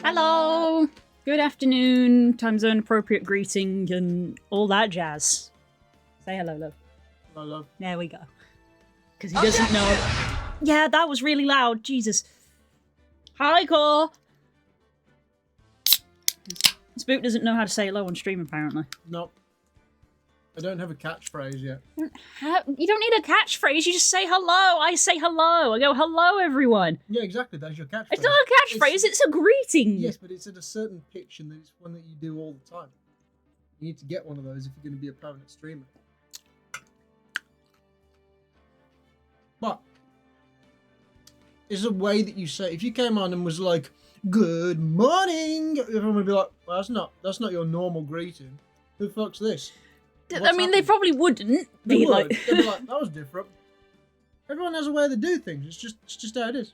Hello! Good afternoon, time zone appropriate greeting, and all that jazz. Say hello, love. Hello, love. There we go. Because he doesn't know. Yeah, that was really loud. Jesus. Hi, Core! Spook doesn't know how to say hello on stream, apparently. No. I don't have a catchphrase yet. You don't need a catchphrase, you just say hello. I say hello. I go, hello, everyone. Yeah, exactly. That's your catchphrase. It's not a catchphrase, it's a greeting. Yes, but it's at a certain pitch and it's one that you do all the time. You need to get one of those if you're going to be a permanent streamer. But there's a way that you say, if you came on and was like, good morning, everyone would be like, well, that's not your normal greeting. Who the fuck's this? I mean, they probably wouldn't They be would. like... They'd be like, that was different. Everyone has a way they do things. It's just how it is.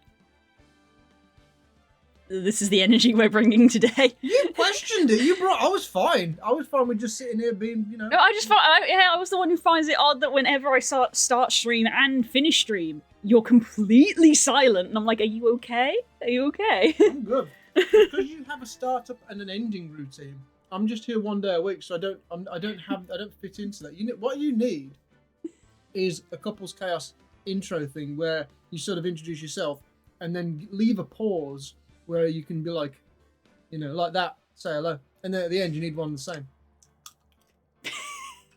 This is the energy we're bringing today. You questioned it. I was fine. I was fine with just sitting here being, No, I just thought, I was the one who finds it odd that whenever I start stream and finish stream, you're completely silent, and I'm like, are you okay? Are you okay? I'm good. Because you have a startup and an ending routine. I'm just here one day a week, so I don't fit into that. What you need is a Couples Chaos intro thing where you sort of introduce yourself and then leave a pause where you can be like, like that, say hello, and then at the end you need one the same.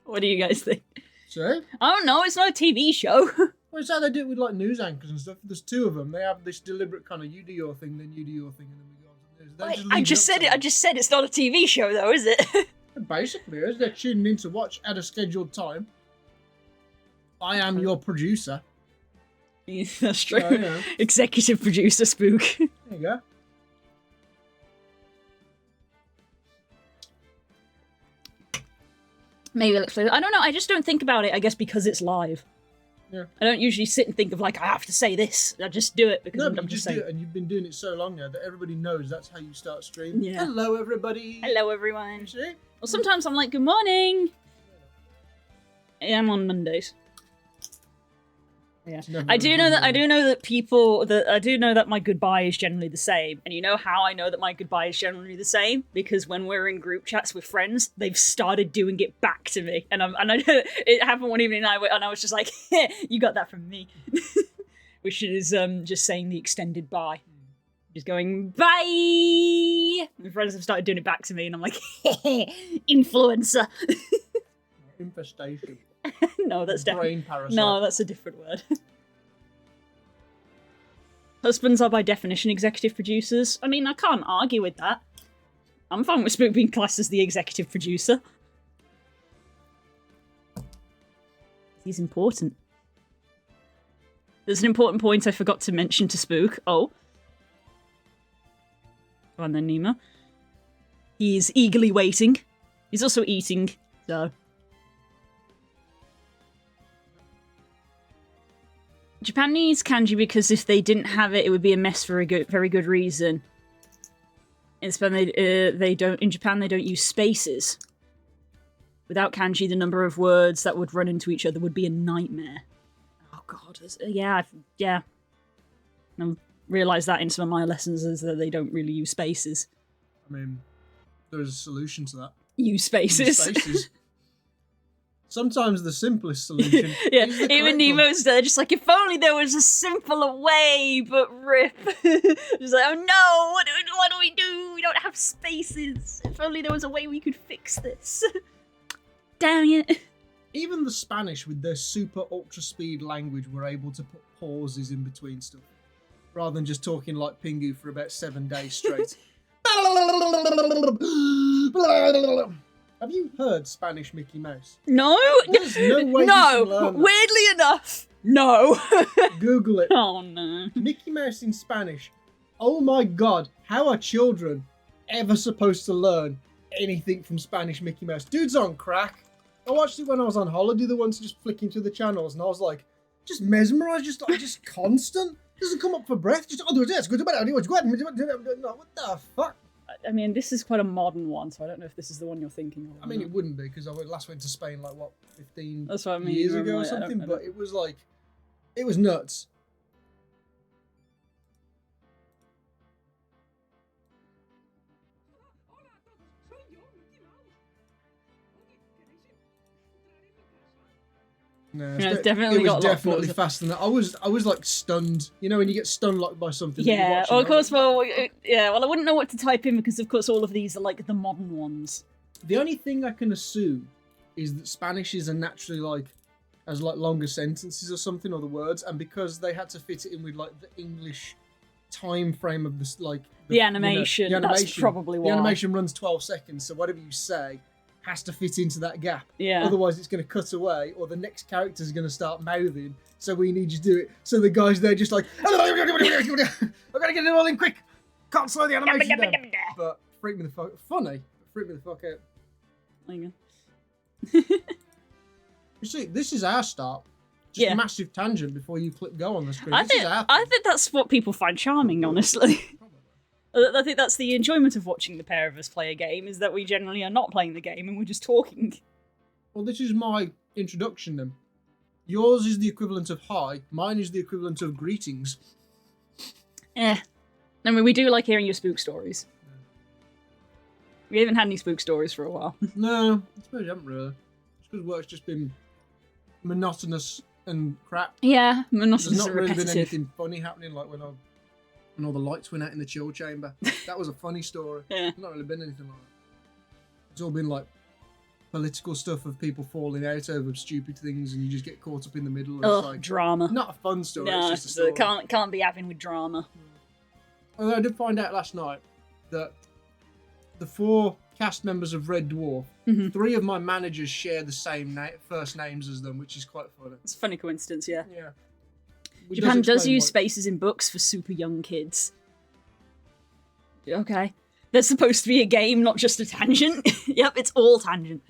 What do you guys think? So? I don't know, it's not a TV show. Well, it's how they do it with like news anchors and stuff. There's two of them. They have this deliberate kind of you do your thing, then you do your thing, and then we go on to the news. I just said it's not a TV show though, is it? Basically, as they're tuning in to watch at a scheduled time. I am your producer. That's true. So, yeah. Executive producer Spook. There you go. Maybe let's play. I don't know. I just don't think about it. I guess because it's live. Yeah. I don't usually sit and think of like I have to say this. I just do it because No, I'm but you just just do saying. it, and you've been doing it so long now that everybody knows that's how you start streaming. Yeah. Hello, everybody. Hello, everyone. See? Well, sometimes I'm like, good morning. Yeah, I'm on Mondays. Yeah, It's never I a do good know that. I morning. do know that people. I do know that my goodbye is generally the same. And you know how I know that my goodbye is generally the same? Because when we're in group chats with friends, they've started doing it back to me. And I know it happened one evening, and I was just like, "You got that from me," which is just saying the extended bye. Just going bye. My friends have started doing it back to me, and I'm like, influencer. Infestation. No, that's definitely. Brain parasite. No, that's a different word. Husbands are by definition executive producers. I mean, I can't argue with that. I'm fine with Spook being classed as the executive producer. He's important. There's an important point I forgot to mention to Spook. Oh. Go on then, Nemo. He's eagerly waiting. He's also eating, so... Japan needs kanji because if they didn't have it, it would be a mess for a very good reason. In Japan, they don't use spaces. Without kanji, the number of words that would run into each other would be a nightmare. Oh god, yeah. I realised that in some of my lessons is that they don't really use spaces. I mean, there's a solution to that. Use spaces. Use spaces. Sometimes the simplest solution. Yeah, is the even correct Nemo's there, just like, if only there was a simpler way, but rip. Just like, oh no, what do we do? We don't have spaces. If only there was a way we could fix this. Damn it. Even the Spanish with their super ultra speed language were able to put pauses in between stuff. Rather than just talking like Pingu for about 7 days straight. Have you heard Spanish Mickey Mouse? No? There's no way you can learn that. Weirdly enough, no. Google it. Oh no. Mickey Mouse in Spanish. Oh my god, how are children ever supposed to learn anything from Spanish Mickey Mouse? Dude's on crack. I watched it when I was on holiday, the ones just flicking through the channels, and I was like, just mesmerised, just constant. Doesn't come up for breath. Just, oh, there's good about it. What the fuck? I mean, this is quite a modern one, so I don't know if this is the one you're thinking of. I mean, it wouldn't be, because I last went to Spain, like, what, 15 That's what I mean, years I'm ago or like, I something, don't- but it was like, it was nuts. No, Yeah, it's definitely it was got a lot of definitely flaws. faster than that. I was like stunned. You know when you get stunned like by something. that you're Yeah, watching, well, of I was course, like, well, yeah, well, I wouldn't know what to type in because, of course, all of these are like the modern ones. the only thing I can assume is that Spanishes are naturally like as like longer sentences or something, or the words, and because they had to fit it in with like the English time frame of this, like The animation, that's probably the why. animation runs 12 seconds, so whatever you say has to fit into that gap. Yeah. Otherwise, it's going to cut away, or the next character is going to start mouthing. So we need you to do it. So the guys there just like, I've got to get it all in quick. Can't slow the animation down. But freak me the fuck. Funny, but freak me the fuck out. There you go. You see, this is our start. Just Yeah. a massive tangent before you click go on the screen. I This think is our I think that's what people find charming, honestly. I think that's the enjoyment of watching the pair of us play a game, is that we generally are not playing the game and we're just talking. Well, this is my introduction then. Yours is the equivalent of hi. Mine is the equivalent of greetings. I mean, we do like hearing your spook stories. We haven't had any spook stories for a while. No, I suppose you haven't really. It's because work's just been monotonous and crap. Yeah, There's monotonous not and really been repetitive. anything funny happening, like when all the lights went out in the chill chamber. That was a funny story. Yeah. There's not really been anything like that. It's all been like political stuff of people falling out over stupid things, and you just get caught up in the middle. And Ugh, it's like drama. not a fun story. No, It's just a so story. can't be having with drama. Although I did find out last night that the 4 cast members of Red Dwarf, Mhm. 3 of my managers share the same first names as them, which is quite funny. It's a funny coincidence, yeah. Yeah. Which Japan does explain use why- spaces in books for super young kids. Okay. There's supposed to be a game, not just a tangent. Yep, it's all tangent.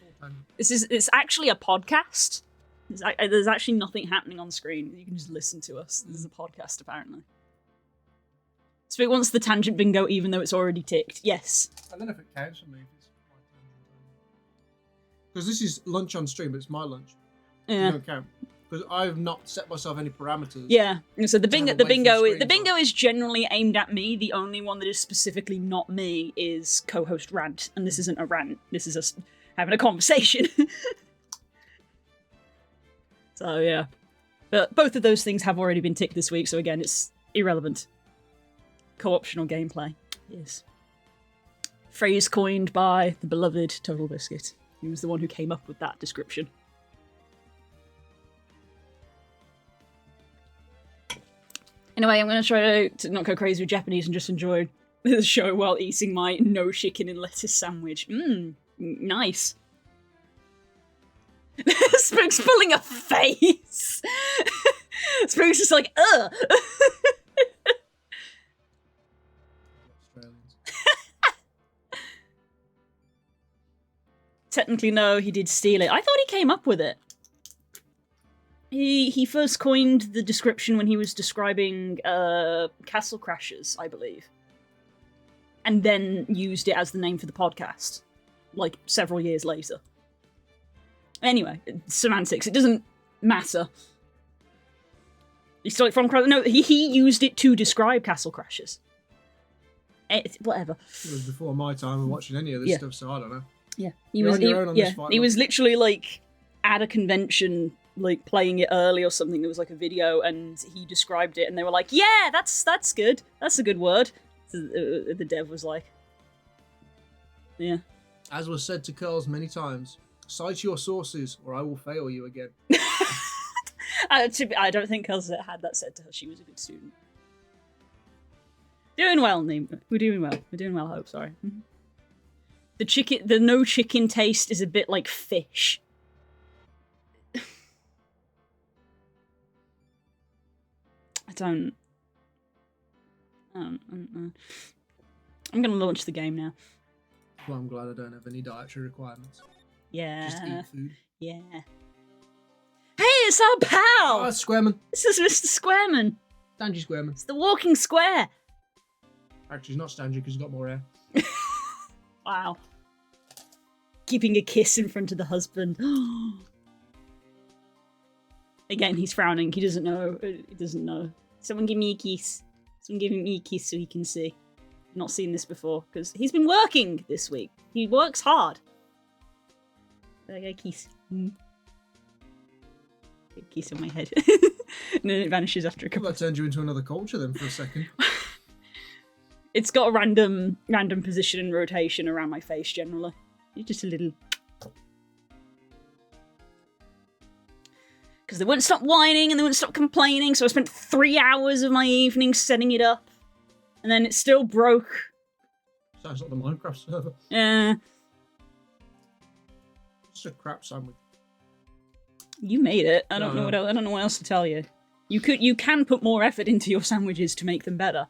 It's actually a podcast. There's actually nothing happening on screen. You can just listen to us. This is a podcast, apparently. So it wants the tangent bingo, even though it's already ticked. Yes. I don't know if it counts for me. Because this is lunch on stream, but it's my lunch. Yeah. It don't count. Because I've not set myself any parameters. Yeah. So the To have bingo, a the wait for bingo, screen the bingo time. is generally aimed at me. The only one that is specifically not me is co-host rant, and this isn't a rant. This is us having a conversation. So yeah, but both of those things have already been ticked this week. So again, it's irrelevant. Co-optional gameplay. Yes. Phrase coined by the beloved Total Biscuit. He was the one who came up with that description. Anyway, I'm going to try to not go crazy with Japanese and just enjoy the show while eating my no chicken and lettuce sandwich. Nice. Spook's pulling a face. Spook's just like, ugh. Australians. Technically, no, he did steal it. I thought he came up with it. He first coined the description when he was describing Castle Crashers, I believe. And then used it as the name for the podcast, like several years later. Anyway, semantics, it doesn't matter. He stole it from... No, he used it to describe Castle Crashers. Whatever. It was before my time of watching any of this Yeah. stuff, so I don't know. Yeah, You're on your own on this fight, he man. was literally like at a convention, like playing it early or something. There was like a video, and he described it, and they were like, "Yeah, that's good. That's a good word." So, the dev was like, "Yeah." As was said to Curls many times, cite your sources or I will fail you again. I don't think Elsa had that said to her. She was a good student. Doing well, Neem. We're doing well. We're doing well, Hope. Sorry. The no chicken taste is a bit like fish. I don't know. I'm gonna launch the game now. Well, I'm glad I don't have any dietary requirements. Yeah. Just eat food. Yeah. Hey, it's our pal! Oh, it's Squareman. This is Mr. Squareman. Stangy Squareman. It's the walking square. Actually, he's not Stangy because he's got more hair. Wow. Keeping a kiss in front of the husband. Again, he's frowning. He doesn't know. He doesn't know. Someone give me a kiss. Someone give me a kiss so he can see. I've not seen this before because he's been working this week. He works hard. I got a kiss. keys on my head. And then it vanishes after a couple. That turned you into another culture then for a second. It's got a random position and rotation around my face generally. It's just a little. Because they wouldn't stop whining and they wouldn't stop complaining, so I spent 3 hours of my evening setting it up. And then it still broke. Sounds like the Minecraft server. Yeah. It's a crap sandwich. You made it. I don't know what else to tell you. You can put more effort into your sandwiches to make them better.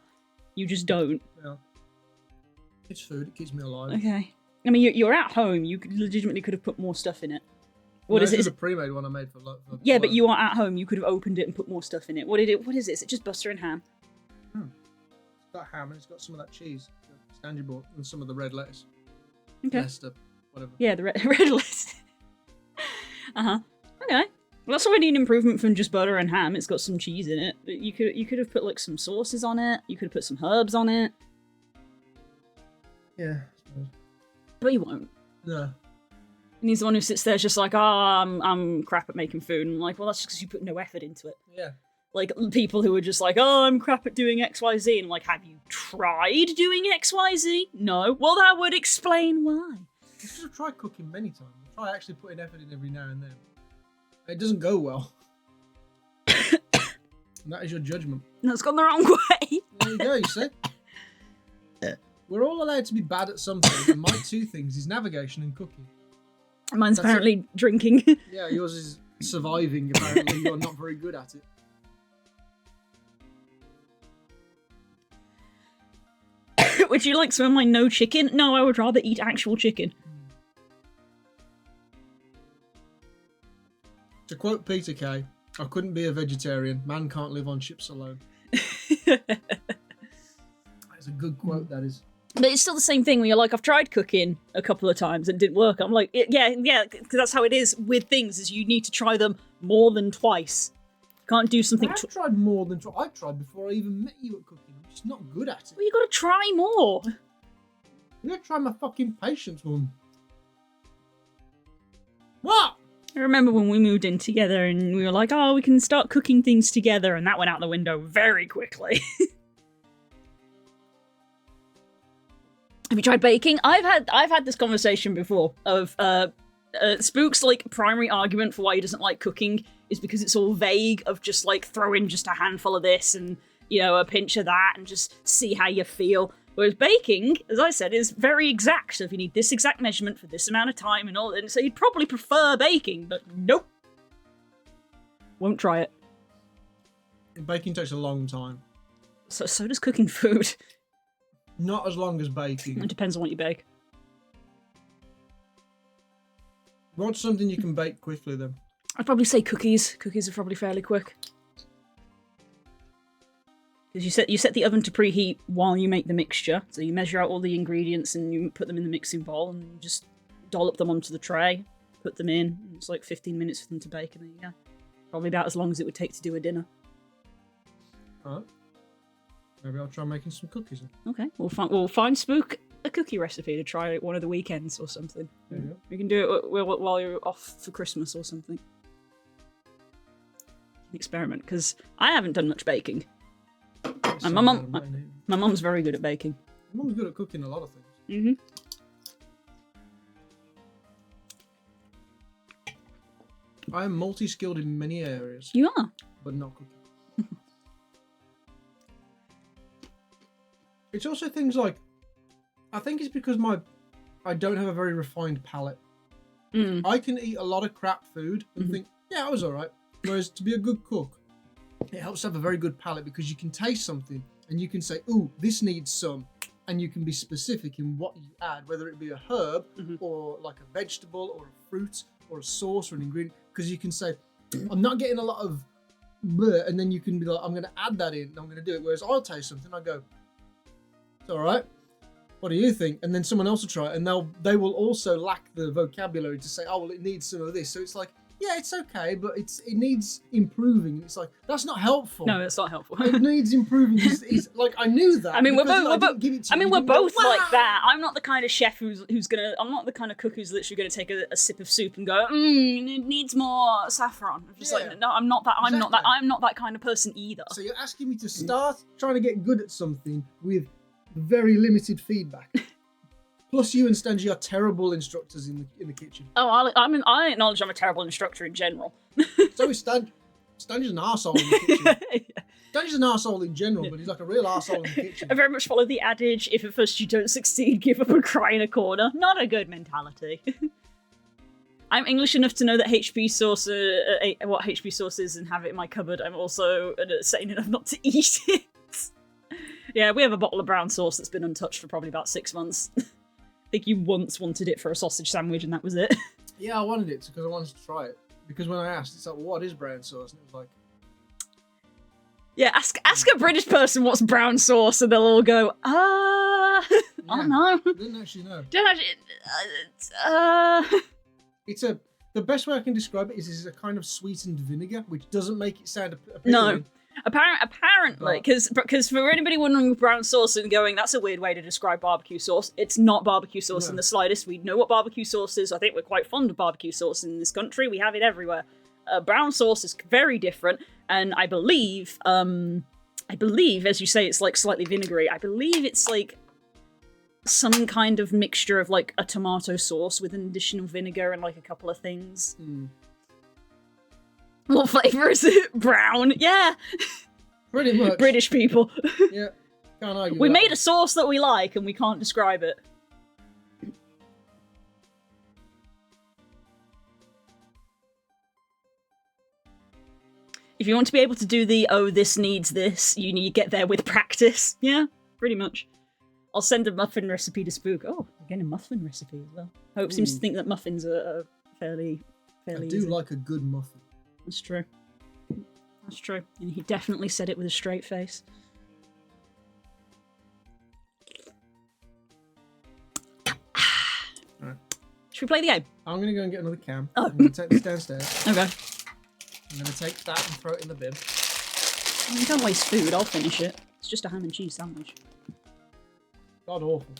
You just don't. Yeah. It's food. It keeps me alive. Okay. I mean, you're at home. You legitimately could have put more stuff in it. What is it? It's a pre-made one I made for yeah, but you are at home. You could have opened it and put more stuff in it. What is it? Is it just butter and ham? It's got ham and it's got some of that cheese. Stanley bought and some of the red lettuce. Okay. Leicester, whatever. Yeah, the red lettuce. Okay. Well, that's already an improvement from just butter and ham. It's got some cheese in it. You could have put like some sauces on it. You could have put some herbs on it. Yeah. I suppose. But you won't. No. And he's the one who sits there just like, I'm crap at making food. And I'm like, well, that's just because you put no effort into it. Yeah. Like, people who are just like, oh, I'm crap at doing XYZ. And I'm like, have you tried doing XYZ? No. Well, that would explain why. You should have tried cooking many times. Try actually putting effort in every now and then. It doesn't go well. And that is your judgment. That's gone the wrong way. There you go, you see? We're all allowed to be bad at something, and my two things is navigation and cooking. Mine's apparently drinking. Yeah, yours is surviving, apparently. You're not very good at it. Would you like some of my no chicken? No, I would rather eat actual chicken. To quote Peter Kay, I couldn't be a vegetarian. Man can't live on chips alone. That's a good quote, that is. But it's still the same thing where you're like, I've tried cooking a couple of times and it didn't work. I'm like, yeah, because that's how it is with things, is you need to try them more than twice. You can't do something... I've tried more than twice. I tried before I even met you at cooking. I'm just not good at it. Well, you gotta try more. You gotta try my fucking patience, woman. What? I remember when we moved in together and we were like, oh, we can start cooking things together, and that went out the window very quickly. Have you tried baking? I've had this conversation before of Spook's like primary argument for why he doesn't like cooking is because it's all vague, of just like throw in just a handful of this and, you know, a pinch of that and just see how you feel. Whereas baking, as I said, is very exact. So if you need this exact measurement for this amount of time and all, and so you'd probably prefer baking, but nope. Won't try it. Baking takes a long time. So does cooking food. Not as long as baking. It depends on what you bake. What's something you can bake quickly then? I'd probably say cookies. Cookies are probably fairly quick. Because you set the oven to preheat while you make the mixture. So you measure out all the ingredients and you put them in the mixing bowl and you just dollop them onto the tray, put them in. It's like 15 minutes for them to bake, and there you go. Probably about as long as it would take to do a dinner. Alright. Maybe I'll try making some cookies then. Okay, we'll find Spook a cookie recipe to try one of the weekends or something. There you go. We can do it while you're off for Christmas or something. Experiment, because I haven't done much baking. And my mum's very good at baking. My mum's good at cooking a lot of things. Mm-hmm. I am multi-skilled in many areas. You are. But not cooking. It's also things like, I think it's because I don't have a very refined palate. I can eat a lot of crap food and think, yeah, it was alright. Whereas to be a good cook, it helps to have a very good palate, because you can taste something and you can say, ooh, this needs some. And you can be specific in what you add, whether it be a herb or like a vegetable or a fruit or a sauce or an ingredient. Because you can say, I'm not getting a lot of bleh, and then you can be like, I'm going to add that in and I'm going to do it. Whereas I'll taste something, I go, it's alright. What do you think? And then someone else will try it, and they will also lack the vocabulary to say, oh, well, it needs some of this. So it's like, yeah, it's okay, but it needs improving. It's like that's not helpful. No, it's not helpful. It needs improving. It's like I knew that. I mean, we're because both. I didn't give it to I you, mean, you we're didn't go, both like "Wow!" that. I'm not the kind of chef who's gonna. I'm not the kind of cook who's literally gonna take a sip of soup and go, it needs more saffron. I'm just Yeah. like, no, I'm not that. I'm not that. Exactly. I'm not that kind of person either. So you're asking me to start trying to get good at something with very limited feedback. Plus, you and Stangy are terrible instructors in the kitchen. Oh, I acknowledge I'm a terrible instructor in general. So is Stangy's an arsehole in the kitchen. Stangy's an arsehole in general, but he's like a real arsehole in the kitchen. I very much follow the adage: if at first you don't succeed, give up and cry in a corner. Not a good mentality. I'm English enough to know that HP sauce, what HP sauce is, and have it in my cupboard. I'm also sane enough not to eat it. Yeah, we have a bottle of brown sauce that's been untouched for probably about 6 months. I think you once wanted it for a sausage sandwich, and that was it. Yeah, I wanted it because I wanted to try it. Because when I asked, it's like, well, what is brown sauce? And it was like, Yeah, ask a British person what's brown sauce, and they'll all go, I don't know. I didn't actually know. Don't actually, It's the best way I can describe it is it's a kind of sweetened vinegar, which doesn't make it sound appealing. No. Apparently, because for anybody wondering with brown sauce and going, that's a weird way to describe barbecue sauce, it's not barbecue sauce in the slightest. We know what barbecue sauce is. I think we're quite fond of barbecue sauce in this country. We have it everywhere. Brown sauce is very different, and I believe, as you say, it's like slightly vinegary. I believe it's like some kind of mixture of like a tomato sauce with an addition of vinegar and like a couple of things. What flavour is it? Brown. Yeah. Pretty much. British people. Yeah. Can't argue We with made that a sauce that we like and we can't describe it. If you want to be able to do the, this needs this, you need to get there with practice. Yeah, pretty much. I'll send a muffin recipe to Spook. Oh, again, a muffin recipe as well. Hope seems to think that muffins are fairly I do easy. like a good muffin. That's true. That's true. And he definitely said it with a straight face. Right. Should we play the game? I'm going to go and get another cam. Oh. I'm going to take this downstairs. Okay. I'm going to take that and throw it in the bin. Don't waste food, I'll finish it. It's just a ham and cheese sandwich. God awful.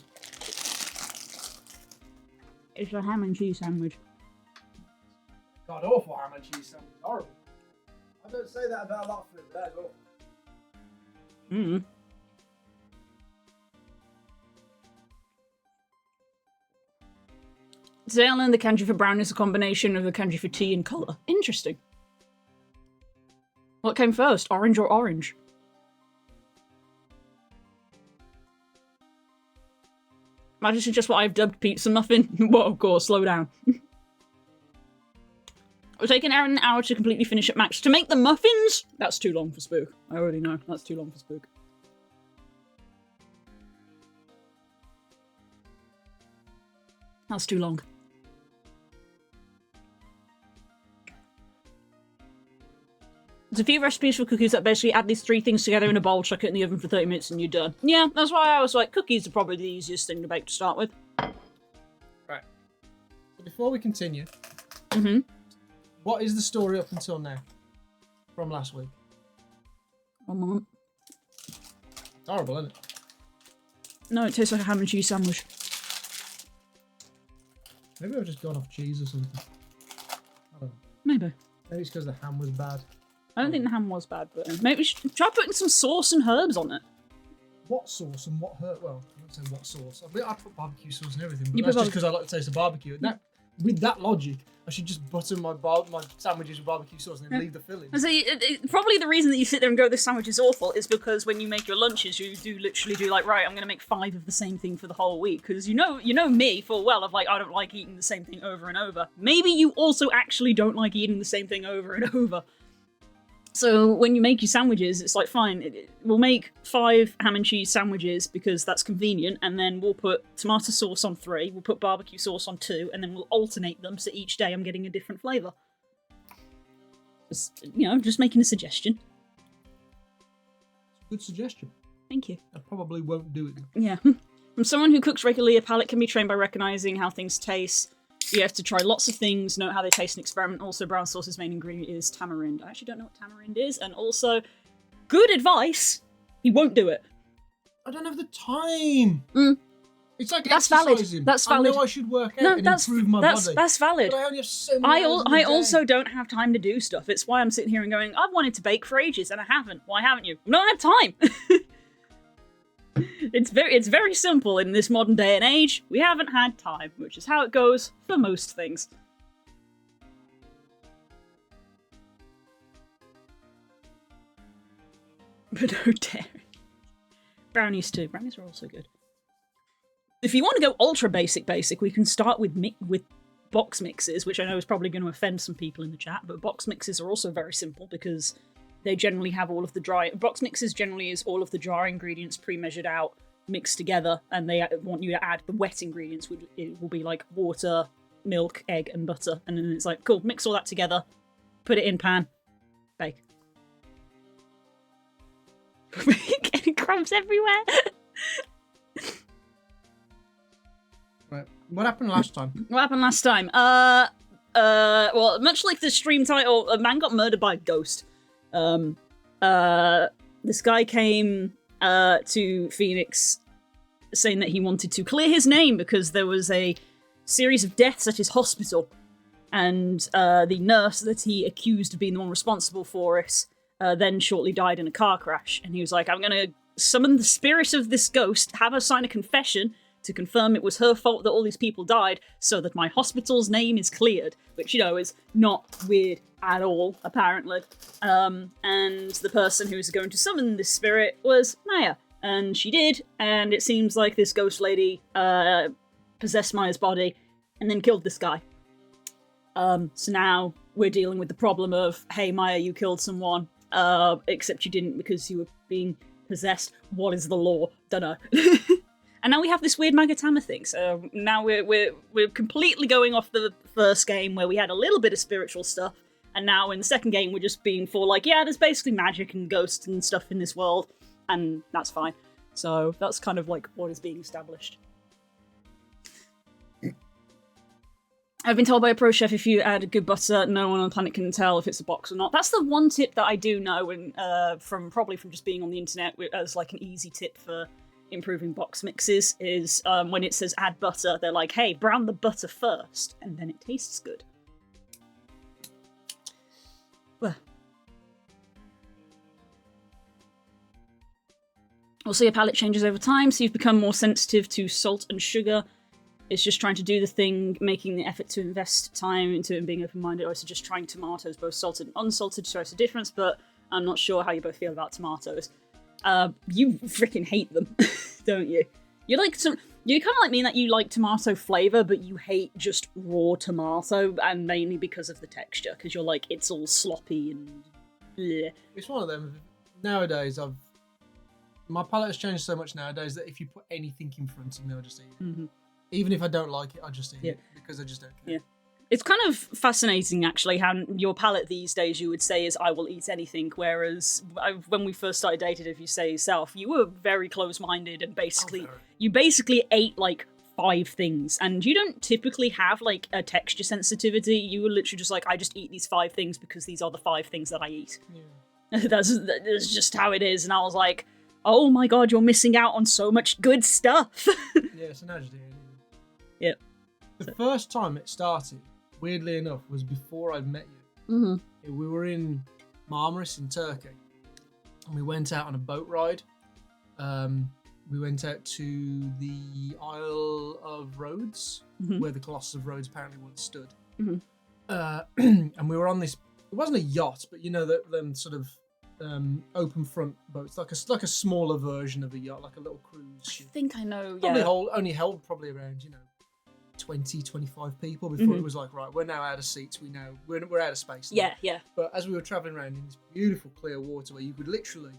It's a ham and cheese sandwich. God awful ham and cheese sandwich. Horrible. I don't say that about a lot of food, but that is awful. Mm. Today I learned the kanji for brown is a combination of the kanji for tea and colour. Interesting. What came first, orange or orange? Might I suggest what I've dubbed pizza muffin? Whoa, of course, slow down. It will take an hour to completely finish at max. To make the muffins? That's too long for Spook. I already know, that's too long for Spook. That's too long. There's a few recipes for cookies that basically add these three things together in a bowl, chuck it in the oven for 30 minutes and you're done. Yeah, that's why I was like, cookies are probably the easiest thing to bake to start with. Right. So before we continue, what is the story up until now from last week? 1 moment. It's horrible, isn't it? No, it tastes like a ham and cheese sandwich. Maybe I've just gone off cheese or something. I don't know. Maybe. Maybe it's because the ham was bad. I don't think the ham was bad, but maybe we should try putting some sauce and herbs on it. What sauce and what herb? Well, I don't say what sauce. I mean, I put barbecue sauce and everything, but You that's put just because I like the taste of barbecue. That, with that logic, I should just butter my sandwiches with barbecue sauce and then leave the filling. I say, probably the reason that you sit there and go, this sandwich is awful, is because when you make your lunches, you do literally do like, right, I'm going to make 5 of the same thing for the whole week. Because you know me full well of like, I don't like eating the same thing over and over. Maybe you also actually don't like eating the same thing over and over. So when you make your sandwiches, it's like, fine, we'll make 5 ham and cheese sandwiches because that's convenient, and then we'll put tomato sauce on 3, we'll put barbecue sauce on 2, and then we'll alternate them so each day I'm getting a different flavour. Just, just making a suggestion. Good suggestion. Thank you. I probably won't do it. Yeah. From someone who cooks regularly, a palate can be trained by recognising how things taste. You have to try lots of things, note how they taste and experiment. Also, brown sauce's main ingredient is tamarind. I actually don't know what tamarind is. And also, good advice, he won't do it. I don't have the time. It's like That's valid. exercising. That's valid. I know I should work out and improve my body. That's valid. But I only have so many hours in a I day. also don't have time to do stuff. It's why I'm sitting here and going, I've wanted to bake for ages and I haven't. Why haven't you? No, I have time. It's very simple in this modern day and age. We haven't had time, which is how it goes for most things. But no dairy. Brownies too. Brownies are also good. If you want to go ultra basic, we can start with box mixes, which I know is probably going to offend some people in the chat, but box mixes are also very simple because they generally have all of the dry... Box mixes generally is all of the dry ingredients pre-measured out, mixed together, and they want you to add the wet ingredients, which it will be like water, milk, egg, and butter. And then it's like, cool, mix all that together, put it in pan, bake. Getting crumbs everywhere. Right. What happened last time? What happened last time? Well, much like the stream title, a man got murdered by a ghost. This guy came to Phoenix saying that he wanted to clear his name because there was a series of deaths at his hospital, and the nurse that he accused of being the one responsible for it then shortly died in a car crash. And he was like, I'm gonna summon the spirit of this ghost, have her sign a confession to confirm it was her fault that all these people died, so that my hospital's name is cleared, which, you know, is not weird at all, apparently. And the person who was going to summon this spirit was Maya, and she did, and it seems like this ghost lady possessed Maya's body and then killed this guy. So now we're dealing with the problem of, hey, Maya, you killed someone, except you didn't because you were being possessed. What is the law? Dunno. And now we have this weird Magatama thing. So now we're completely going off the first game where we had a little bit of spiritual stuff, and now in the second game we're just being for like, yeah, there's basically magic and ghosts and stuff in this world, and that's fine. So that's kind of like what is being established. I've been told by a pro chef if you add good butter, no one on the planet can tell if it's a box or not. That's the one tip that I do know, and from just being on the internet as like an easy tip for improving box mixes is when it says add butter, they're like, hey, brown the butter first, and then it tastes good. Well. Also, your palate changes over time, so you've become more sensitive to salt and sugar. It's just trying to do the thing, making the effort to invest time into it and being open-minded. Also, just trying tomatoes, both salted and unsalted, to notice a difference, but I'm not sure how you both feel about tomatoes. You freaking hate them, don't you? You're kind of like me in that you like tomato flavor, but you hate just raw tomato, and mainly because of the texture, because you're like, it's all sloppy and bleh. It's one of them. Nowadays, my palate has changed so much nowadays that if you put anything in front of me, I'll just eat it. Mm-hmm. Even if I don't like it, I'll just eat it because I just don't care. Yeah. It's kind of fascinating, actually, how your palate these days, you would say, is I will eat anything, whereas when we first started dating, if you say yourself, you were very close-minded and you basically ate, like, 5 things, and you don't typically have, like, a texture sensitivity. You were literally just like, I just eat these 5 things because these are the 5 things that I eat. Yeah. That's just how it is, and I was like, oh my god, you're missing out on so much good stuff. Yeah, so now just eat it. Yep. The first time it started, weirdly enough, was before I'd met you. Mm-hmm. We were in Marmaris in Turkey, and we went out on a boat ride. We went out to the Isle of Rhodes, where the Colossus of Rhodes apparently once stood. Mm-hmm. And we were on this. It wasn't a yacht, but you know them sort of open front boats, like a smaller version of a yacht, like a little cruise ship. I think I know. Probably only held probably around 20, 25 people before it was like, right, we're now out of seats, we're out of space now. Yeah. But as we were travelling around in this beautiful clear water where you could literally,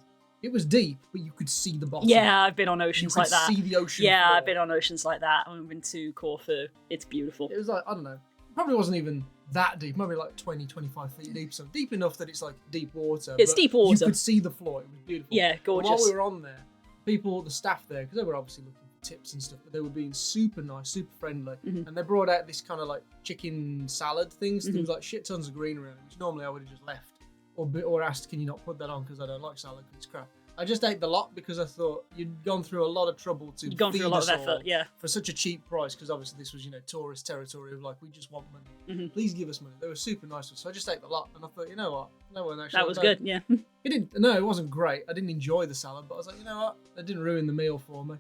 it was deep, but you could see the bottom. Yeah, I've been on oceans like that. You could see the ocean Yeah, floor. I've been on oceans like that. I've been to Corfu. It's beautiful. It was like, I don't know, probably wasn't even that deep, maybe like 20, 25 feet deep, so deep enough that it's like deep water. It's deep water. You could see the floor, it was beautiful. Yeah, gorgeous. And while we were on there, the staff there, because they were obviously looking for tips and stuff, but they were being super nice, super friendly. Mhm. And they brought out this kind of like chicken salad things. There was like shit tons of greenery in it, which normally I would have just left or asked, can you not put that on because I don't like salad because it's crap. I just ate the lot because I thought you'd gone through a lot of trouble to You've gone feed through a lot us of effort, all yeah. for such a cheap price, because obviously this was, tourist territory of like, we just want money. Mhm. Please give us money. They were super nice. So I just ate the lot, and I thought, you know what? No one actually. That was good, yeah. It didn't. No, it wasn't great. I didn't enjoy the salad, but I was like, you know what? That didn't ruin the meal for me.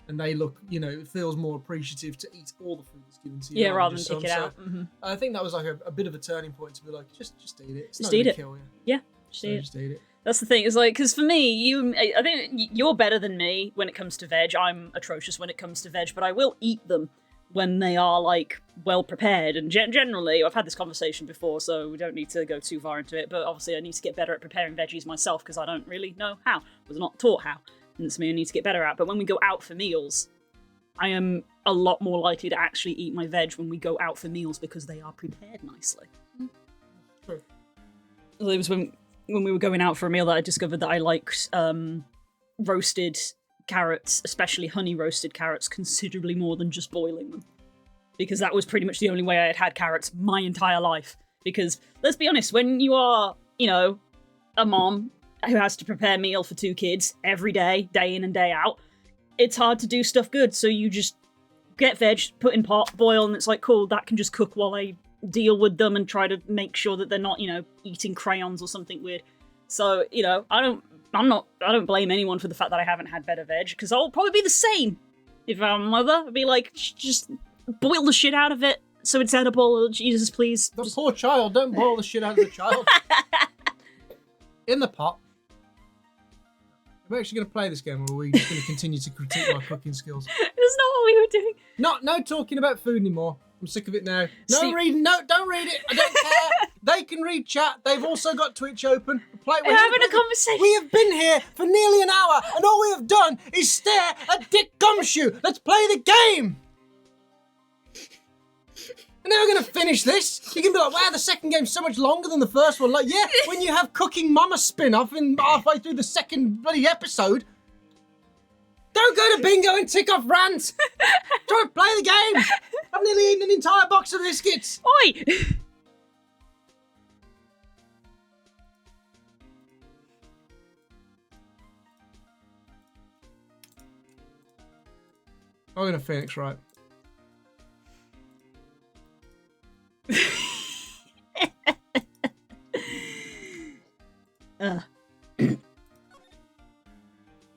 And they look, it feels more appreciative to eat all the food that's given to you. Yeah, rather than just pick it some. out. Mhm. I think that was like a bit of a turning point to be like, just eat it. It's Just not eat gonna it. kill you. Yeah, So just eat it. That's the thing. It's like, because for me, I think you're better than me when it comes to veg. I'm atrocious when it comes to veg, but I will eat them when they are like well prepared. And generally, I've had this conversation before, so we don't need to go too far into it. But obviously, I need to get better at preparing veggies myself because I don't really know how. I was not taught how, and it's something I need to get better at. But when we go out for meals, I am a lot more likely to actually eat my veg when we go out for meals because they are prepared nicely. True. It was when we were going out for a meal that I discovered that I liked roasted carrots, especially honey roasted carrots, considerably more than just boiling them. Because that was pretty much the only way I had had carrots my entire life. Because, let's be honest, when you are, a mom who has to prepare a meal for 2 kids every day, day in and day out, it's hard to do stuff good. So you just get veg, put in pot, boil, and it's like, cool, that can just cook while I deal with them and try to make sure that they're not, eating crayons or something weird. So, I don't blame anyone for the fact that I haven't had better veg, because I'll probably be the same. If I'm a mother, I'd be like, just boil the shit out of it so it's edible. Jesus, please. The poor child. Don't boil the shit out of the child. In the pot. We're actually going to play this game, or are we just going to continue to critique my cooking skills? That's not what we were doing. No talking about food anymore. I'm sick of it now. No See- reading. No, don't read it. I don't care. They can read chat. They've also got Twitch open. We're having a conversation. We have been here for nearly an hour, and all we have done is stare at Dick Gumshoe. Let's play the game. And now we're going to finish this. You can be like, wow, the second game's so much longer than the first one. Like, yeah, when you have Cooking Mama spin-off in halfway through the second bloody episode. Don't go to bingo and tick off rants. Try to play the game. I've nearly eaten an entire box of biscuits. Oi! I'm going to Phoenix, right?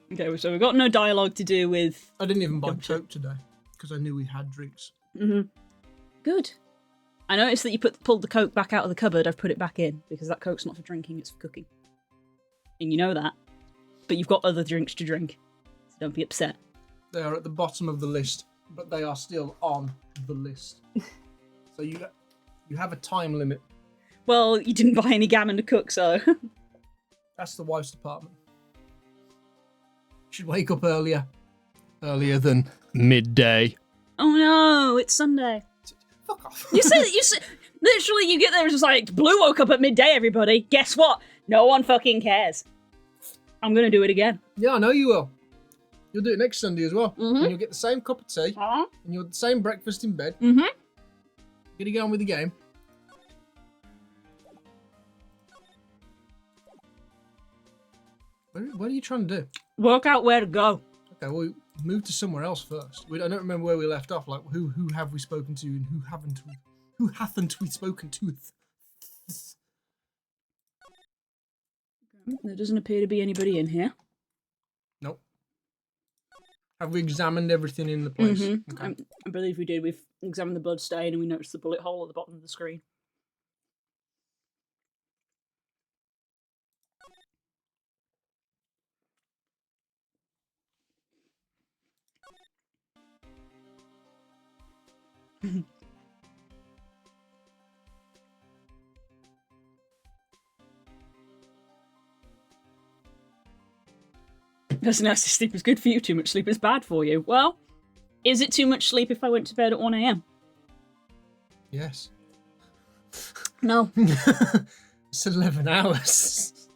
Okay, so we've got no dialogue to do with... I didn't even buy Coke today because I knew we had drinks. Good. I noticed that you pulled the Coke back out of the cupboard. I've put it back in because that Coke's not for drinking, it's for cooking. And you know that. But you've got other drinks to drink. So don't be upset. They are at the bottom of the list, but they are still on the list. So you have a time limit. Well, you didn't buy any gammon to cook, so... That's the wife's department. Should wake up earlier. Earlier than midday. Oh no, it's Sunday. Fuck off. You said, literally, you get there, it's just like, Blue woke up at midday, everybody. Guess what? No one fucking cares. I'm gonna do it again. Yeah, I know you will. You'll do it next Sunday as well. Mhm. And you'll get the same cup of tea. Uh-huh. And you'll have the same breakfast in bed. Mm-hmm. Gonna go on with the game. What are you trying to do? Work out where to go. Okay, well, move to somewhere else first. I don't remember where we left off. Like, who have we spoken to and who haven't we? Who haven't we spoken to? There doesn't appear to be anybody in here. Nope. Have we examined everything in the place? Mm-hmm. Okay. I believe we did. We've examined the blood stain and we noticed the bullet hole at the bottom of the screen. That's nasty. Sleep is good for you. Too much sleep is bad for you. Well, is it too much sleep if I went to bed at 1 a.m? Yes. No. It's 11 hours.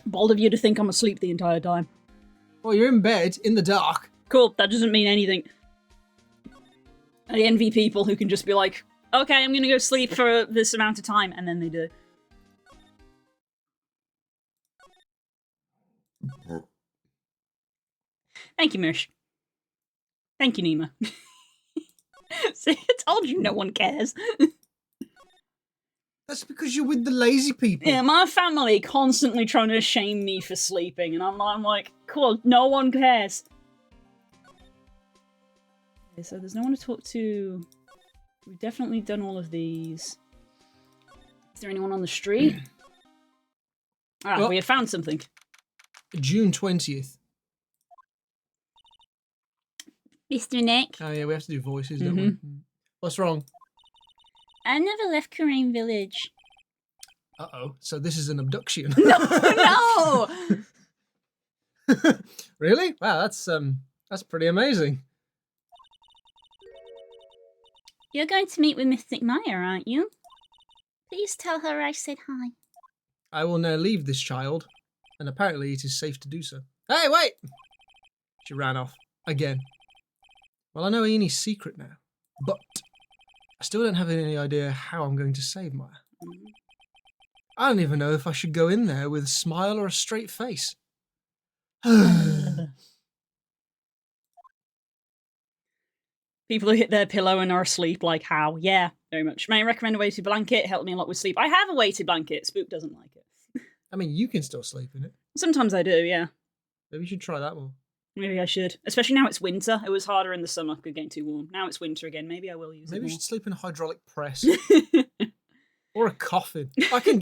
Bold of you to think I'm asleep the entire time. Well, you're in bed in the dark, Cool, that doesn't mean anything. I envy people who can just be like, okay, I'm gonna go sleep for this amount of time, and then they do. Thank you, Mish. Thank you, Nima. See, I told you no one cares. That's because you're with the lazy people. Yeah, my family constantly trying to shame me for sleeping, and I'm like, cool, no one cares. Okay, so there's no one to talk to. We've definitely done all of these. Is there anyone on the street? Ah, we have found something. June 20th. Mr. Nick. Oh yeah, we have to do voices, don't we? What's wrong? I never left Karain Village. Uh-oh. So this is an abduction. No! Really? Wow, that's pretty amazing. You're going to meet with Mystic Maya, aren't you? Please tell her I said hi. I will now leave this child, and apparently it is safe to do so. Hey, wait! She ran off. Again. Well, I know Eni's secret now, but I still don't have any idea how I'm going to save Maya. I don't even know if I should go in there with a smile or a straight face. People who hit their pillow and are asleep, like how? Yeah, very much. May I recommend a weighted blanket? Helped me a lot with sleep. I have a weighted blanket. Spook doesn't like it. I mean, you can still sleep in it. Sometimes I do, yeah. Maybe you should try that more. Maybe I should. Especially now it's winter. It was harder in the summer because getting too warm. Now it's winter again. Maybe I will use it Maybe more. you should sleep in a hydraulic press. Or a coffin.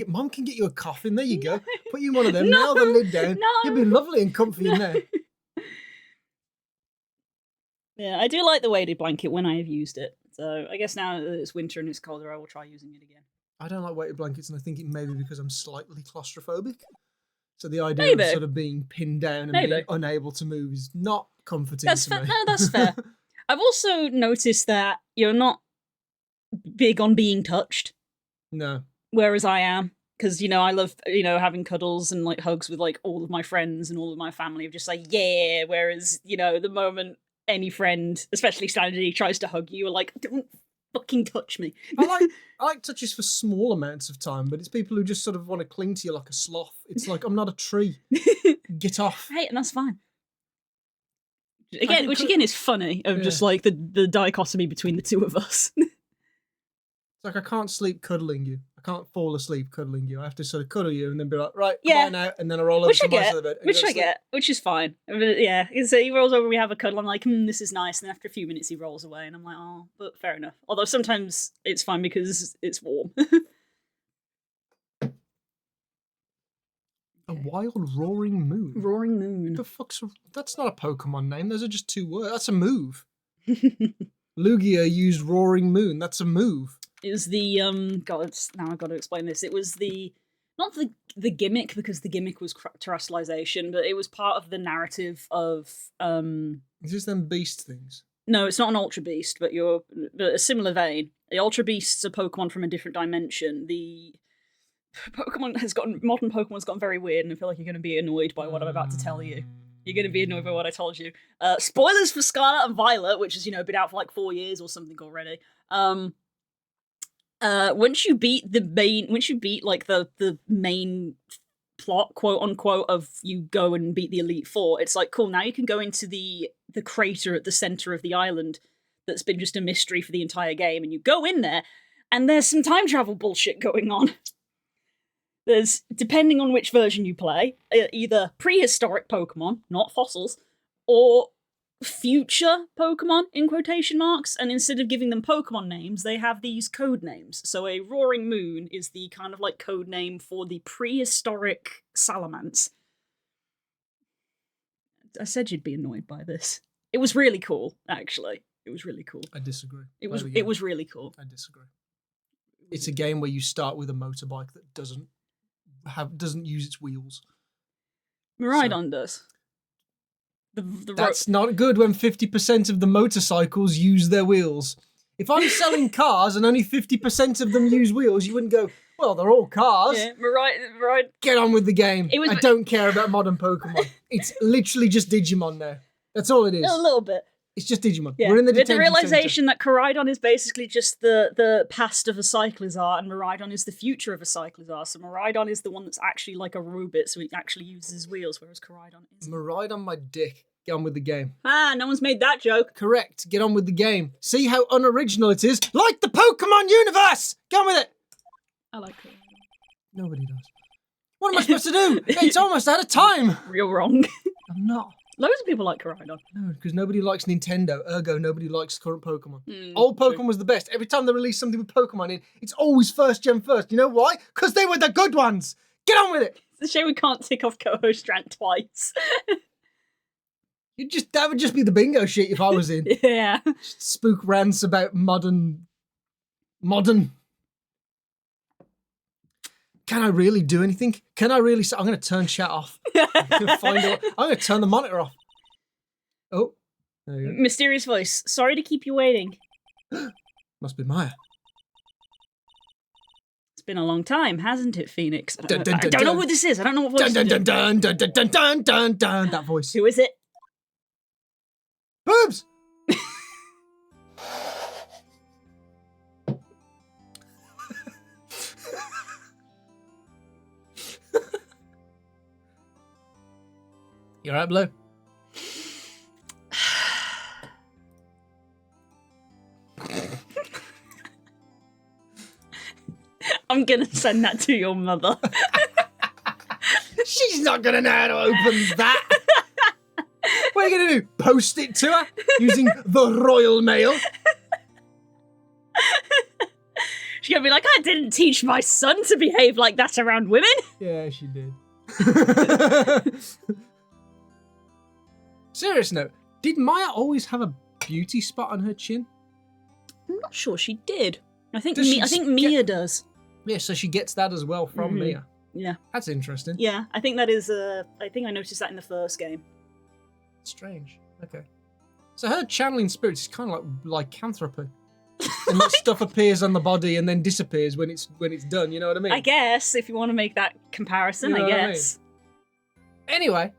Mum can get you a coffin. There you go. Put you in one of them. Nail the lid down. No. You'll be lovely and comfy in there. Yeah, I do like the weighted blanket when I have used it. So I guess now that it's winter and it's colder, I will try using it again. I don't like weighted blankets, and I think it may be because I'm slightly claustrophobic. So the idea of sort of being pinned down and being unable to move is not comforting to me. No, that's fair. I've also noticed that you're not big on being touched. No. Whereas I am. Because, I love, having cuddles and, like, hugs with, like, all of my friends and all of my family. Of just like, yeah. Whereas, the moment any friend, especially Sanity, tries to hug you, you're like, don't fucking touch me. I like touches for small amounts of time, but it's people who just sort of want to cling to you like a sloth. It's like, I'm not a tree. Get off. Hey, and that's fine. Again, which is funny, of just like the dichotomy between the two of us. It's like I can't sleep cuddling you. I can't fall asleep cuddling you. I have to sort of cuddle you and then be like, right, goodbye now, and then I roll over to my side of the bed. Which is fine. Yeah, so he rolls over, we have a cuddle, I'm like, this is nice, and then after a few minutes he rolls away, and I'm like, oh, but fair enough. Although sometimes it's fine because it's warm. A wild roaring moon? Roaring moon. The fuck's... That's not a Pokemon name, those are just two words. That's a move. Lugia used roaring moon, that's a move. It was the, now I've got to explain this. It was not the gimmick, because the gimmick was terrestrialization, but it was part of the narrative of, Is this them beast things? No, it's not an Ultra Beast, but a similar vein. The Ultra Beast's a Pokemon from a different dimension. The modern Pokemon's gotten very weird, and I feel like you're going to be annoyed by what I'm about to tell you. You're going to be annoyed by what I told you. Spoilers for Scarlet and Violet, which has, been out for like 4 years or something already. Once you beat like the main plot, quote unquote, of you go and beat the Elite Four, it's like, cool, now you can go into the crater at the center of the island that's been just a mystery for the entire game, and you go in there, and there's some time travel bullshit going on. There's, depending on which version you play, either prehistoric Pokemon, not fossils, or future Pokemon, in quotation marks, and instead of giving them Pokemon names, they have these code names. So a Roaring Moon is the kind of like code name for the prehistoric Salamence. I said you'd be annoyed by this. It was really cool, actually. It was really cool. I disagree. It was really cool. I disagree. It's a game where you start with a motorbike that doesn't use its wheels. Miraidon does. That's not good when 50% of the motorcycles use their wheels. If I'm selling cars and only 50% of them use wheels, you wouldn't go, well, they're all cars. Yeah, Miraidon. Get on with the game. I don't care about modern Pokemon. It's literally just Digimon now. That's all it is. A little bit. It's just Digimon. Yeah. We're in the With the detention realization that Koraidon is basically just the past of a Cyclizar, and Miraidon is the future of a Cyclizar. So Miraidon is the one that's actually like a robot, so he actually uses wheels, whereas Koraidon isn't. Center. Miraidon, my dick. Get on with the game. Ah, no one's made that joke. Correct. Get on with the game. See how unoriginal it is? Like the Pokemon universe! Get on with it! I like Koraidon. Nobody does. What am I supposed to do? It's almost out of time! Real wrong. I'm not. Loads of people like Koraidon. No, because nobody likes Nintendo, ergo nobody likes current Pokemon. Mm, Old true. Pokemon was the best. Every time they release something with Pokemon in, it's always first gen first. You know why? Because they were the good ones! Get on with it! It's a shame we can't tick off co-host rant twice. That would just be the bingo sheet if I was in. Yeah. Just spook rants about modern. Can I really do anything? Can I really? I'm going to turn chat off. I'm going to turn the monitor off. Oh, there you go. Mysterious voice. Sorry to keep you waiting. Must be Maya. It's been a long time, hasn't it, Phoenix? I Dun, dun, dun, don't know dun. what this is. I don't know what voice Dun to dun do. dun dun dun dun dun dun dun. That voice. Who is it? Boobs. You alright, Blue? I'm gonna send that to your mother. She's not gonna know how to open that. What are you gonna do? Post it to her using the Royal Mail? She's gonna be like, I didn't teach my son to behave like that around women. Yeah, she did. Serious note, did Maya always have a beauty spot on her chin? I'm not sure she did. I think Does she I think get- Mia does. Yeah, so she gets that as well from Mhm. Mia. Yeah. That's interesting. Yeah, I think that is I think I noticed that in the first game. Strange. Okay. So her channeling spirits is kind of like lycanthropy. And that stuff appears on the body and then disappears when it's done, you know what I mean? I guess, if you want to make that comparison, You know I what I guess. Anyway,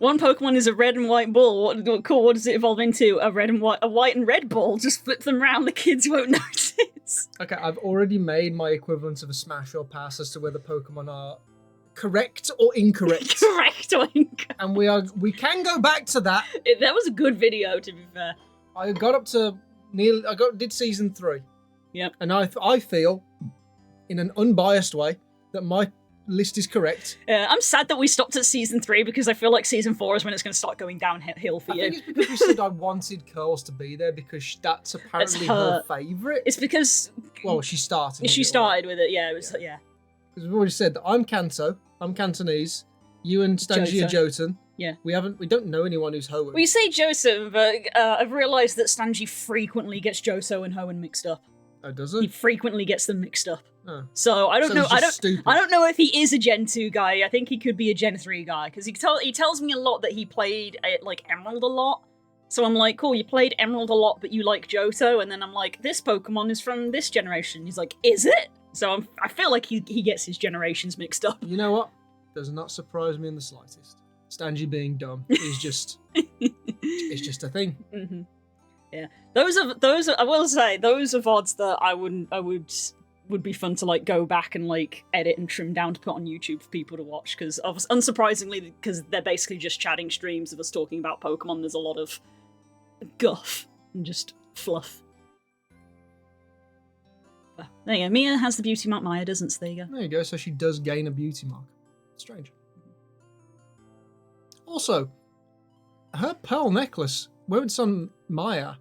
One Pokemon is a red and white ball. What cool, what does it evolve into? A white and red ball. Just flip them around, the kids won't notice. okay, I've already made my equivalent of a smash or pass as to whether Pokemon are correct or incorrect. Correct or incorrect. And we can go back to that. That was a good video, to be fair. I got up to did season 3. Yep. And I feel, in an unbiased way, that my list is correct. I'm sad that we stopped at season 3 because I feel like season 4 is when it's going to start going downhill for I you. think it's because we said I wanted Curls to be there because that's apparently her favourite. It's because Well, she started. she started with it. Yeah, it was yeah. Because we've already said that I'm Kanto, I'm Cantonese. You and Stanji are Jotun. Yeah. We don't know anyone who's Hoenn. Well, you say Joseph, but I've realised that Stanji frequently gets Joso and Hoenn mixed up. Oh, does He it? frequently gets them mixed up. Oh. So I don't So know. he's just stupid. I don't know if he is a Gen 2 guy. I think he could be a Gen 3 guy because he tells me a lot that he played like Emerald a lot. So I'm like, cool, you played Emerald a lot, but you like Johto, and then I'm like, this Pokemon is from this generation. He's like, is it? So I feel like he gets his generations mixed up. You know what? Does not surprise me in the slightest. Stanji being dumb is just it's just a thing. Mm-hmm. Yeah, those are. I will say those are VODs that would be fun to like go back and like edit and trim down to put on YouTube for people to watch because unsurprisingly because they're basically just chatting streams of us talking about Pokemon. There's a lot of guff and just fluff. But there you go. Mia has the beauty mark. Maya doesn't. So there you go. There you go. So she does gain a beauty mark. Strange. Also, her pearl necklace, when it's on Maya,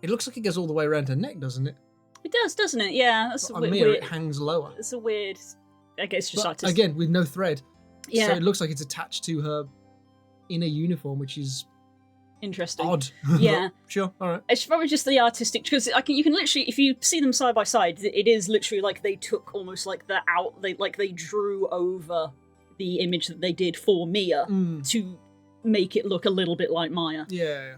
it looks like it goes all the way around her neck, doesn't it? It does, doesn't it? Yeah, that's But on weird. Mia, it hangs lower. It's a weird. I guess just But artistic. again, with no thread. Yeah, So it looks like it's attached to her inner uniform, which is interesting. odd. Yeah. But sure, alright. It's probably just the artistic because you can literally, if you see them side by side, it is literally like they took almost like they drew over the image that they did for Mia to make it look a little bit like Maya. Yeah.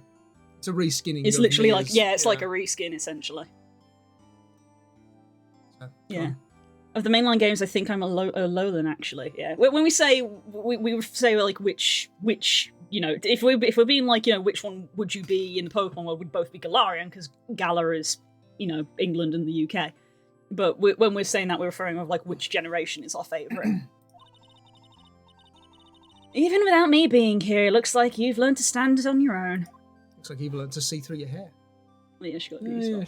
It's a reskinning. It's of literally Mia's- like it's like a reskin essentially. So, Yeah. cool. Of the mainline games, I think I'm a Alolan actually. Yeah. When we say we say like which if we're being like, which one would you be in the Pokemon world, would both be Galarian, because Galar is, England and the UK. But when we're saying that, we're referring to like which generation is our favourite. Even without me being here, it looks like you've learned to stand on your own. Looks like you've learned to see through your hair. Yeah, she got Yeah,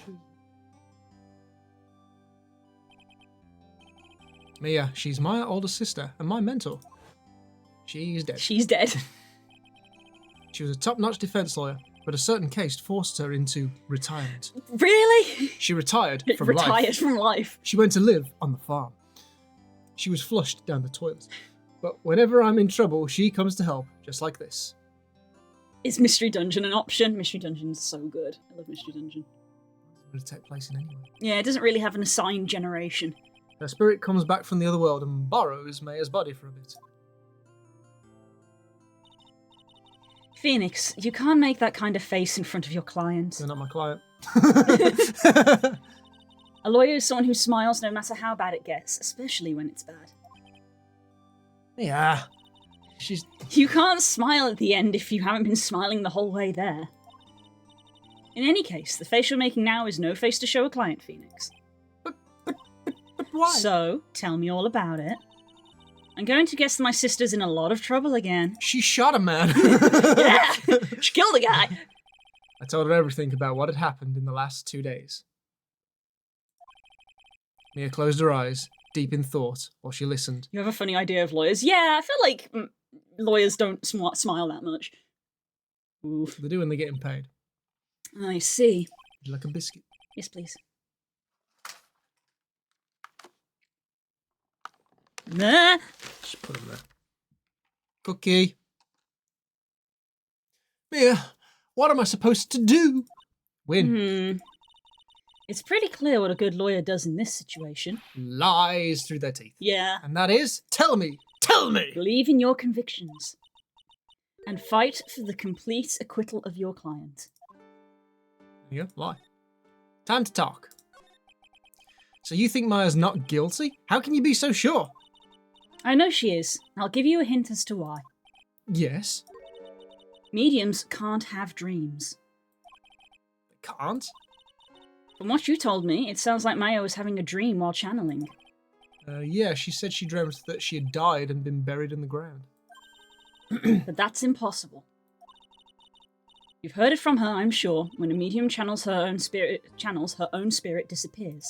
Mia, she's my older sister and my mentor. She's dead. She's dead. She was a top-notch defense lawyer, but a certain case forced her into retirement. Really? She retired from life. Retired from life. She went to live on the farm. She was flushed down the toilet. But whenever I'm in trouble, she comes to help, just like this. Is Mystery Dungeon an option? Mystery Dungeon's so good. I love Mystery Dungeon. Would it take place in anywhere? Yeah, it doesn't really have an assigned generation. Her spirit comes back from the other world and borrows Maya's body for a bit. Phoenix, you can't make that kind of face in front of your client. You're not my client. A lawyer is someone who smiles no matter how bad it gets, especially when it's bad. Yeah. She's... You can't smile at the end if you haven't been smiling the whole way there. In any case, the face you're making now is no face to show a client, Phoenix. But why? So, tell me all about it. I'm going to guess that my sister's in a lot of trouble again. She shot a man. Yeah! She killed a guy! I told her everything about what had happened in the last 2 days. Mia closed her eyes, deep in thought, while she listened. You have a funny idea of lawyers. Yeah, I feel like lawyers don't smile that much. Oof. They do when they're getting paid. I see. Would you like a biscuit? Yes, please. Nah. Just put them there. Cookie. Mia, what am I supposed to do? Win. It's pretty clear what a good lawyer does in this situation. Lies through their teeth. Yeah. And that is, tell me. Believe in your convictions. And fight for the complete acquittal of your client. Yeah, lie. Time to talk. So you think Maya's not guilty? How can you be so sure? I know she is. I'll give you a hint as to why. Yes. Mediums can't have dreams. Can't? From what you told me, it sounds like Maya was having a dream while channeling. Yeah, she said she dreamt that she had died and been buried in the ground. But that's impossible. You've heard it from her, I'm sure. When a medium channels her own spirit disappears.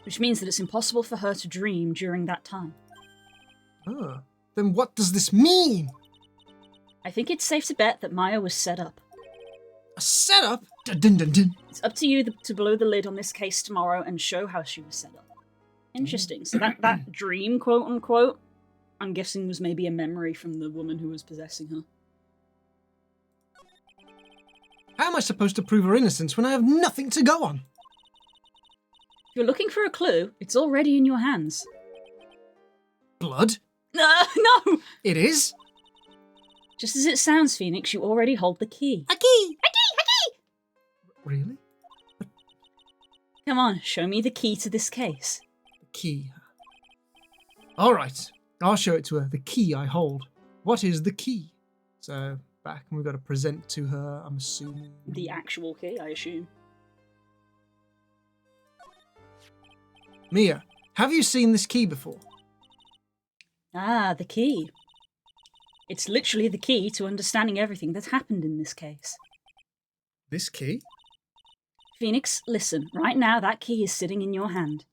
Which means that it's impossible for her to dream during that time. Then what does this mean? I think it's safe to bet that Maya was set up. A setup? Dun, dun, dun. It's up to you to blow the lid on this case tomorrow and show how she was set up. Interesting. So that dream, quote unquote, I'm guessing was maybe a memory from the woman who was possessing her. How am I supposed to prove her innocence when I have nothing to go on? If you're looking for a clue, it's already in your hands. Blood? No! It is? Just as it sounds, Phoenix, you already hold the key. A key! Really? Come on, show me the key to this case. The key. Alright, I'll show it to her. The key I hold. What is the key? So, back and we've got to present to her, I'm assuming. The actual key, I assume. Mia, have you seen this key before? Ah, the key. It's literally the key to understanding everything that's happened in this case. This key? Phoenix, listen, right now that key is sitting in your hand.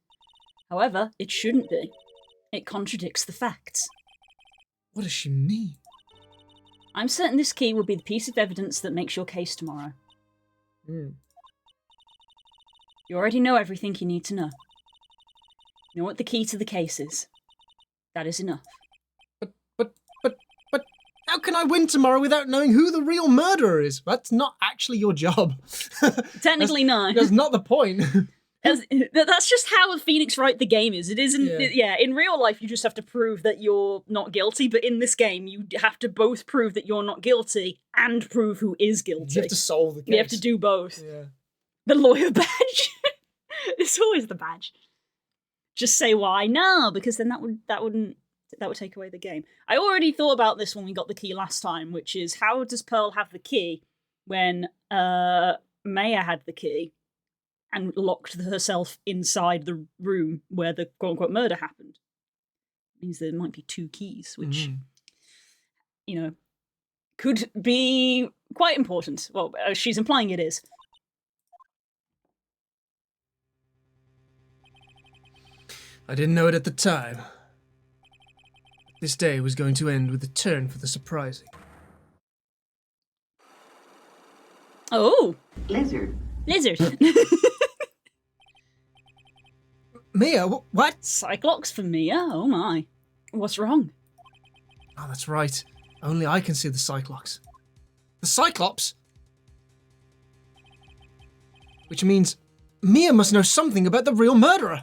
However, it shouldn't be. It contradicts the facts. What does she mean? I'm certain this key will be the piece of evidence that makes your case tomorrow. You already know everything you need to know. You know what the key to the case is. That is enough. But, how can I win tomorrow without knowing who the real murderer is? That's not actually your job. Technically not. That's not the point. That's just how a Phoenix Wright the game is. It isn't. Yeah. In real life, you just have to prove that you're not guilty, but in this game, you have to both prove that you're not guilty and prove who is guilty. You have to solve the case. You have to do both. Yeah. The lawyer badge. It's always the badge. Just say why? No, because then that wouldn't That would take away the game. I already thought about this when we got the key last time, which is how does Pearl have the key when Maya had the key and locked herself inside the room where the quote-unquote murder happened? It means there might be two keys, which, could be quite important. Well, she's implying it is. I didn't know it at the time. This day was going to end with a turn for the surprising. Oh! Lizard. Mia, what? Cyclops for Mia? Oh my. What's wrong? Oh, that's right. Only I can see the Cyclops. The Cyclops? Which means Mia must know something about the real murderer.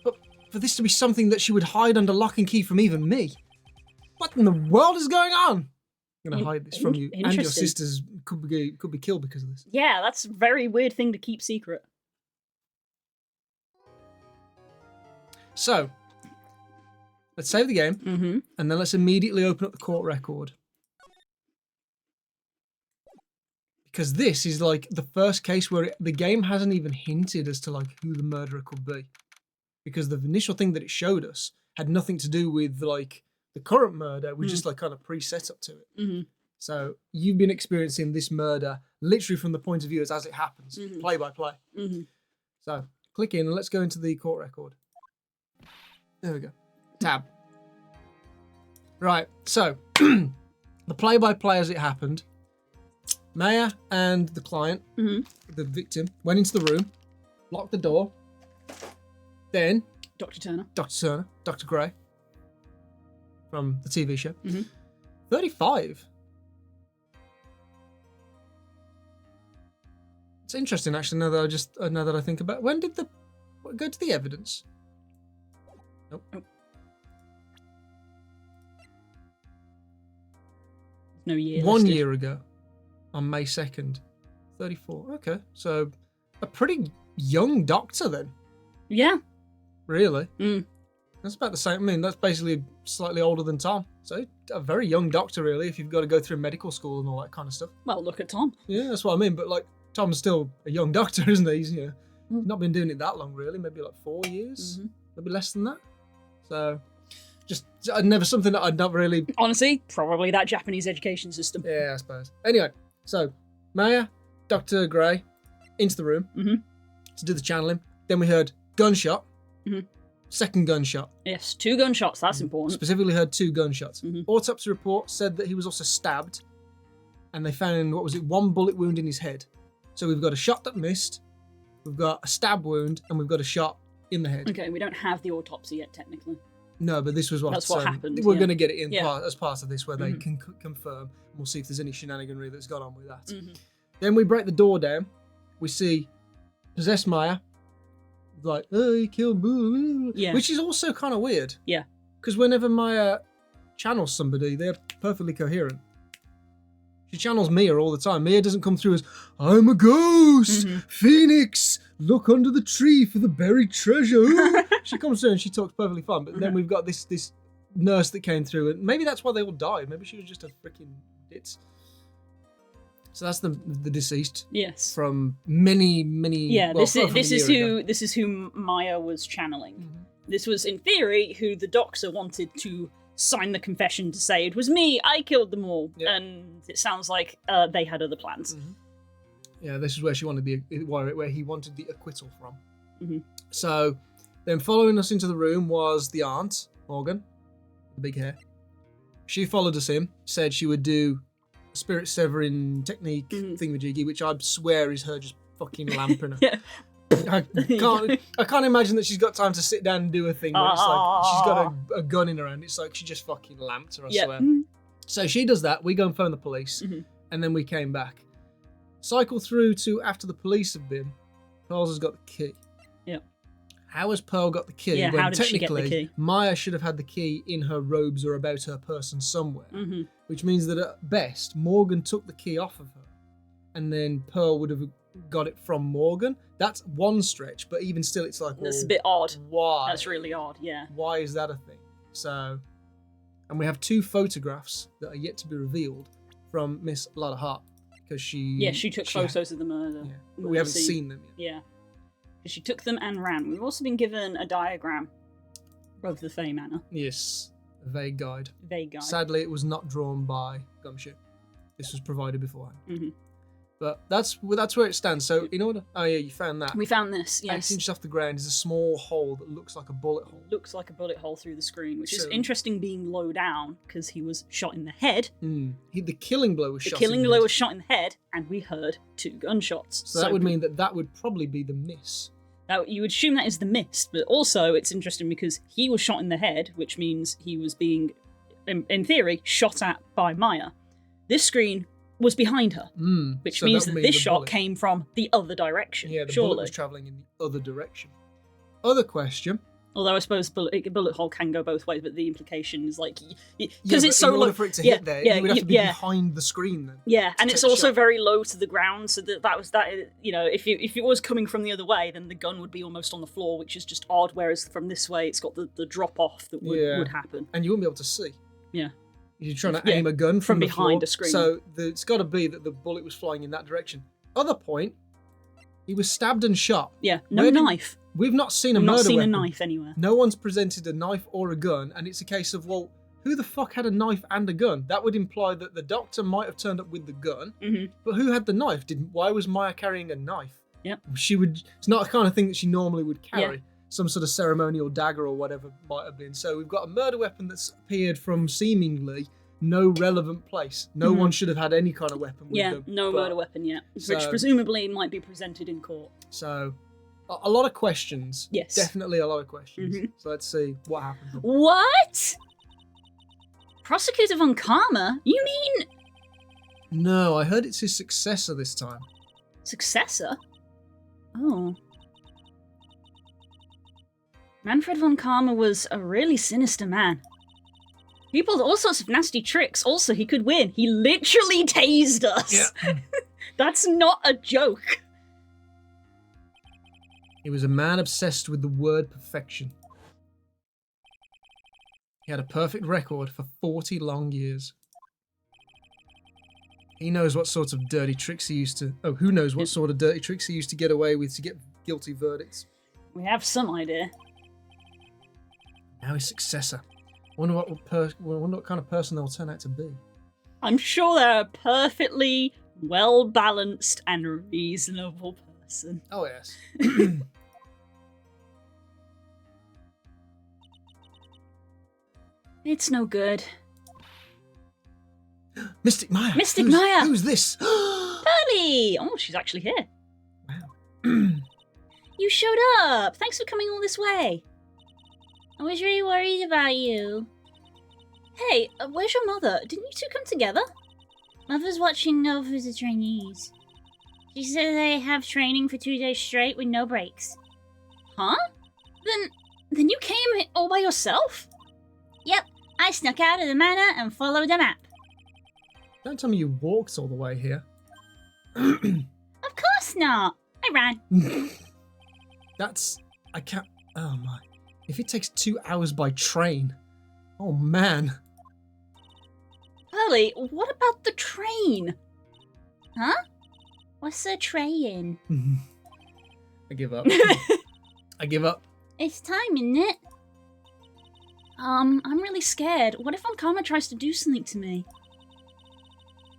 But for this to be something that she would hide under lock and key from even me. What in the world is going on? I'm going to hide this from you. And your sisters could be killed because of this. Yeah, that's a very weird thing to keep secret. So, let's save the game, and then let's immediately open up the court record. Because this is like the first case where the game hasn't even hinted as to like who the murderer could be. Because the initial thing that it showed us had nothing to do with like the current murder, we just like kind of pre-set up to it. So you've been experiencing this murder literally from the point of view as it happens, play by play. So click in and let's go into the court record. There we go. Tab. Right, so the play-by-play as it happened. Maya and the client, the victim, went into the room, locked the door. Then Dr. Turner, Dr. Gray, from the TV show. 35. It's interesting, actually. Now that I think about it. When did go to the evidence? Nope. No year. 1 year ago, on May 2nd, 34. Okay, so a pretty young doctor then. Yeah. Really? That's about the same. I mean, that's basically slightly older than Tom. So a very young doctor, really, if you've got to go through medical school and all that kind of stuff. Well, look at Tom. Yeah, that's what I mean. But like, Tom's still a young doctor, isn't he? He's not been doing it that long, really. Maybe like 4 years, maybe less than that. So, just never something that I'd not really. Honestly, probably that Japanese education system. Yeah, I suppose. Anyway, so Maya, Dr. Gray, into the room to do the channeling. Then we heard gunshot. Second gunshot. Yes, 2 gunshots. That's important. Specifically heard 2 gunshots. Autopsy report said that he was also stabbed, and they found 1 bullet wound in his head. So we've got a shot that missed, we've got a stab wound, and we've got a shot in the head. Okay, we don't have the autopsy yet, technically. No, but this was That's what happened. We're going to get it in as part of this, where they can confirm. And we'll see if there's any shenaniganry that's gone on with that. Then we break the door down. We see possessed Maya. Like, oh, he killed Boo. Yeah. Which is also kind of weird. Yeah. Because whenever Maya channels somebody, they're perfectly coherent. She channels Mia all the time. Mia doesn't come through as, I'm a ghost! Phoenix! Look under the tree for the buried treasure! She comes through and she talks perfectly fine. But then we've got this nurse that came through, and maybe that's why they all died. Maybe she was just a freaking ditz. So that's the deceased. Yes. From many. Yeah, well, this is who Maya was channeling. This was, in theory, who the doctor wanted to sign the confession to say it was me. I killed them all, and it sounds like they had other plans. Yeah, this is where she wanted where he wanted the acquittal from. So then, following us into the room was the aunt Morgan, the big hair. She followed us in, said she would do spirit severing technique thingamajiggy, which I swear is her just fucking lamping her. Yeah. I can't imagine that she's got time to sit down and do a thing where it's like she's got a gun in her hand. It's like she just fucking lamped her, I swear. So she does that. We go and phone the police, and then we came back. Cycle through to after the police have been. Pearls has got the key. Yeah. How has Pearl got the key? Yeah, when how did she get the technically key? Maya should have had the key in her robes or about her person somewhere. Which means that at best, Morgan took the key off of her, and then Pearl would have got it from Morgan. That's one stretch, but even still, it's like, That's a bit odd. Why? That's really odd, yeah. Why is that a thing? So, and we have 2 photographs that are yet to be revealed from Miss Lotta Hart because she took photos of the murder. Yeah, but we haven't scene. seen them yet. Yeah. Because she took them and ran. We've also been given a diagram of the Fey Manor. Yes, a vague guide. Vague guide. Sadly, it was not drawn by Gumshoe. This was provided beforehand. Mm-hmm. But that's where it stands. So in order... Oh yeah, you found that. We found this, 8 yes. inches off the ground is a small hole that looks like a bullet hole. Looks like a bullet hole through the screen, which is So- interesting being low down, because he was shot in the head. The killing blow was The shot killing in the blow head. was shot in the head, and we heard 2 gunshots. So that would mean that would probably be the miss. Now, you would assume that is the mist, but also it's interesting because he was shot in the head, which means he was being, in theory, shot at by Maya. This screen was behind her, which So means that that would mean this the shot bullet. came from the other direction. Yeah, the surely. bullet was travelling in the other direction. Other question. Although I suppose bullet hole can go both ways, but the implication is like because Yeah, but it's so in order low for it to yeah, hit there, yeah, you would have to be yeah. behind the screen then. Yeah, and to it's take the also shot. very low to the ground, so that was that. You know, if it was coming from the other way, then the gun would be almost on the floor, which is just odd. Whereas from this way, it's got the drop off that would happen. And you wouldn't be able to see. Yeah. You're trying to Yeah, aim a gun from the behind floor. a screen. So it's got to be that the bullet was flying in that direction. Other point, he was stabbed and shot. Yeah, no Where did- knife. We've not seen a We've murder not seen weapon. a knife anywhere. No one's presented a knife or a gun, and it's a case of, well, who the fuck had a knife and a gun? That would imply that the doctor might have turned up with the gun, but who had the knife? Why was Maya carrying a knife? Yep. It's not the kind of thing that she normally would carry. Yeah. Some sort of ceremonial dagger or whatever might have been. So we've got a murder weapon that's appeared from seemingly no relevant place. No one should have had any kind of weapon with Yeah, them. no but- murder weapon yet, which So- presumably might be presented in court. So, a lot of questions. Yes. Definitely a lot of questions. Mhm. So let's see what happened. What? Prosecutor von Karma? You mean No, I heard it's his successor this time. successor? Oh. Manfred von Karma was a really sinister man. He pulled all sorts of nasty tricks. Also, he could win. He literally tased us. That's not a joke. He was a man obsessed with the word perfection. He had a perfect record for 40 long years. He knows what sorts of dirty tricks he used to... Oh, who knows what sort of dirty tricks he used to get away with to get guilty verdicts. We have some idea. Now his successor. Wonder what kind of person they'll turn out to be. I'm sure they're a perfectly well-balanced and reasonable person. Oh, yes. It's no good. Mystic Maya! Mystic Maya! Who's this? Pearly! Oh, she's actually here. Wow. You showed up! Thanks for coming all this way. I was really worried about you. Hey, where's your mother? Didn't you two come together? Mother's watching over the trainees. She said they have training for 2 days straight with no breaks. Huh? Then you came all by yourself? Yep, I snuck out of the manor and followed the map. Don't tell me you walked all the way here. Of course not. I ran. I can't... Oh my. If it takes 2 hours by train... Oh man. Pearly, what about the train? Huh? What's a train? I give up. I give up. It's time, isn't it? I'm really scared. What if Von Karma tries to do something to me?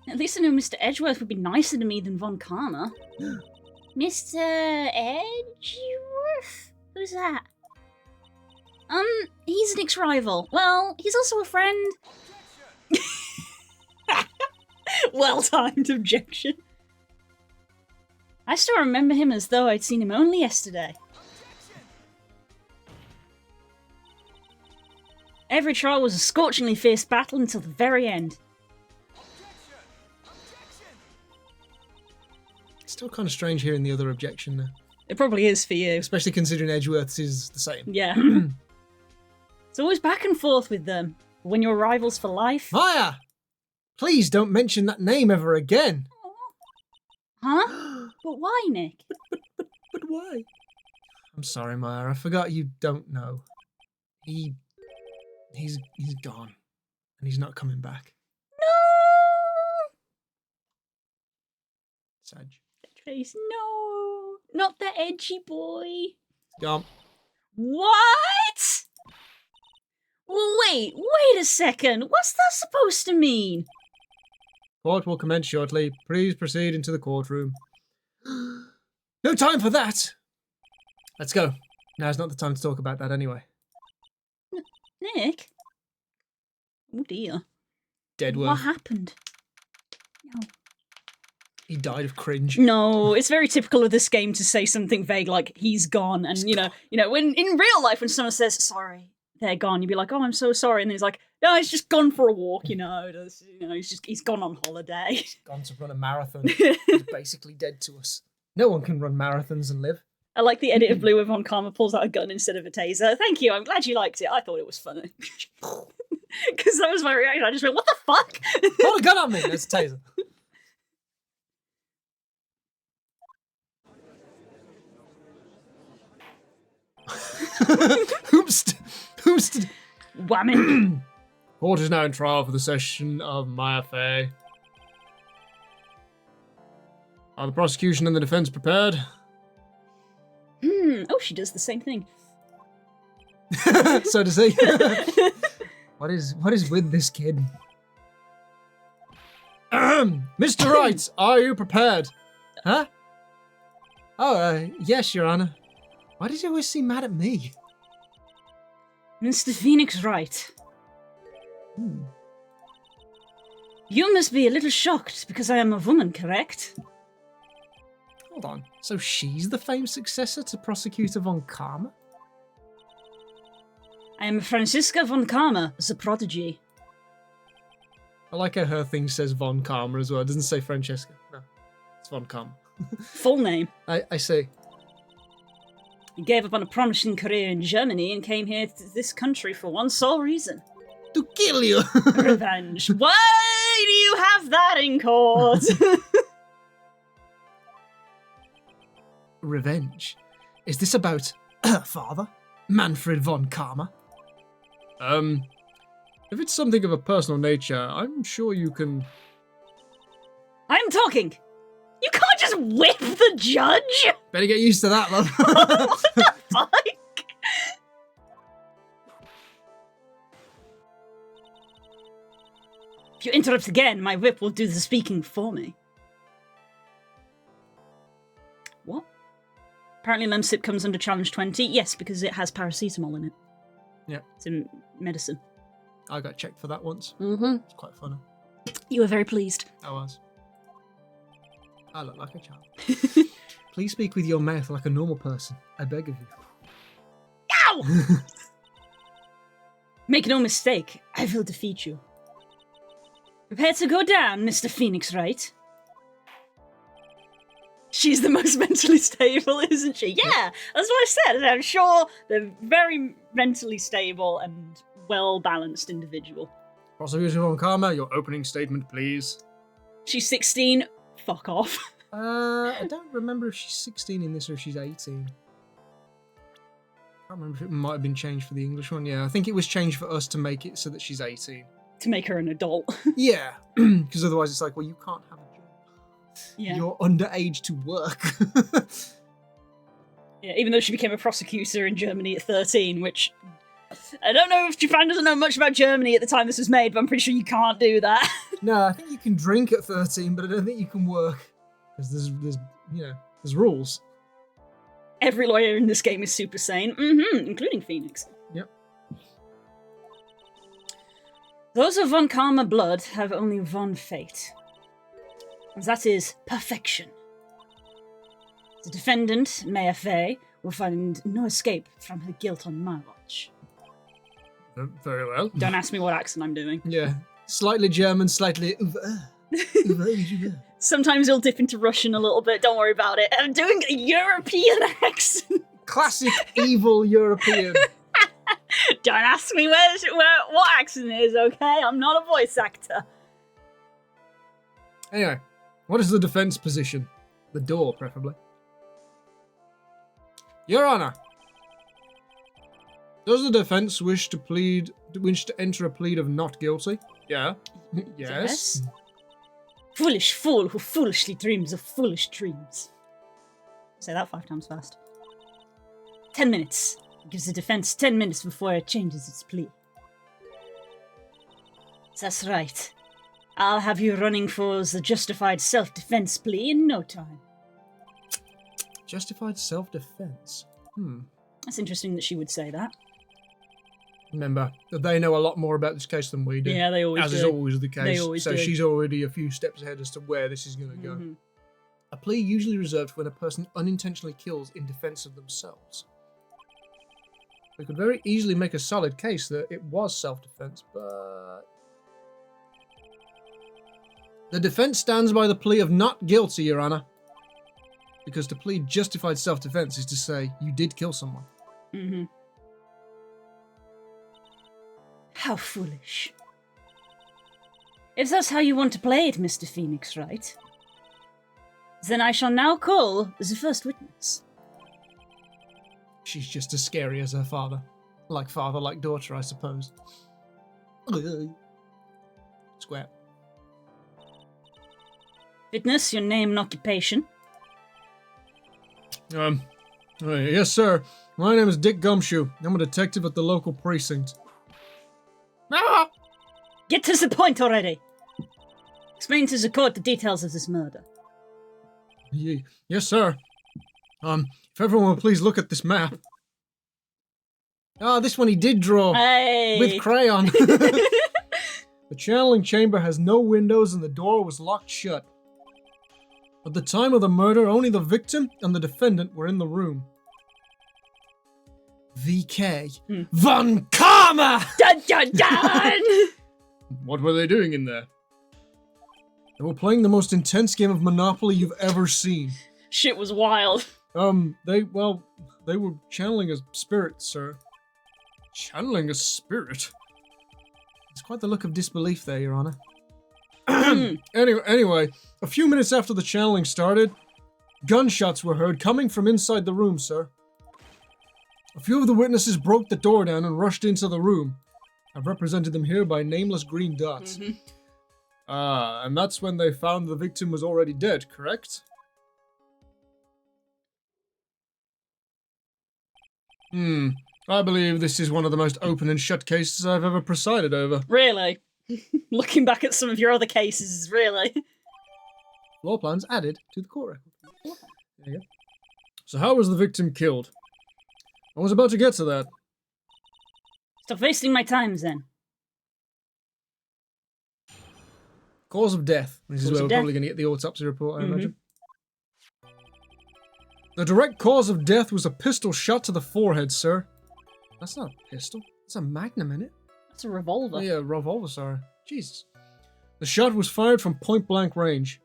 At least I know Mr. Edgeworth would be nicer to me than Von Karma. Mr. Edgeworth? Who's that? He's an ex-rival. Well, he's also a friend. Well-timed objection. I still remember him as though I'd seen him only yesterday. Every trial was a scorchingly fierce battle until the very end. Still kind of strange hearing the other objection there. It probably is for you. Especially considering Edgeworth's is the same. Yeah. It's always back and forth with them. When you're rivals for life. Maya! Please don't mention that name ever again. Huh? But why, Nick? But why? I'm sorry, Maya. I forgot you don't know. He He's gone. And he's not coming back. No! Sad. Face, no! Not the edgy boy. Gone. What? Wait a second. What's that supposed to mean? Court will commence shortly. Please proceed into the courtroom. No time for that! Let's go. Now's not the time to talk about that anyway. Nick? Oh dear. Deadworth. What happened? No. He died of cringe. No, it's very typical of this game to say something vague like "he's gone," and you know, when in real life when someone says "sorry," they're gone, you'd be like, "Oh, I'm so sorry," and then he's like, "No, he's just gone for a walk," he's gone on holiday. Gone to run a marathon. He's basically dead to us. No one can run marathons and live. I like the edit of Blue where Von Karma pulls out a gun instead of a taser. Thank you, I'm glad you liked it. I thought it was funny. Because that was my reaction. I just went, "What the fuck?" Hold a gun on me! There's a taser. Whomst. Whamming. Court is now in trial for the session of my affair. Are the prosecution and the defense prepared? Oh, she does the same thing. So does he. What is with this kid? Mr. Wright, are you prepared? Huh? Oh, yes, Your Honor. Why did you always seem mad at me? Mr. Phoenix Wright. You must be a little shocked because I am a woman, correct? Hold on. So she's the famed successor to Prosecutor Von Karma? I am Franziska Von Karma, the prodigy. I like how her thing says Von Karma as well. It doesn't say Francesca. No, it's Von Karma. Full name. I see. He gave up on a promising career in Germany and came here to this country for one sole reason. To kill you! Revenge. Why do you have that in court? Revenge? Is this about her father, Manfred von Karma? If it's something of a personal nature, I'm sure you can... I'm talking! You can't just whip the judge! Better get used to that, love. What the fuck? If you interrupt again, my whip will do the speaking for me. What? Apparently Lemsip comes under challenge 20. Yes, because it has paracetamol in it. Yeah. It's in medicine. I got checked for that once. Mm-hmm. It's quite funny. You were very pleased. I was. I look like a child. Please speak with your mouth like a normal person. I beg of you. Ow! Make no mistake, I will defeat you. Prepare to go down, Mr. Phoenix Wright. She's the most mentally stable, isn't she? Yeah, that's what I said. I'm sure they're very mentally stable and well-balanced individual. Prosecutor Von Karma, your opening statement, please. She's 16. Fuck off. I don't remember if she's 16 in this or if she's 18. I can't remember if it might have been changed for the English one. Yeah, I think it was changed for us to make it so that she's 18. To make her an adult. Yeah, because otherwise it's like, well, you can't have a job. Yeah. You're underage to work. Yeah, even though she became a prosecutor in Germany at 13, which... I don't know if Japan doesn't know much about Germany at the time this was made, but I'm pretty sure you can't do that. No, I think you can drink at 13, but I don't think you can work. Because there's rules. Every lawyer in this game is super sane, including Phoenix. Yep. Those of Von Karma blood have only one fate. And that is perfection. The defendant, Maya Fey, will find no escape from her guilt on my watch. Very well. Don't ask me what accent I'm doing. Yeah. Slightly German, slightly... Sometimes he'll dip into Russian a little bit, don't worry about it. I'm doing a European accent. Classic evil European. Don't ask me what accent it is, okay? I'm not a voice actor. Anyway, what is the defense position? The door, preferably. Your Honor. Does the defense wish to enter a plea of not guilty? Yeah. Yes. Foolish fool who foolishly dreams of foolish dreams. Say that 5 times fast. 10 minutes. Gives the defense 10 minutes before it changes its plea. That's right. I'll have you running for the justified self-defense plea in no time. Justified self-defense. That's interesting that she would say that. Remember, they know a lot more about this case than we do. Yeah, they always as do. is always the case. They always so do. she's already a few steps ahead as to where this is going to go. Mhm. A plea usually reserved when a person unintentionally kills in defense of themselves. We could very easily make a solid case that it was self-defense, but... The defense stands by the plea of not guilty, Your Honor. Because to plead justified self-defense is to say you did kill someone. Mm-hmm. How foolish. If that's how you want to play it, Mr. Phoenix Wright, then I shall now call the first witness. She's just as scary as her father. Like father, like daughter, I suppose. Square. Witness, your name and occupation. Yes, sir. My name is Dick Gumshoe. I'm a detective at the local precinct. Ah! Get to the point already! Explain to the court the details of this murder. Yes, sir. If everyone will please look at this map. Ah, this one he did draw. Hey! With crayon. The channeling chamber has no windows and the door was locked shut. At the time of the murder, only the victim and the defendant were in the room. VK. Von Karma! Dun dun dun! What were they doing in there? They were playing the most intense game of Monopoly you've ever seen. Shit was wild. They were channeling a spirit, sir. Channeling a spirit? It's quite the look of disbelief there, Your Honor. Anyway, a few minutes after the channeling started, gunshots were heard coming from inside the room, sir. A few of the witnesses broke the door down and rushed into the room. I've represented them here by nameless green dots. And that's when they found the victim was already dead, correct? I believe this is one of the most open and shut cases I've ever presided over. Really? Looking back at some of your other cases, really? Floor plans added to the court record. There you go. So how was the victim killed? I was about to get to that. Stop wasting my time, then. Cause of death. This is Cause where of we're death. probably going to get the autopsy report, I imagine. The direct cause of death was a pistol shot to the forehead, sir. That's not a pistol. It's a magnum, innit? That's a revolver. Oh, yeah, revolver, sorry. Jesus. The shot was fired from point-blank range.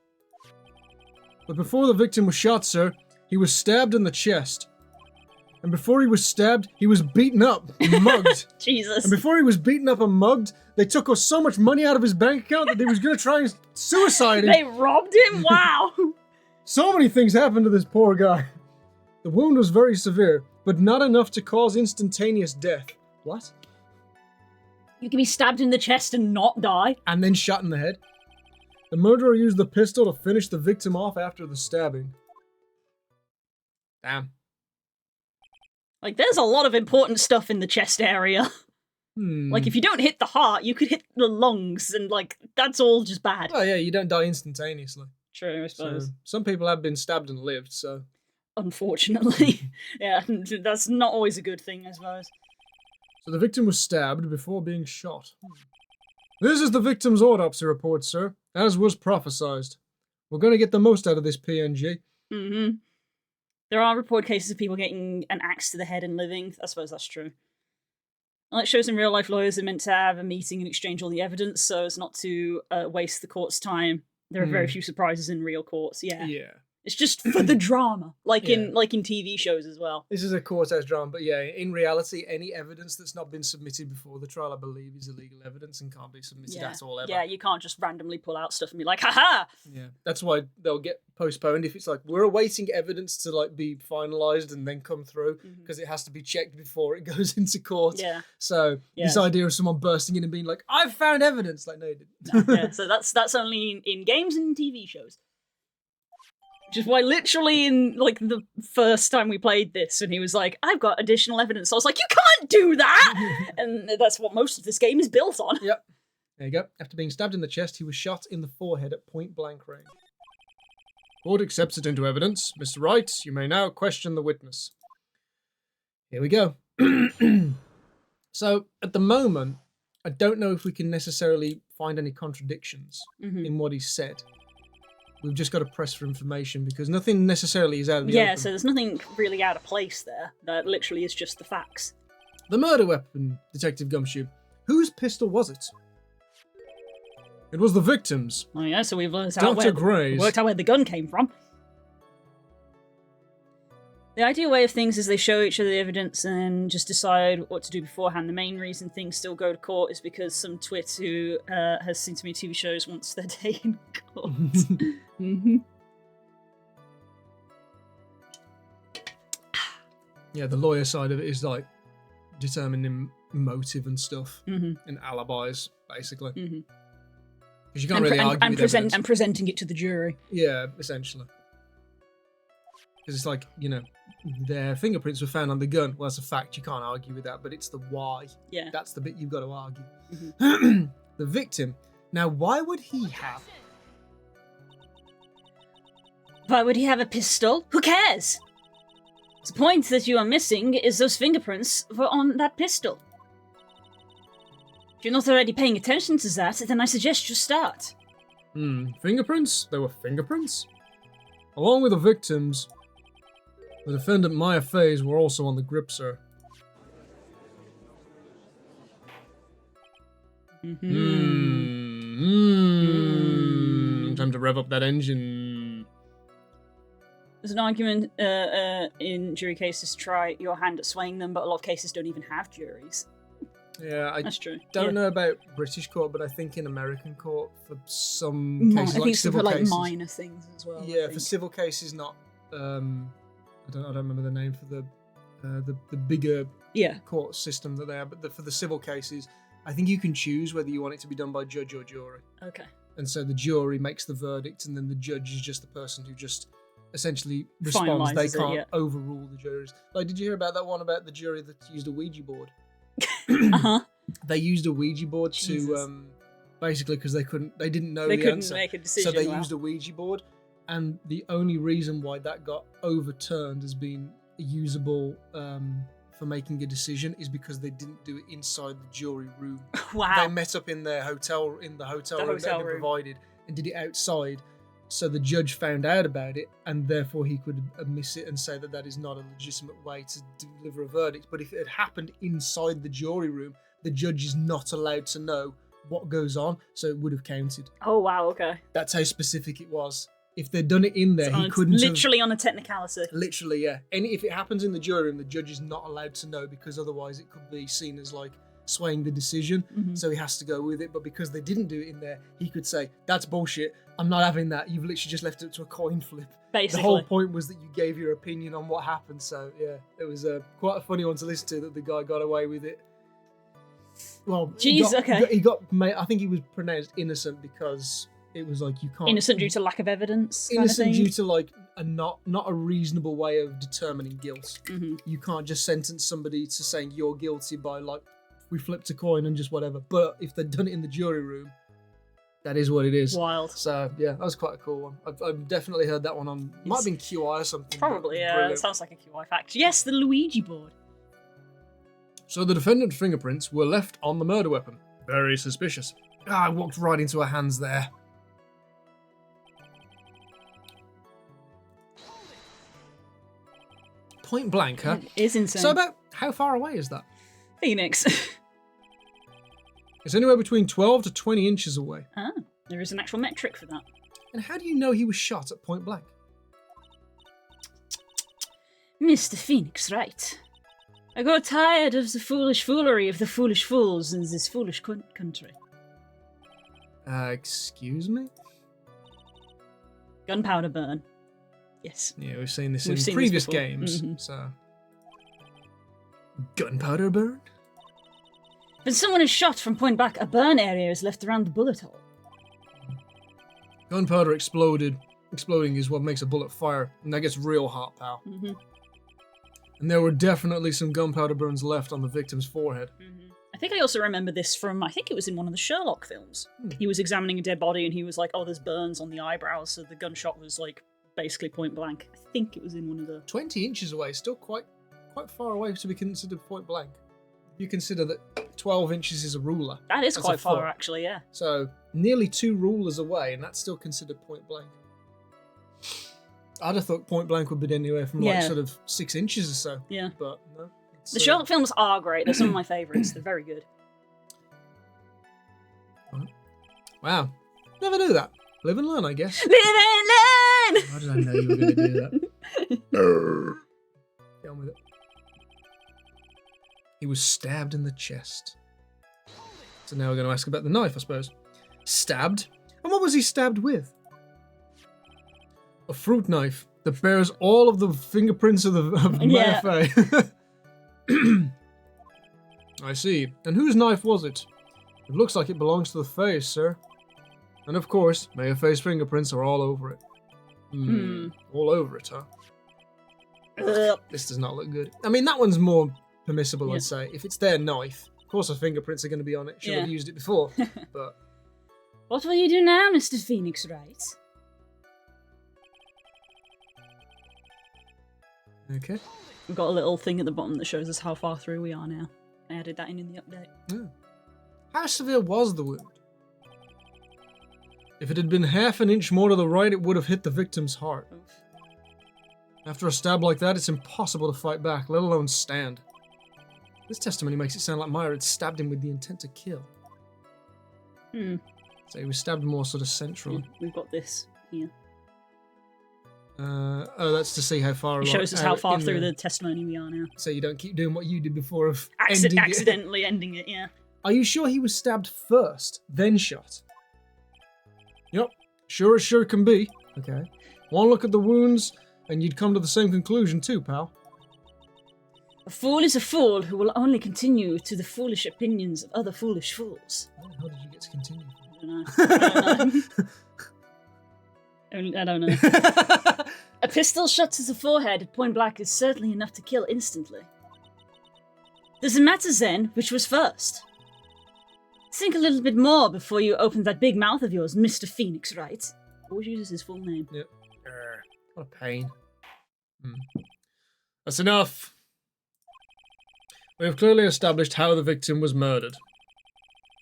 But before the victim was shot, sir, he was stabbed in the chest. And before he was stabbed, he was beaten up and mugged. Jesus. And before he was beaten up and mugged, they took so much money out of his bank account that they was going to try and suicide him. They robbed him? Wow. So many things happened to this poor guy. The wound was very severe, but not enough to cause instantaneous death. What? You can be stabbed in the chest and not die? And then shot in the head. The murderer used the pistol to finish the victim off after the stabbing. Damn. Like, there's a lot of important stuff in the chest area. Like, if you don't hit the heart, you could hit the lungs, and, like, that's all just bad. Oh yeah, you don't die instantaneously. True, I suppose. So, some people have been stabbed and lived, so... Unfortunately. Yeah, that's not always a good thing, I suppose. So the victim was stabbed before being shot. This is the victim's autopsy report, sir, as was prophesized. We're going to get the most out of this PNG. There are reported cases of people getting an axe to the head and living. I suppose that's true. Well, it shows in real life lawyers are meant to have a meeting and exchange all the evidence so as not to waste the court's time. There are very few surprises in real courts, yeah. Yeah. It's just for the drama, like Yeah. in TV shows as well. This is a courthouse drama, but yeah, in reality, any evidence that's not been submitted before the trial, I believe, is illegal evidence and can't be submitted at all ever. Yeah, you can't just randomly pull out stuff and be like, haha! Yeah, that's why they'll get postponed if it's like we're awaiting evidence to like be finalized and then come through because it has to be checked before it goes into court. Yeah. So this idea of someone bursting in and being like, "I've found evidence," like no, you didn't. No, yeah, so that's only in games and TV shows. Which is why literally in like the first time we played this and he was like, I've got additional evidence. I was like, you can't do that! And that's what most of this game is built on. Yep. There you go. After being stabbed in the chest, he was shot in the forehead at point blank range. Court accepts it into evidence. Mr. Wright, you may now question the witness. Here we go. So, at the moment, I don't know if we can necessarily find any contradictions in what he said. We've just got to press for information because nothing necessarily is out of the open. So there's nothing really out of place there. That literally is just the facts. The murder weapon, Detective Gumshoe. Whose pistol was it? It was the victim's. Oh yeah, so we've worked Dr. out Gray's. where the gun came from. The ideal way of things is they show each other the evidence and just decide what to do beforehand. The main reason things still go to court is because some twit who has seen too many TV shows wants their day in court. Yeah, the lawyer side of it is like determining motive and stuff and alibis, basically. Because you can't really argue with evidence. And presenting it to the jury. Yeah, essentially. Because it's like, you know, their fingerprints were found on the gun. Well, that's a fact. You can't argue with that. But it's the why. Yeah. That's the bit you've got to argue. The victim. Now, why would he have... Why would he have a pistol? Who cares? The point that you are missing is those fingerprints were on that pistol. If you're not already paying attention to that, then I suggest you start. Fingerprints? There were fingerprints? Along with the victims, the defendant Maya Fays were also on the grip, sir. Time to rev up that engine. There's an argument in jury cases to try your hand at swaying them, but a lot of cases don't even have juries. Yeah, I That's true. don't know about British court, but I think in American court, for some cases, I like think civil for like cases, minor things as well. yeah, for civil cases, not I don't remember the name for the bigger court system that they have, but for the civil cases, I think you can choose whether you want it to be done by judge or jury. Okay. And so the jury makes the verdict, and then the judge is just the person who just essentially responds. They can't overrule the juries. Like, did you hear about that one about the jury that used a Ouija board? They used a Ouija board to basically because they didn't know the answer. Make a decision. So they used a Ouija board, and the only reason why that got overturned as being usable for making a decision is because they didn't do it inside the jury room. Wow. They met up in their hotel room that had been provided and did it outside. So the judge found out about it, and therefore he could miss it and say that that is not a legitimate way to deliver a verdict. But if it had happened inside the jury room, the judge is not allowed to know what goes on, so it would have counted. Oh wow, okay. That's how specific it was. If they'd done it in there, So he couldn't literally on a technicality. Literally, yeah. If it happens in the jury room, the judge is not allowed to know because otherwise it could be seen as like swaying the decision. So he has to go with it. But because they didn't do it in there, he could say, "That's bullshit. I'm not having that. You've literally just left it to a coin flip." Basically. The whole point was that you gave your opinion on what happened. So yeah, it was quite a funny one to listen to that the guy got away with it. Well, Jeez, he got. I think he was pronounced innocent because it was like you can't. Innocent due to lack of evidence. Innocent due to like a not a reasonable way of determining guilt. You can't just sentence somebody to saying you're guilty by like we flipped a coin and just whatever. But if they'd done it in the jury room, that is what it is. Wild. So yeah, that was quite a cool one. I've definitely heard that one on. Might have been QI or something. Probably, yeah. Brilliant. It sounds like a QI fact. Yes, the Luigi board. So the defendant's fingerprints were left on the murder weapon. Very suspicious. I walked right into her hands there. Point blank, huh? It is insane. So about how far away is that? Phoenix. It's anywhere between 12 to 20 inches away. There is an actual metric for that. And how do you know he was shot at point blank? Mr. Phoenix, right? I grow tired of the foolish foolery of the foolish fools in this foolish country. Excuse me? Gunpowder burn. Yes. Yeah, we've seen this We've in seen this previous before. games, Mhm. so... Gunpowder burn? When someone is shot from point blank, a burn area is left around the bullet hole. Gunpowder exploding is what makes a bullet fire, and that gets real hot, pal. Mm-hmm. And there were definitely some gunpowder burns left on the victim's forehead. Mm-hmm. I think I also remember this from, I think it was in one of the Sherlock films. He was examining a dead body and he was like, oh, there's burns on the eyebrows, so the gunshot was like basically point blank. I think it was in one of the... 20 inches away, still quite far away to be considered point blank. You consider that 12 inches is a ruler. That is That's quite a far, foot. actually, yeah. So, nearly 2 rulers away, and that's still considered point blank. I'd have thought point blank would be anywhere from like Yeah. sort of 6 inches or so. Yeah. But no. It's, The Sherlock films are great. They're some of my favourites. They're very good. Wow. Never knew that. Live and learn, I guess. Live and learn! How did I know you were going to do that? Get on with it. He was stabbed in the chest. So now we're going to ask about the knife, I suppose. Stabbed? And what was he stabbed with? A fruit knife that bears all of the fingerprints of the Yeah. Mayfair. I see. And whose knife was it? It looks like it belongs to the face, sir. And of course, Mayfay's fingerprints are all over it. All over it, huh? Ugh. This does not look good. I mean, that one's more permissible, Yeah. I'd say. If it's their knife, of course the fingerprints are going to be on it. Should have Yeah. used it before. But What will you do now, Mr. Phoenix Wright? okay. We've got a little thing at the bottom that shows us how far through we are now. I added that in the update. Yeah. How severe was the wound? If it had been half an inch more to the right, it would have hit the victim's heart. Oof. After a stab like that, it's impossible to fight back, let alone stand. This testimony makes it sound like Meyer had stabbed him with the intent to kill. So he was stabbed more sort of centrally. We've got this here. Oh, that's to see how far It along. shows us how far in through the testimony we are now. So you don't keep doing what you did before of ending it. Accidentally ending it, yeah. Are you sure he was stabbed first, then shot? Yep, sure as sure can be. Okay. One look at the wounds, and you'd come to the same conclusion too, pal. A fool is a fool who will only continue to the foolish opinions of other foolish fools. How did you get to continue? I don't know. I don't know. A pistol shot to the forehead at point blank is certainly enough to kill instantly. Does it matter then which was first? Think a little bit more before you open that big mouth of yours, Mr. Phoenix Wright. Always uses his full name. Yep. What a pain. That's enough. We have clearly established how the victim was murdered.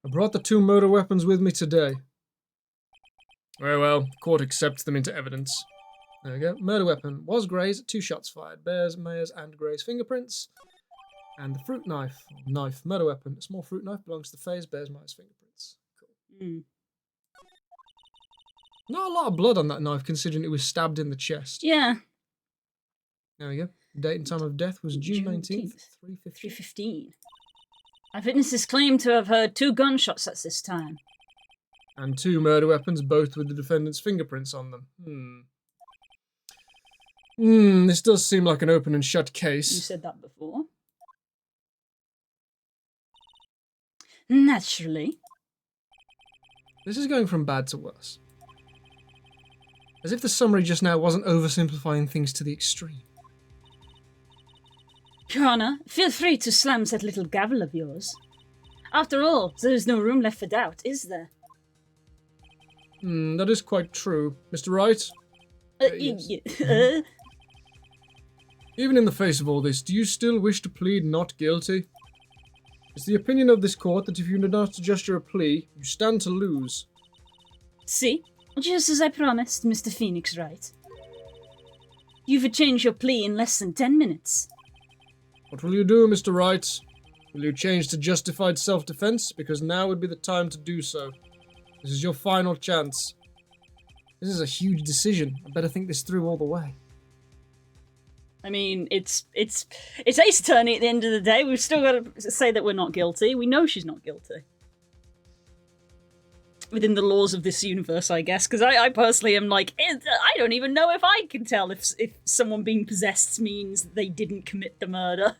I brought the 2 murder weapons with me today. Very well, court accepts them into evidence. There we go. Murder weapon was Gray's, 2 shots fired. Bears, Mayer's, and Gray's fingerprints. And the fruit knife, murder weapon, a small fruit knife belongs to Faye's, Bears, Mayer's fingerprints. Cool. Not a lot of blood on that knife, considering it was stabbed in the chest. Yeah. There we go. Date and time of death was June 19th, 3:15. 3:15. Eyewitnesses claim to have heard 2 gunshots at this time. And 2 murder weapons, both with the defendant's fingerprints on them. This does seem like an open and shut You case. said that before. Naturally. This is going from bad to worse. As if the summary just now wasn't oversimplifying things to the extreme. Your Honor, feel free to slam that little gavel of yours. After all, there is no room left for doubt, is there? That is quite true. Mr. Wright? Yes. Even in the face of all this, do you still wish to plead not guilty? It's the opinion of this court that if you do not adjust your plea, you stand to lose. See? Just as I promised, Mr. Phoenix Wright. You've changed your plea in less than 10 minutes. What will you do, Mr. Wright? Will you change to justified self-defense? Because now would be the time to do so. This is your final chance. This is a huge decision. I better think this through all the way. I mean, it's Ace Attorney at the end of the day. We've still got to say that we're not guilty. We know she's not guilty. Within the laws of this universe, I guess, because I personally am like, I don't even know if I can tell if someone being possessed means they didn't commit the murder.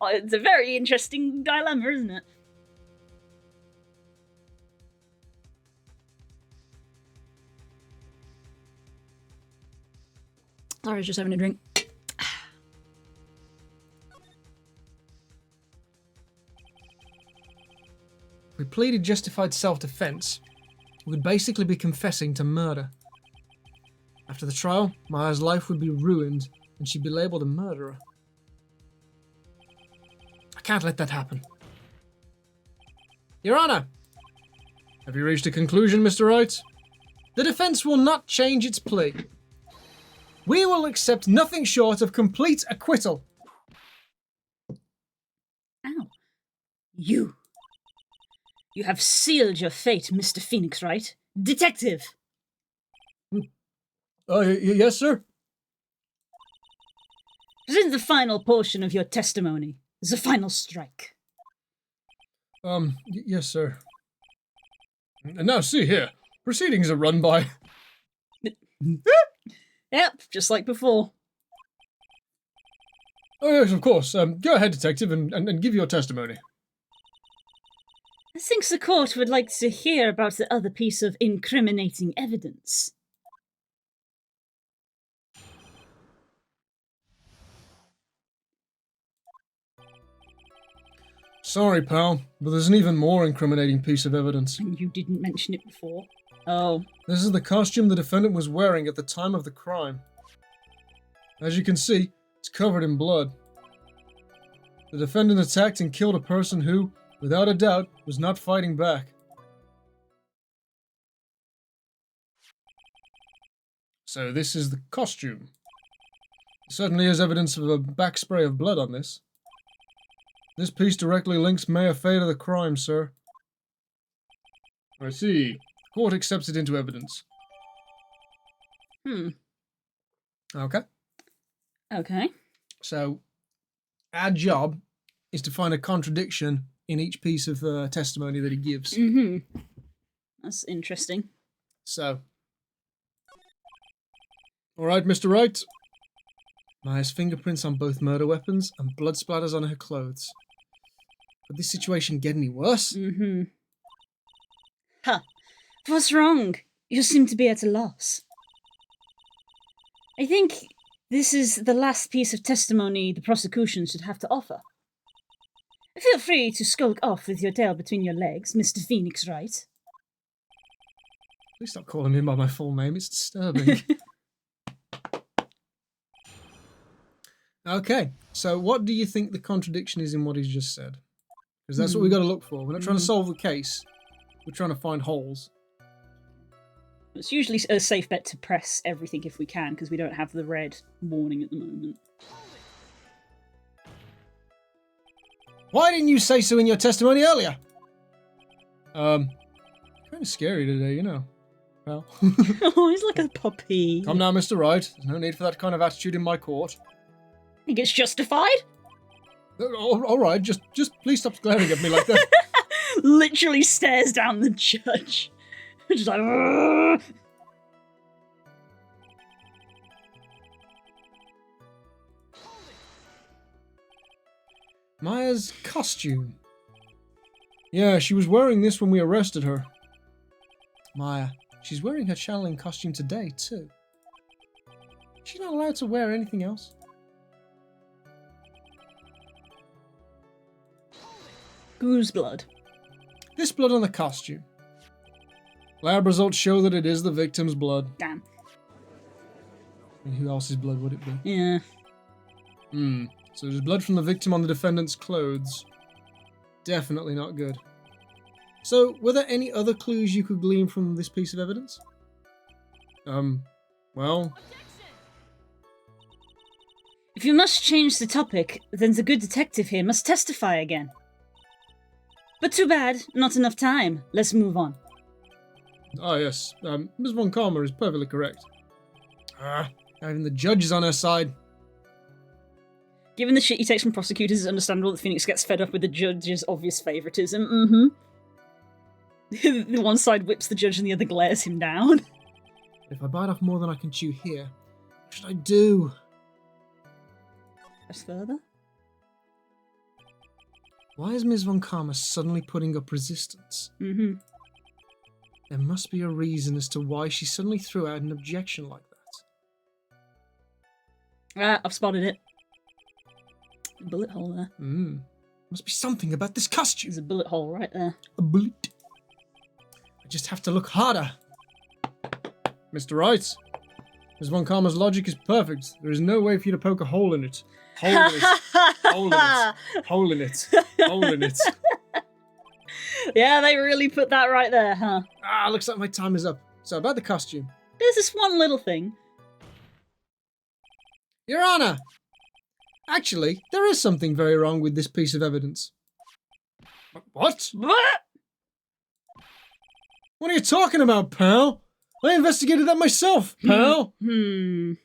It's a very interesting dilemma, isn't it? Sorry, I was just having a drink. If we pleaded justified self-defense, we would basically be confessing to murder. After the trial, Maya's life would be ruined and she'd be labelled a murderer. I can't let that happen. Your Honour! Have you reached a conclusion, Mr. Wright? The defence will not change its plea. We will accept nothing short of complete acquittal. Ow. You have sealed your fate, Mr. Phoenix Wright. Detective! Yes, sir? Present the final portion of your testimony. The final strike. Yes, sir. And now see here. Proceedings are run by... Yep, just like before. Oh, yes, of course. Go ahead, detective, and give your testimony. I think the court would like to hear about the other piece of incriminating evidence. Sorry, pal, but there's an even more incriminating piece of evidence. And you didn't mention it before. Oh. This is the costume the defendant was wearing at the time of the crime. As you can see, it's covered in blood. The defendant attacked and killed a person who, without a doubt, was not fighting back. So this is the costume. There certainly is evidence of a back spray of blood on this. This piece directly links Maya Fey to the crime, sir. I see. Court accepts it into evidence. Okay. Okay. So, our job is to find a contradiction in each piece of testimony that he gives. Mm-hmm. That's interesting. So, alright, Mr. Wright. Maya's fingerprints on both murder weapons and blood splatters on her clothes. Could this situation get any worse? Mm-hmm. Huh. What's wrong? You seem to be at a loss. I think this is the last piece of testimony the prosecution should have to offer. Feel free to skulk off with your tail between your legs, Mr. Phoenix Wright. Please stop calling me by my full name, it's disturbing. Okay, so what do you think the contradiction is in what he's just said? Because that's what we've got to look for. We're not trying to solve the case, we're trying to find holes. It's usually a safe bet to press everything if we can, because we don't have the red warning at the moment. Why didn't you say so in your testimony earlier? Kind of scary today, you know, pal. Oh, he's like a puppy. Come now, Mr. Wright. There's no need for that kind of attitude in my court. Think it's justified? All right, just please stop glaring at me like that. Literally stares down the judge. Just like, "Argh!" Maya's costume. Yeah, she was wearing this when we arrested her. Maya, she's wearing her channeling costume today, too. She's not allowed to wear anything else. Whose blood? This blood on the costume. Lab results show that it is the victim's blood. Damn. And who else's blood would it be? Yeah. So there's blood from the victim on the defendant's clothes. Definitely not good. So, were there any other clues you could glean from this piece of evidence? Well... If you must change the topic, then the good detective here must testify again. But too bad, not enough time. Let's move on. Ah, yes. Ms. Von Karma is perfectly correct. Even the judge is on her side. Given the shit he takes from prosecutors, it's understandable that Phoenix gets fed up with the judge's obvious favoritism. Mm-hmm. The one side whips the judge and the other glares him down. If I bite off more than I can chew here, what should I do? Press further. Why is Ms. Von Karma suddenly putting up resistance? Mm-hmm. There must be a reason as to why she suddenly threw out an objection like that. I've spotted it. A bullet hole there. Must be something about this costume. There's a bullet hole right there. A bullet. I just have to look harder. Mr. Wright, Ms. Von Karma's logic is perfect. There is no way for you to poke a hole in it. Hole in it. Hole in it. Hole in it. Hole in it. Yeah, they really put that right there, huh? Looks like my time is up. So about the costume. There's this one little thing. Your Honor! Actually, there is something very wrong with this piece of evidence. What? What? What are you talking about, pal? I investigated that myself, pal! Where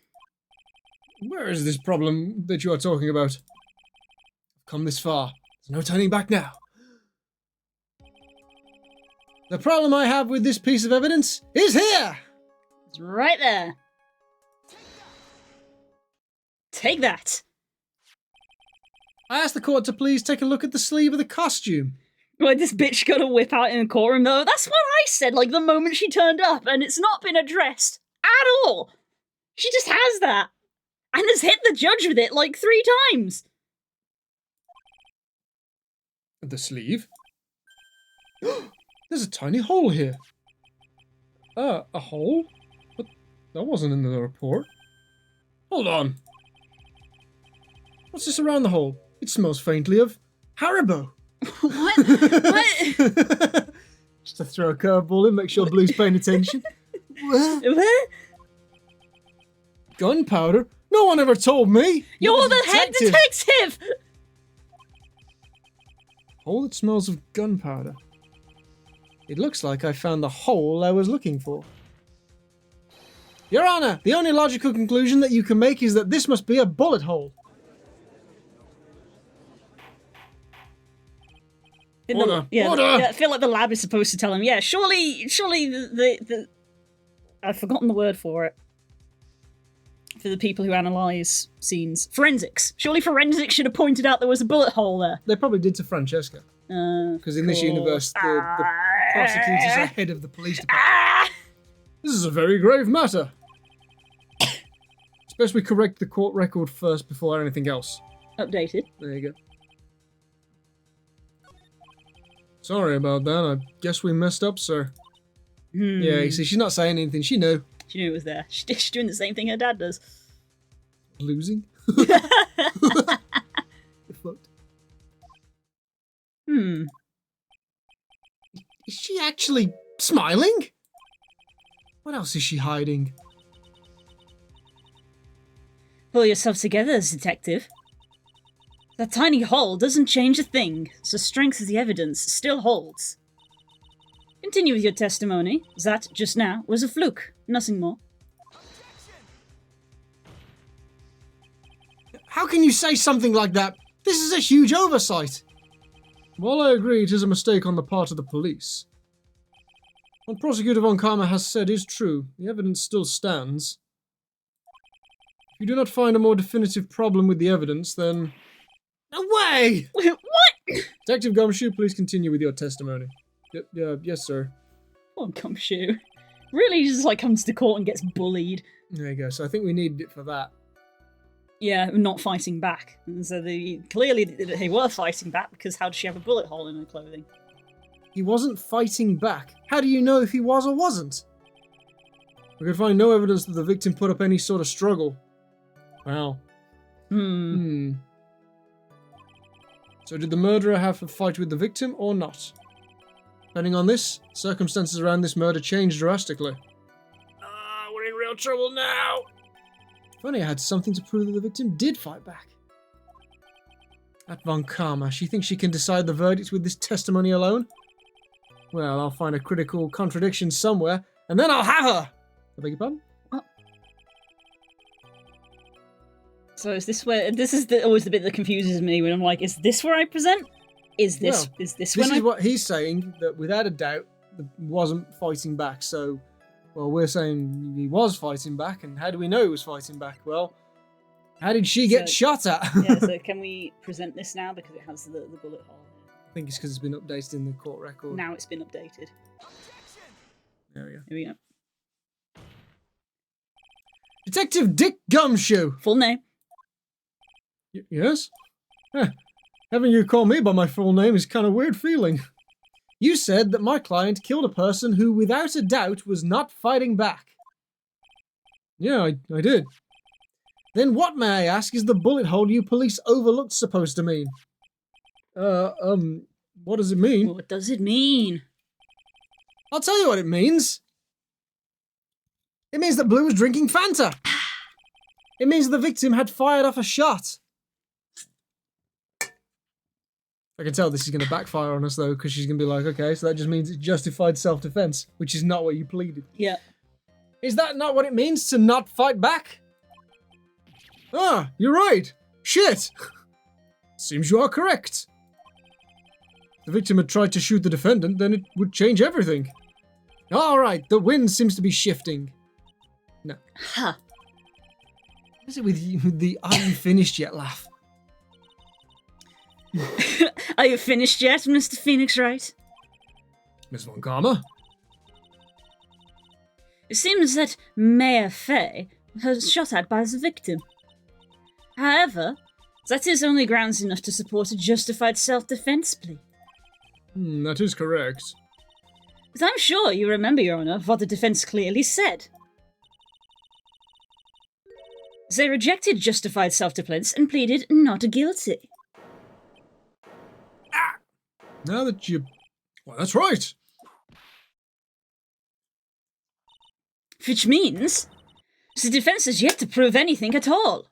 is this problem that you are talking about? I've come this far. There's no turning back now. The problem I have with this piece of evidence is here! It's right there. Take that. I asked the court to please take a look at the sleeve of the costume. Like, this bitch got a whip out in the courtroom, though. That's what I said, like, the moment she turned up, and it's not been addressed at all. She just has that. And has hit the judge with it, like, 3 times. The sleeve? There's a tiny hole here. A hole? But that wasn't in the report. Hold on. What's this around the hole? It smells faintly of Haribo. What? What? Just to throw a curveball in, make sure Blue's paying attention. What? Gunpowder? No one ever told me. You're the head detective! Hole that smells of gunpowder. It looks like I found the hole I was looking for. Your Honor, the only logical conclusion that you can make is that this must be a bullet hole. Order. Order. Yeah, I feel like the lab is supposed to tell him, yeah, surely the I've forgotten the word for it. For the people who analyse scenes. Forensics. Surely forensics should have pointed out there was a bullet hole there. They probably did to Francesca. Because in this universe, the prosecutors are head of the police department. This is a very grave matter. It's best we correct the court record first before anything else. Updated. There you go. Sorry about that. I guess we messed up, sir. Yeah, you see, she's not saying anything. She knew. She knew it was there. She's doing the same thing her dad does. Losing? Fucked. Is she actually smiling? What else is she hiding? Pull yourself together, detective. That tiny hole doesn't change a thing, so strength of the evidence still holds. Continue with your testimony. That, just now, was a fluke. Nothing more. How can you say something like that? This is a huge oversight. While I agree it is a mistake on the part of the police, what Prosecutor Von Karma has said is true. The evidence still stands. If you do not find a more definitive problem with the evidence, then... No way! What? Detective Gumshoe, please continue with your testimony. Yes, sir. Oh, Gumshoe. Really just, like, comes to court and gets bullied. There you go. So I think we needed it for that. Yeah, not fighting back. And so clearly they were fighting back, because how does she have a bullet hole in her clothing? He wasn't fighting back. How do you know if he was or wasn't? We could find no evidence that the victim put up any sort of struggle. Wow. So did the murderer have a fight with the victim or not? Depending on this, circumstances around this murder changed drastically. We're in real trouble now. If only I had something to prove that the victim did fight back. That Von Karma, she thinks she can decide the verdict with this testimony alone? Well, I'll find a critical contradiction somewhere, and then I'll have her! I beg your pardon? So is this where... This is always the bit that confuses me when I'm like, is this where I present? Is this This when is what he's saying, that without a doubt, he wasn't fighting back. So, well, we're saying he was fighting back, and how do we know he was fighting back? Well, how did she get shot at? Yeah, so can we present this now because it has the bullet hole? I think it's because it's been updated in the court record. Now it's been updated. There we go. Here we go. Detective Dick Gumshoe. Full name. Yes? Huh. Having you call me by my full name is kind of weird feeling. You said that my client killed a person who, without a doubt, was not fighting back. Yeah, I did. Then what, may I ask, is the bullet hole you police overlooked supposed to mean? What does it mean? What does it mean? I'll tell you what it means. It means that Blue was drinking Fanta. It means the victim had fired off a shot. I can tell this is going to backfire on us, though, because she's going to be like, okay, so that just means it's justified self-defense, which is not what you pleaded. Yeah. Is that not what it means to not fight back? Ah, you're right. Shit. Seems you are correct. If the victim had tried to shoot the defendant, then it would change everything. All right, the wind seems to be shifting. No. Huh. What is it with you, the "are you finished yet" laugh? Are you finished yet, Mr. Phoenix Wright? Miss Von Karma? It seems that Maya Fey was shot at by the victim. However, that is only grounds enough to support a justified self-defense plea. That is correct. But I'm sure you remember, Your Honor, what the defense clearly said. They rejected justified self-defense and pleaded not guilty. Now that you... Well, that's right. Which means the defense has yet to prove anything at all.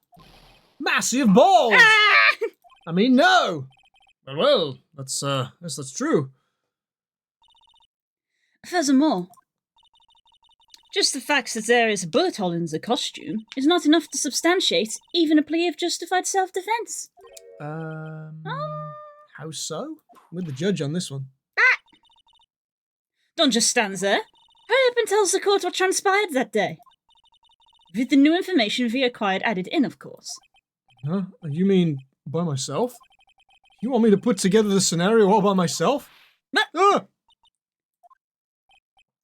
Massive balls! Ah! I mean, no! Well, that's true. Furthermore, just the fact that there is a bullet hole in the costume is not enough to substantiate even a plea of justified self-defense. How so? With the judge on this one. Don't just stand there. Hurry up and tell the court what transpired that day. With the new information we acquired added in, of course. Huh? You mean by myself? You want me to put together the scenario all by myself? But Ah!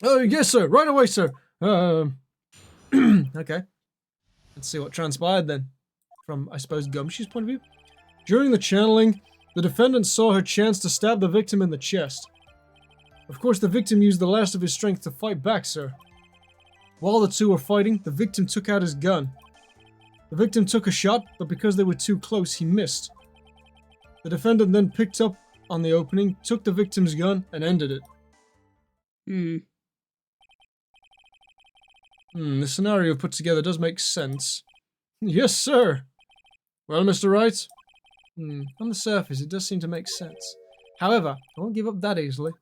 Oh, yes, sir. Right away, sir. Okay. Let's see what transpired then. From, I suppose, Gumshoe's point of view. During the channeling, the defendant saw her chance to stab the victim in the chest. Of course, the victim used the last of his strength to fight back, sir. While the two were fighting, the victim took out his gun. The victim took a shot, but because they were too close, he missed. The defendant then picked up on the opening, took the victim's gun, and ended it. The scenario put together does make sense. Yes, sir. Well, Mr. Wright? On the surface, it does seem to make sense. However, I won't give up that easily.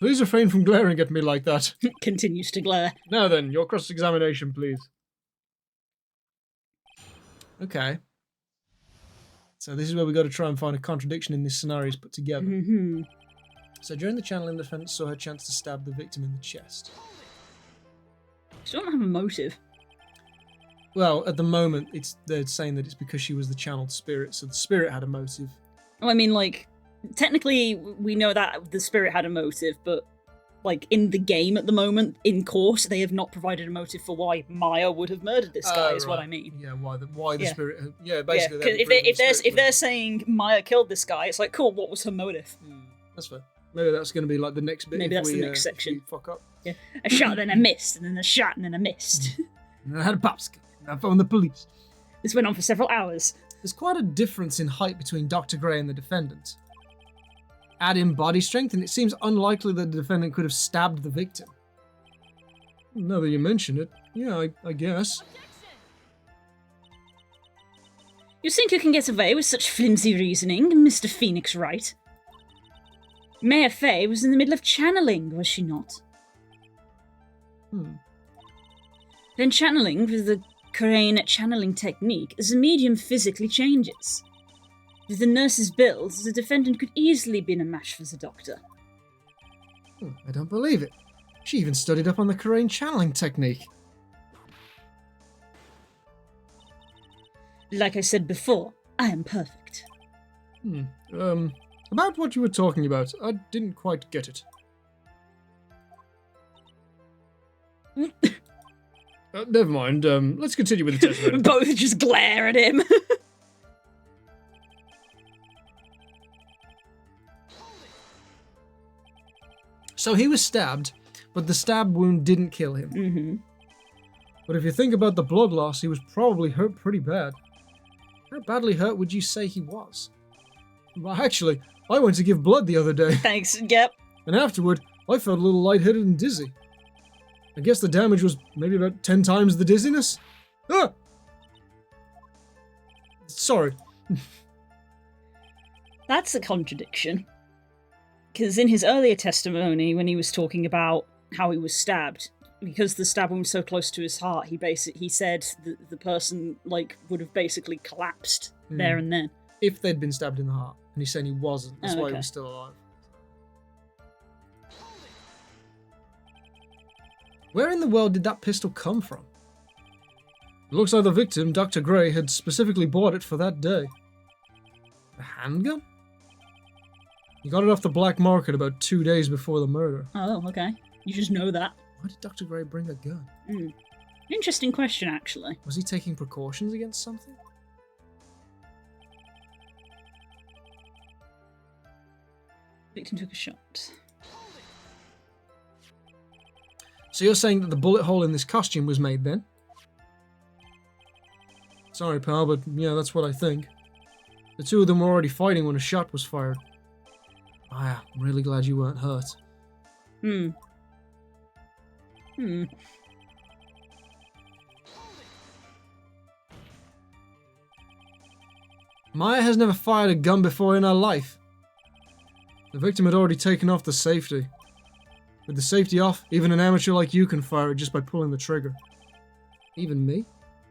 Please refrain from glaring at me like that. continues to glare. Now then, your cross-examination, please. Okay. So this is where we got to try and find a contradiction in this scenarios put together. So during the channeling, the defendant saw her chance to stab the victim in the chest. She don't have a motive. Well, at the moment, they're saying that it's because she was the channeled spirit, so the spirit had a motive. Well, I mean, like, technically, we know that the spirit had a motive, but, like, in the game at the moment, in court, they have not provided a motive for why Maya would have murdered this guy, is what I mean. Yeah, why the Yeah. spirit... Yeah, basically... Yeah, because if they're saying Maya killed this guy, it's like, cool, what was her motive? That's fair. Maybe that's going to be, like, the next bit. Maybe if that's we, the next section. if we fuck up. Yeah. A shot, then a missed, and then a shot, and then a missed. And I had a popsicle. I phoned the police. This went on for several hours. There's quite a difference in height between Dr. Gray and the defendant. Add in body strength, and it seems unlikely that the defendant could have stabbed the victim. Now that you mention it, yeah, I guess. You think you can get away with such flimsy reasoning, Mr. Phoenix Wright? Maya Fey was in the middle of channeling, was she not? Then channeling with the Crane channeling technique, as the medium physically changes. With the nurse's build, the defendant could easily been a match for the doctor. I don't believe it. She even studied up on the Crane channeling technique. Like I said before, I am perfect. About what you were talking about, I didn't quite get it. Never mind, let's continue with the test. Both just glare at him. So he was stabbed, but the stab wound didn't kill him. Mm-hmm. But if you think about the blood loss, he was probably hurt pretty bad. How badly hurt would you say he was? Well, actually, I went to give blood the other day, Thanks, yep. and afterward, I felt a little lightheaded and dizzy. I guess the damage was maybe about 10 times the dizziness. Ah! Sorry. That's a contradiction. Because in his earlier testimony, when he was talking about how he was stabbed, because the stab wound was so close to his heart, he said that the person would have basically collapsed there and then. If they'd been stabbed in the heart, and he's saying he wasn't, that's why he okay. was still alive. Where in the world did that pistol come from? It looks like the victim, Dr. Gray, had specifically bought it for that day. A handgun? He got it off the black market about 2 days before the murder. Oh, okay. You just know that. Why did Dr. Gray bring a gun? Interesting question, actually. Was he taking precautions against something? Victim took a shot. So you're saying that the bullet hole in this costume was made then? Sorry, pal, but yeah, that's what I think. The two of them were already fighting when a shot was fired. Ah, I'm really glad you weren't hurt. Maya has never fired a gun before in her life. The victim had already taken off the safety. With the safety off, even an amateur like you can fire it just by pulling the trigger. Even me?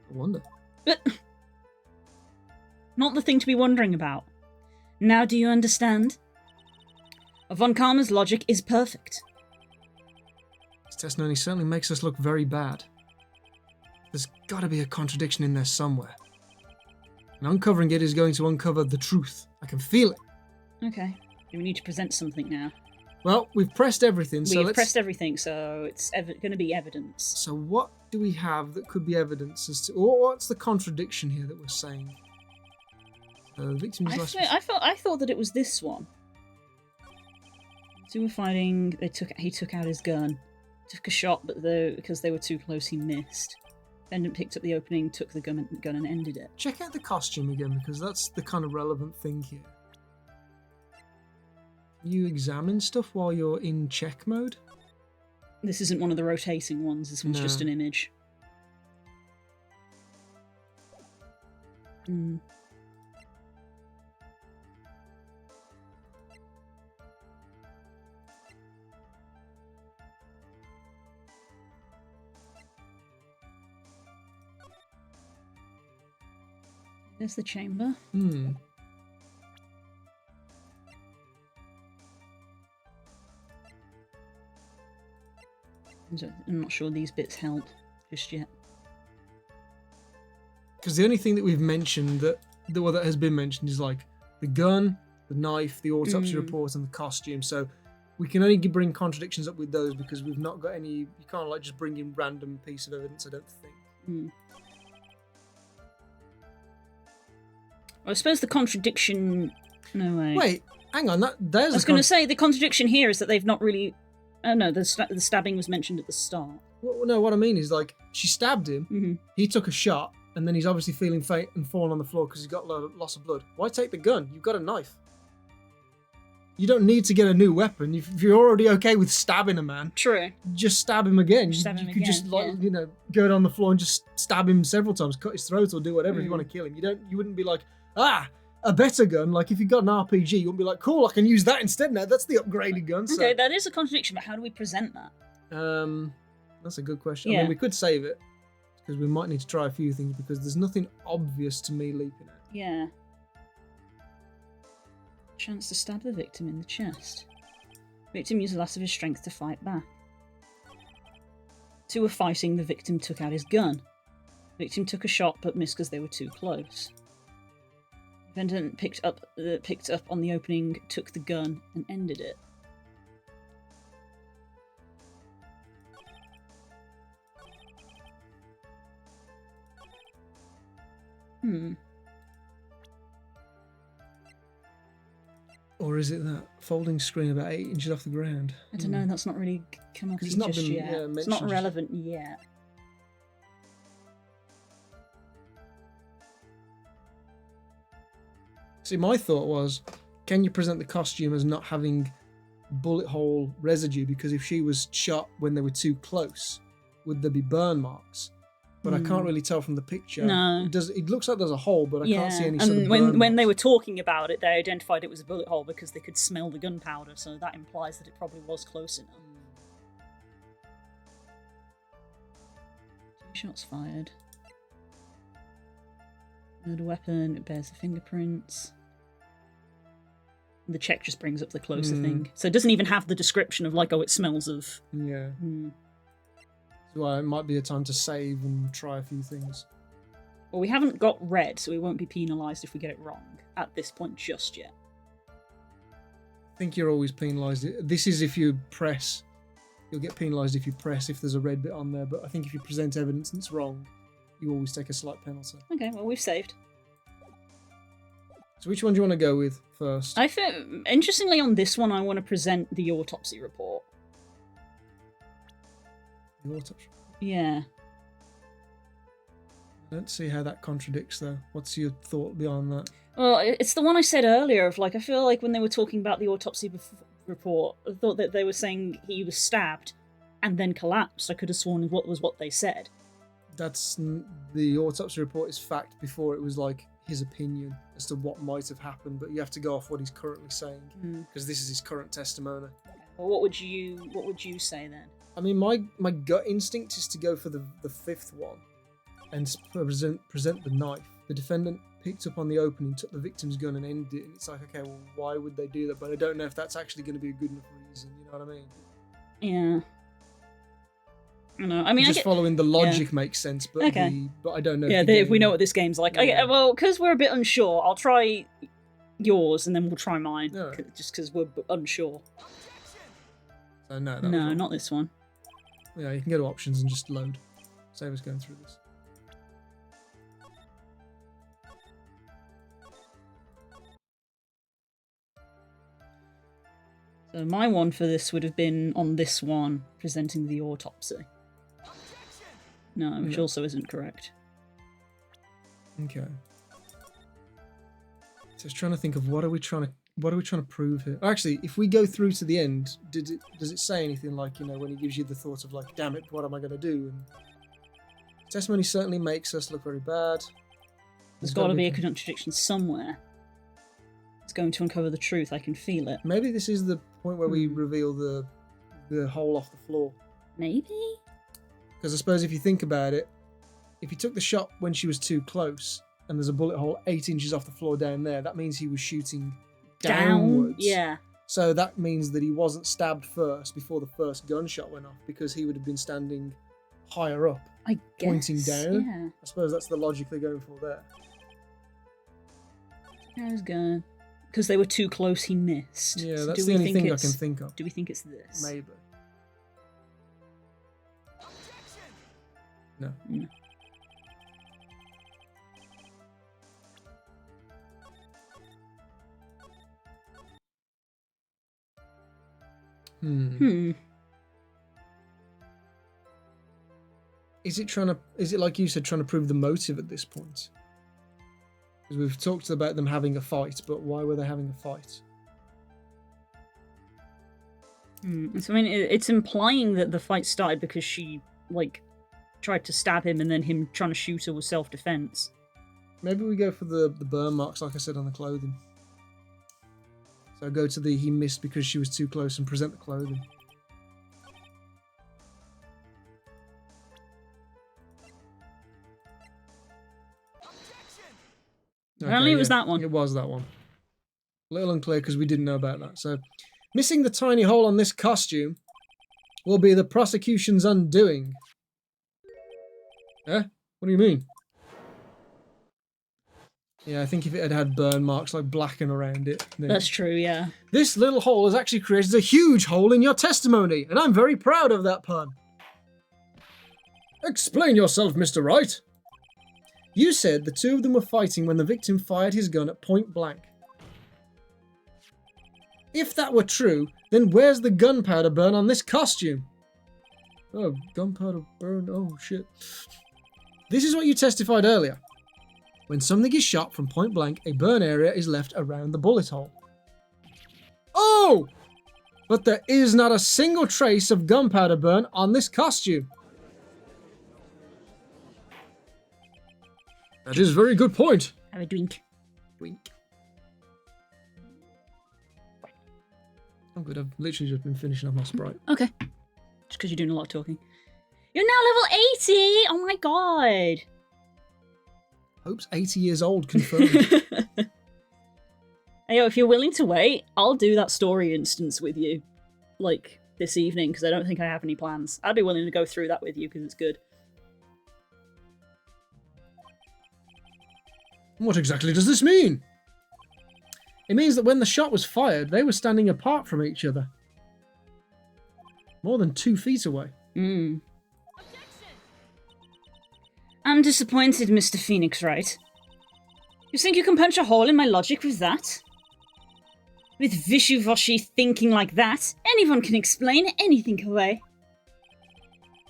I wonder. Not the thing to be wondering about. Now do you understand? Von Karma's logic is perfect. This testimony certainly makes us look very bad. There's gotta be a contradiction in there somewhere. And uncovering it is going to uncover the truth. I can feel it. Okay. We need to present something now. Well, we've pressed everything, so We've pressed everything, so it's going to be evidence. So what do we have that could be evidence as to... Or what's the contradiction here that we're saying? The victim's last... I thought that it was this one. Two were fighting. He took out his gun, took a shot, but because they were too close, he missed. Defendant picked up the opening, took the gun and ended it. Check out the costume again, because that's the kind of relevant thing here. You examine stuff while you're in check mode? This isn't one of the rotating ones. This one's just an image. There's the chamber. I'm not sure these bits help just yet. Because the only thing that we've mentioned that has been mentioned is like the gun, the knife, the autopsy report, and the costume. So we can only bring contradictions up with those because we've not got any. You can't just bring in random piece of evidence. I don't think. I suppose the contradiction. No way. Wait, hang on. There's. I was going to say the contradiction here is that they've not really. Oh no, the stabbing was mentioned at the start. Well, no, what I mean is like she stabbed him. He took a shot, and then he's obviously feeling faint and fallen on the floor because he's got loss of blood. Why take the gun? You've got a knife. You don't need to get a new weapon. If you're already okay with stabbing a man, true. Just stab him again. You could just go down the floor and just stab him several times, cut his throat, or do whatever if you want to kill him. You wouldn't be like, a better gun. Like if you got an RPG, you wouldn't be like, cool, I can use that instead now. That's the upgraded gun. So. Okay, that is a contradiction, but how do we present that? That's a good question. Yeah. I mean, we could save it. because we might need to try a few things because there's nothing obvious to me leaping at. Yeah. Chance to stab the victim in the chest. Victim used the last of his strength to fight back. Two were fighting, the victim took out his gun. Victim took a shot but missed because they were too close. Defendant picked up on the opening, took the gun, and ended it. Or is it that folding screen about 8 inches off the ground? I don't know, that's not really come up It's not just been, yet. yeah, It's not mentioned. relevant yet. See, my thought was, can you present the costume as not having bullet hole residue? Because if she was shot when they were too close, would there be burn marks? But I can't really tell from the picture. No. It looks like there's a hole, but I can't see any sort and of when burn when they marks. were talking about it, they identified it was a bullet hole because they could smell the gunpowder, so that implies that it probably was close enough. 2 shots fired. Murder weapon, it bears the fingerprints. The check just brings up the closer thing. So it doesn't even have the description of like, oh, it smells of... Yeah. So it might be a time to save and try a few things. Well, we haven't got red, so we won't be penalised if we get it wrong at this point just yet. I think you're always penalised. This is if you press. You'll get penalised if you press if there's a red bit on there, but I think if you present evidence and it's wrong, you always take a slight penalty. Okay, well, we've saved. So which one do you want to go with first? I think, interestingly, on this one, I want to present the autopsy report. The autopsy. Yeah. I don't see how that contradicts, though. What's your thought beyond that? Well, it's the one I said earlier of like, I feel like when they were talking about the autopsy report, I thought that they were saying he was stabbed and then collapsed. I could have sworn what was what they said. The autopsy report is fact before it was like his opinion as to what might have happened, but you have to go off what he's currently saying because this is his current testimony. Well, what would you say then? I mean, my gut instinct is to go for the fifth one and present the knife. The defendant picked up on the opening, took the victim's gun and ended it, and it's like, okay, well, why would they do that? But I don't know if that's actually going to be a good enough reason, you know what I mean? Yeah. I know. I mean, Just following the logic makes sense, but Okay. but I don't know. Yeah, if we know what this game's like. Yeah. Okay, well, because we're a bit unsure, I'll try yours and then we'll try mine. No. Just because we're unsure. So no, No, not this one. Yeah, you can go to options and just load. Save us going through this. So my one for this would have been on this one, presenting the autopsy. No, which also isn't correct. Okay. So I was trying to think of what are we trying to prove here? Actually, if we go through to the end, does it say anything like, you know, when he gives you the thought of like, damn it, what am I going to do? And testimony certainly makes us look very bad. There's got to be a contradiction somewhere. It's going to uncover the truth. I can feel it. Maybe this is the point where we reveal the hole off the floor. Maybe? Because I suppose if you think about it, if he took the shot when she was too close and there's a bullet hole 8 inches off the floor down there, that means he was shooting downwards. Yeah. So that means that he wasn't stabbed first before the first gunshot went off because he would have been standing higher up, I guess. pointing down. Yeah. I suppose that's the logic they're going for there. I was going. Because they were too close, he missed. Yeah, So that's do the we only think thing I it's- can think of. Do we think it's this? Maybe. No. No. Is it like you said, trying to prove the motive at this point? Because we've talked about them having a fight, but why were they having a fight? So, I mean, it's implying that the fight started because she, like, tried to stab him and then him trying to shoot her was self-defense. Maybe we go for the burn marks, like I said, on the clothing. So go to the he missed because she was too close and present the clothing. Apparently it was that one. It was that one. A little unclear because we didn't know about that. So, missing the tiny hole on this costume will be the prosecution's undoing. Eh? What do you mean? Yeah, I think if it had had burn marks like blackened around it. That's true, yeah. This little hole has actually created a huge hole in your testimony, and I'm very proud of that pun. Explain yourself, Mr. Wright. You said the two of them were fighting when the victim fired his gun at point blank. If that were true, then where's the gunpowder burn on this costume? Oh, gunpowder burn, oh shit. This is what you testified earlier. When something is shot from point blank, a burn area is left around the bullet hole. Oh! But there is not a single trace of gunpowder burn on this costume. That is a very good point. Have a drink. Wink. I'm good. I've literally just been finishing up my Sprite. Okay. Just because you're doing a lot of talking. You're now level 80! Oh my god! Hope's 80 years old, confirmed. Hey, yo, if you're willing to wait, I'll do that story instance with you. Like, this evening, because I don't think I have any plans. I'd be willing to go through that with you, because it's good. What exactly does this mean? It means that when the shot was fired, they were standing apart from each other. More than 2 feet away. I'm disappointed, Mr. Phoenix Wright. You think you can punch a hole in my logic with that? With wishy-washy thinking like that, anyone can explain anything away.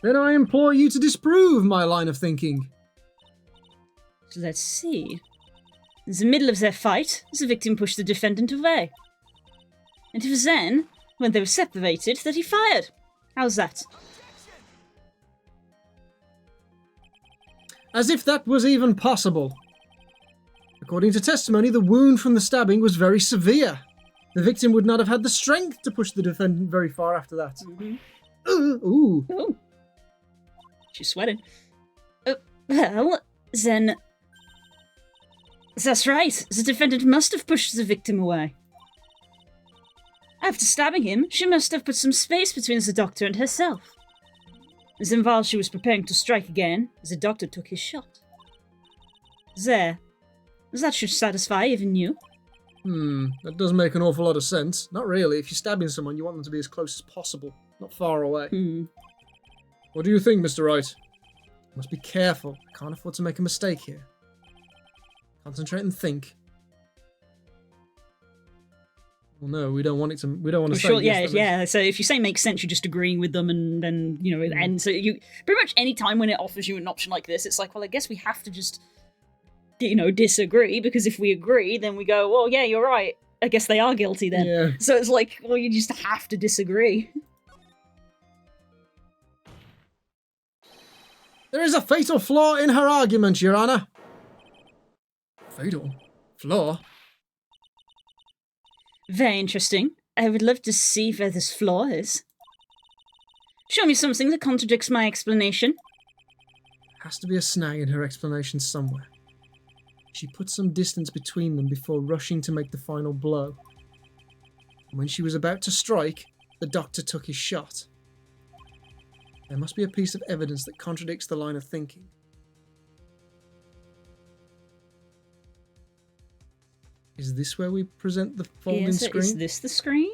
Then I implore you to disprove my line of thinking. So let's see. In the middle of their fight, the victim pushed the defendant away. And it was then, when they were separated, that he fired. How's that? As if that was even possible. According to testimony, the wound from the stabbing was very severe. The victim would not have had the strength to push the defendant very far after that. Ooh. Ooh. She's sweating. Well, then... That's right. The defendant must have pushed the victim away. After stabbing him, she must have put some space between the doctor and herself. Then while she was preparing to strike again, the doctor took his shot. There. That should satisfy even you. That does make an awful lot of sense. Not really. If you're stabbing someone, you want them to be as close as possible, not far away. What do you think, Mr. Wright? Must be careful. I can't afford to make a mistake here. Concentrate and think. Well, no, we don't want it to. We don't want to say. Sure, yeah. So if you say makes sense, you're just agreeing with them, and then it ends. So you pretty much any time when it offers you an option like this, it's like, well, I guess we have to just, disagree, because if we agree, then we go, well, yeah, you're right. I guess they are guilty then. Yeah. So it's like, well, you just have to disagree. There is a fatal flaw in her argument, Your Honor. Fatal flaw? Very interesting. I would love to see where this flaw is. Show me something that contradicts my explanation. Has to be a snag in her explanation somewhere. She put some distance between them before rushing to make the final blow. When she was about to strike, the doctor took his shot. There must be a piece of evidence that contradicts the line of thinking. Is this where we present the folding screen? Is this the screen?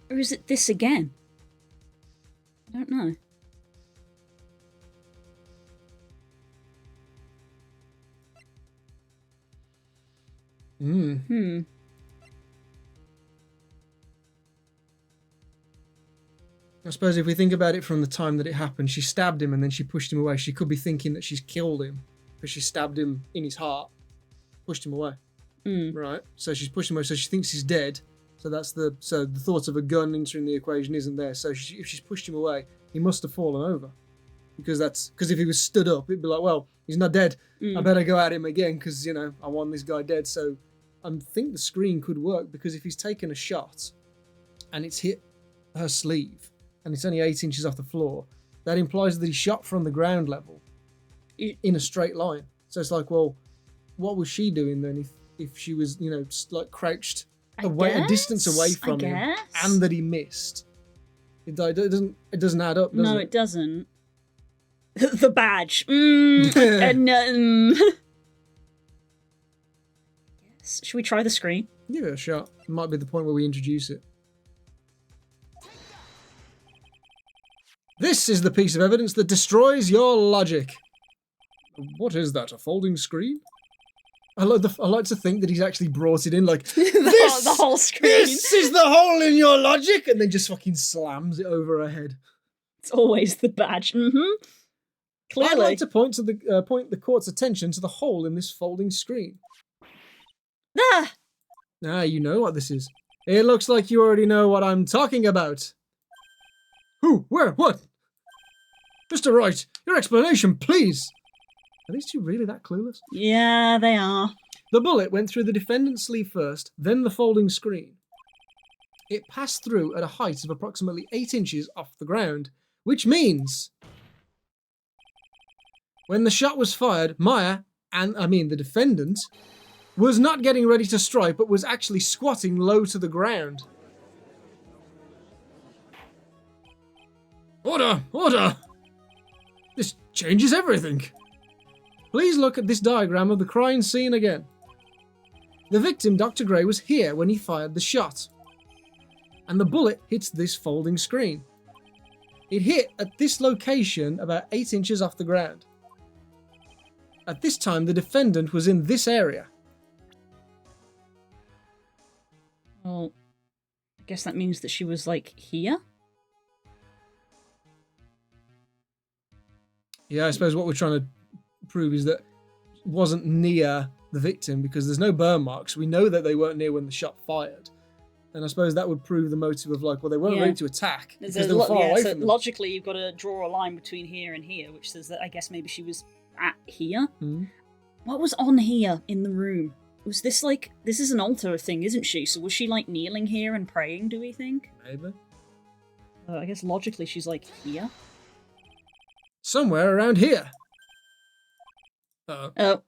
Or is it this again? I don't know. I suppose if we think about it from the time that it happened, she stabbed him and then she pushed him away. She could be thinking that she's killed him because she stabbed him in his heart, pushed him away. Right? So she's pushed him away, so she thinks he's dead. So the thought of a gun entering the equation isn't there. So if she's pushed him away, he must have fallen over. Because if he was stood up, it'd be like, well, he's not dead. I better go at him again because, I want this guy dead. So I think the screen could work because if he's taken a shot and it's hit her sleeve and it's only 8 inches off the floor, that implies that he shot from the ground level in a straight line. So it's like, well, what was she doing then if she was, like crouched a distance away from him and that he missed? It doesn't add up, does it? No, it doesn't. The badge. Yes. Should we try the screen? Give it a shot. It might be the point where we introduce it. This is the piece of evidence that destroys your logic. What is that, a folding screen? I like to think that he's actually brought it in like, the whole screen. This is the hole in your logic! And then just fucking slams it over her head. It's always the badge. Mm-hmm. Clearly. I'd like to point the court's attention to the hole in this folding screen. Ah, you know what this is. It looks like you already know what I'm talking about. Who? Where? What? Mr. Wright, your explanation, please. Are these two really that clueless? Yeah, they are. The bullet went through the defendant's sleeve first, then the folding screen. It passed through at a height of approximately 8 inches off the ground, which means when the shot was fired, Maya, the defendant, was not getting ready to strike, but was actually squatting low to the ground. Order! Order! This changes everything. Please look at this diagram of the crime scene again. The victim, Dr. Gray, was here when he fired the shot. And the bullet hits this folding screen. It hit at this location about 8 inches off the ground. At this time, the defendant was in this area. Well, I guess that means that she was, like, here? Yeah, I suppose what we're trying to prove is that it wasn't near the victim because there's no burn marks. We know that they weren't near when the shot fired. And I suppose that would prove the motive of like, well, they weren't ready to attack because they were far away from them. Logically, you've got to draw a line between here and here, which says that I guess maybe she was at here. What was on here in the room? Was this like, this is an altar thing, isn't she? So was she like kneeling here and praying, do we think? Maybe. I guess logically she's like here. Somewhere around here. Uh-oh. Oh.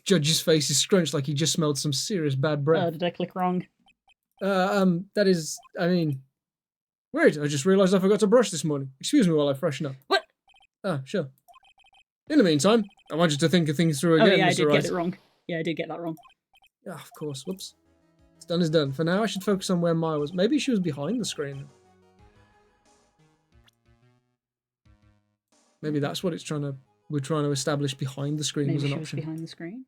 Judge's face is scrunched like he just smelled some serious bad breath. Did I click wrong? That is, weird. I just realised I forgot to brush this morning. Excuse me while I freshen up. What? Ah, sure. In the meantime, I want you to think of things through again, Oh yeah, Mr. I did Wright. get it wrong. Yeah, I did get that wrong. Ah, of course. Whoops. It's done is done. For now, I should focus on where Maya was. Maybe she was behind the screen. Maybe that's what we're trying to establish behind the screen Maybe was an she option. was behind the screen.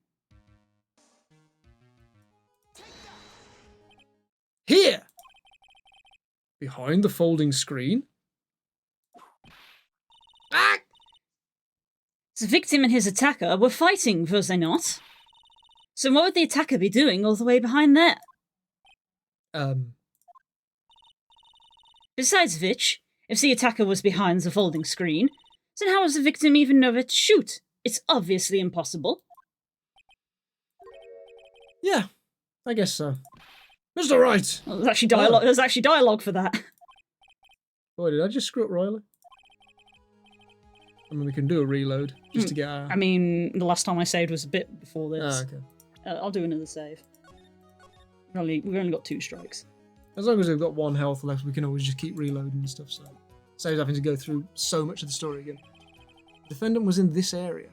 Here! Behind the folding screen. Ah! The victim and his attacker were fighting, was they not? So what would the attacker be doing all the way behind there? Besides which, if the attacker was behind the folding screen, then how does the victim even know where to shoot? It's obviously impossible. Yeah, I guess so. Mr. Wright! Well, there's actually dialogue. There's actually dialogue for that. Boy, did I just screw up royally? I mean, we can do a reload just to get our... I mean, the last time I saved was a bit before this. Ah, okay. I'll do another save. We've only got 2 strikes. As long as we've got 1 health left, we can always just keep reloading and stuff, so... Saves having to go through so much of the story again. The defendant was in this area.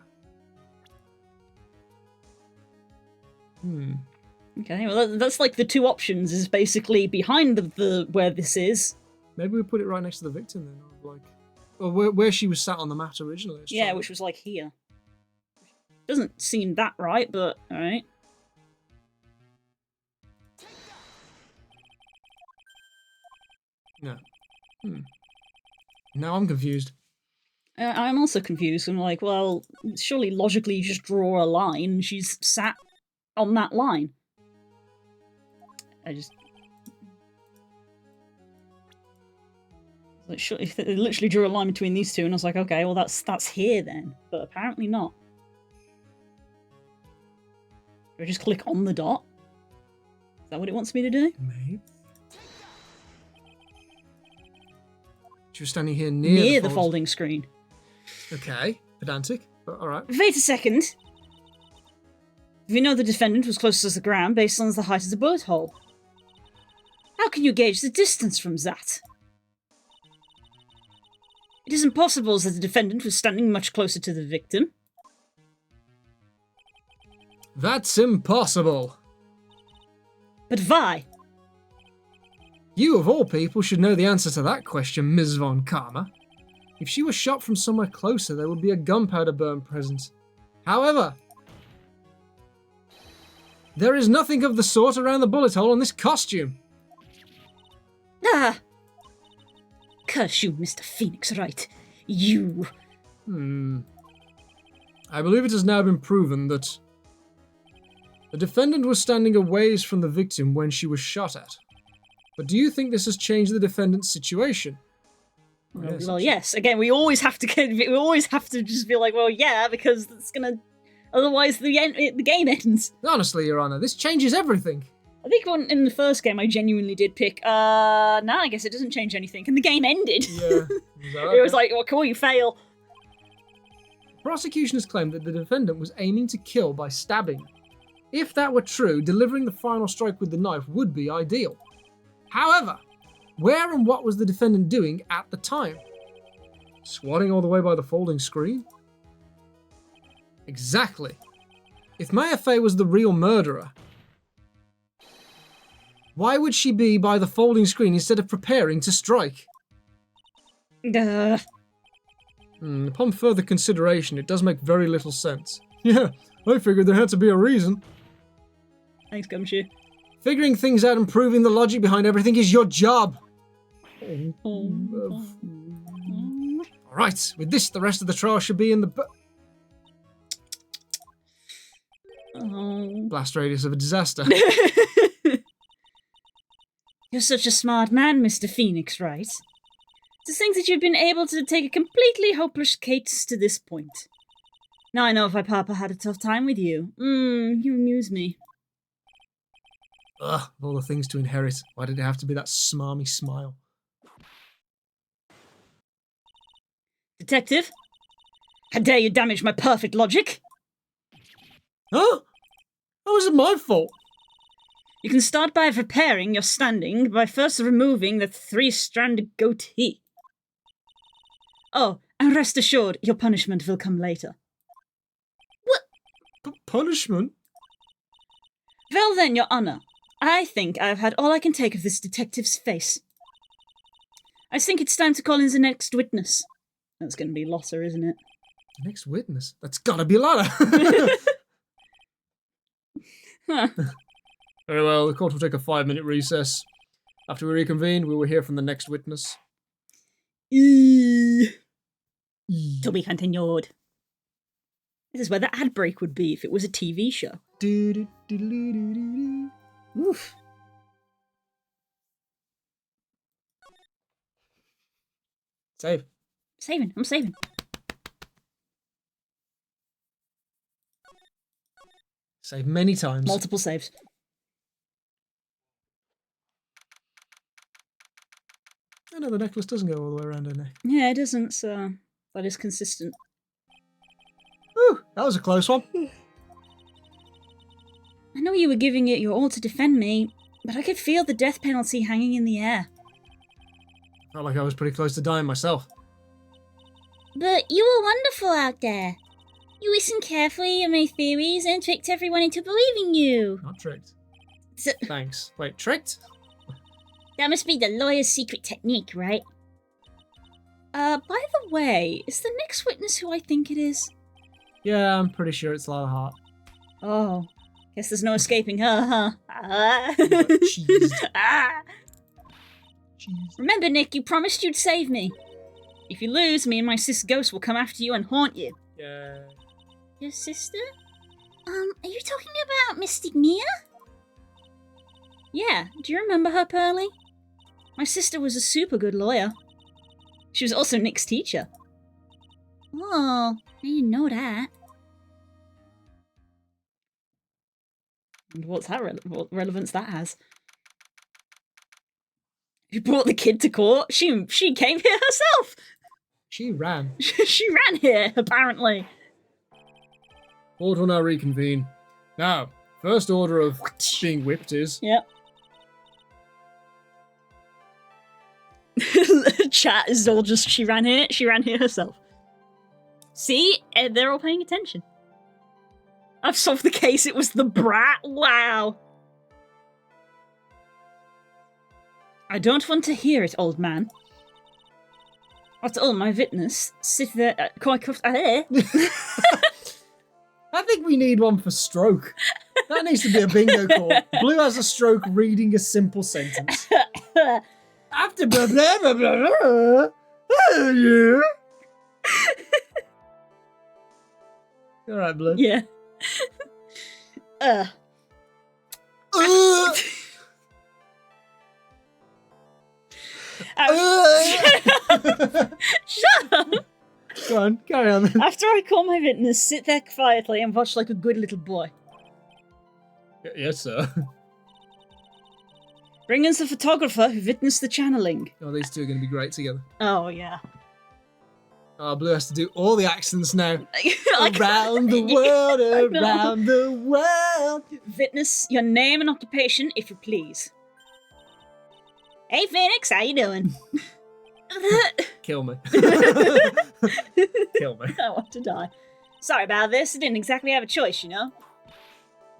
Okay, well that's like the 2 options is basically behind the where this is. Maybe we put it right next to the victim then, or where she was sat on the mat originally. Yeah, which was like here. Doesn't seem that right, but alright. No. Now I'm confused. I'm also confused. I'm like, well, surely logically you just draw a line and she's sat on that line. They literally drew a line between these two and I was like, okay, well that's here then. But apparently not. Do I just click on the dot? Is that what it wants me to do? Maybe. She was standing here near the folding screen. Okay. Pedantic, but alright. Wait a second. We know the defendant was closest to the ground based on the height of the bullet hole. How can you gauge the distance from that? It is impossible that the defendant was standing much closer to the victim. That's impossible. But why? You, of all people, should know the answer to that question, Ms. Von Karma. If she was shot from somewhere closer, there would be a gunpowder burn present. However, there is nothing of the sort around the bullet hole on this costume. Ah! Curse you, Mr. Phoenix Wright. You. I believe it has now been proven that the defendant was standing a ways from the victim when she was shot at. But do you think this has changed the defendant's situation? Well, yes. Again, we always have to just be like, well, yeah, because it's gonna. Otherwise, the game ends. Honestly, Your Honor, this changes everything. I think in the first game, I genuinely did pick. No, I guess it doesn't change anything, and the game ended. Yeah. It was like, well, cool, you fail. The prosecution has claimed that the defendant was aiming to kill by stabbing. If that were true, delivering the final strike with the knife would be ideal. However, where and what was the defendant doing at the time? Swatting all the way by the folding screen? Exactly. If Maya Fey was the real murderer, why would she be by the folding screen instead of preparing to strike? Upon further consideration, it does make very little sense. Yeah, I figured there had to be a reason. Thanks, Gumshoe. Figuring things out and proving the logic behind everything is your job. Alright, with this, the rest of the trial should be in the blast radius of a disaster. You're such a smart man, Mr. Phoenix, right? To think that you've been able to take a completely hopeless case to this point. Now I know why Papa had a tough time with you. You amuse me. Ugh, of all the things to inherit, why did it have to be that smarmy smile? Detective? How dare you damage my perfect logic? Huh? How is it my fault? You can start by repairing your standing by first removing the 3-stranded goatee. Oh, and rest assured, your punishment will come later. What? Punishment? Well then, Your Honor, I think I've had all I can take of this detective's face. I think it's time to call in the next witness. That's going to be Lotta, isn't it? Next witness? That's gotta be Lotta! Huh. Very well, the court will take a 5-minute recess. After we reconvene, we will hear from the next witness. To be continued. This is where the ad break would be if it was a TV show. Oof. Save. Saving. I'm saving. Save many times. Multiple saves. Oh no, the necklace doesn't go all the way around her neck. Yeah, it doesn't, so that is consistent. Whew, that was a close one. I know you were giving it your all to defend me, but I could feel the death penalty hanging in the air. Felt like I was pretty close to dying myself. But you were wonderful out there. You listened carefully and made theories and tricked everyone into believing you. Not tricked. So, Thanks. Wait, tricked? that must be the lawyer's secret technique, right? By the way, is the next witness who I think it is? Yeah, I'm pretty sure it's Lotta Hart. Oh, guess there's no escaping her, huh? Cheesed. Ah. Cheese. Remember, Nick, you promised you'd save me. If you lose, me and my sis Ghost will come after you and haunt you. Yeah. Your sister? Are you talking about Mystic Mia? Yeah, do you remember her, Pearly? My sister was a super good lawyer. She was also Nick's teacher. Oh, I didn't know that. And what's that what relevance that has? Who brought the kid to court? She came here herself. She ran. She ran here, apparently. Court will now reconvene. Now, first order of being whipped is... Yep. Chat is all just, she ran here herself. See? They're all paying attention. I've solved the case, it was the brat. Wow. I don't want to hear it, old man. After all, my witness, sit there, quite I think we need one for stroke. That needs to be a bingo call. Blue has a stroke reading a simple sentence. After blah blah blah blah blah. Yeah. All right, Blue. Yeah. Shut up! Go on, carry on then. After I call my witness, sit there quietly and watch like a good little boy. Yes, sir. Bring us the photographer who witnessed the channeling. Oh, these two are going to be great together. Oh, yeah. Oh, Blue has to do all the accents now. Like- Around the world, I know. around the world. Witness your name and occupation, if you please. Hey, Phoenix, how you doing? Kill me. Kill me. I want to die. Sorry about this. I didn't exactly have a choice, you know.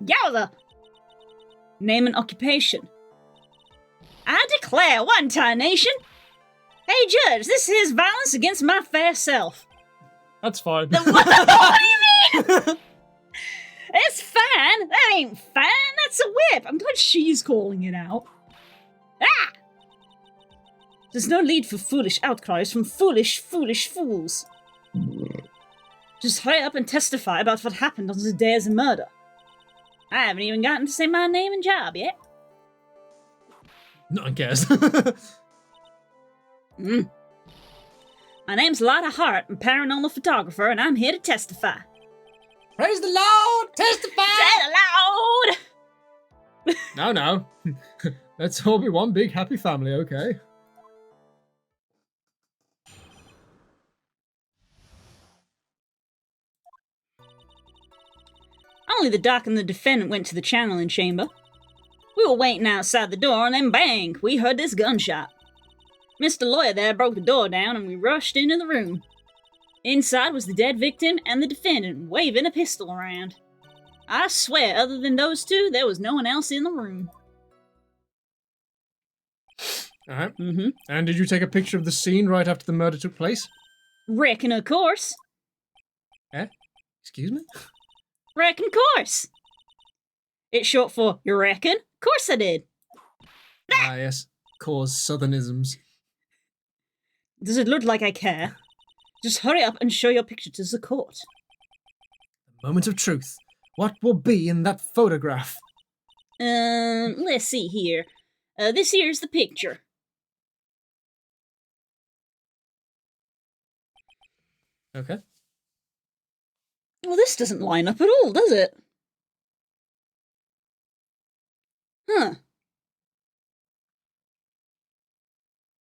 Yowza! Name and occupation. I declare one tarnation. Hey, Judge, this is violence against my fair self. That's fine. What do you mean? It's fine. That ain't fine. That's a whip. I'm glad she's calling it out. Ah! There's no need for foolish outcries from foolish fools. Just hurry up and testify about what happened on the day of the murder. I haven't even gotten to say my name and job yet. No one cares. My name's Lotta Hart. I'm a paranormal photographer, and I'm here to testify. Praise the Lord! Testify! Say it loud! No. Let's all be one big happy family, okay? Only the doc and the defendant went to the channeling chamber. We were waiting outside the door, and then bang, we heard this gunshot. Mr. Lawyer there broke the door down, and we rushed into the room. Inside was the dead victim and the defendant, waving a pistol around. I swear, other than those two, there was no one else in the room. Alright. Mm-hmm. And did you take a picture of the scene right after the murder took place? Reckon, of course. Excuse me? Reckon, course. It's short for, you reckon? Course I did. Ah, yes. Cause southernisms. Does it look like I care? Just hurry up and show your picture to the court. Moment of truth. What will be in that photograph? Let's see here. This here's the picture. Okay. Well, this doesn't line up at all, does it? Huh.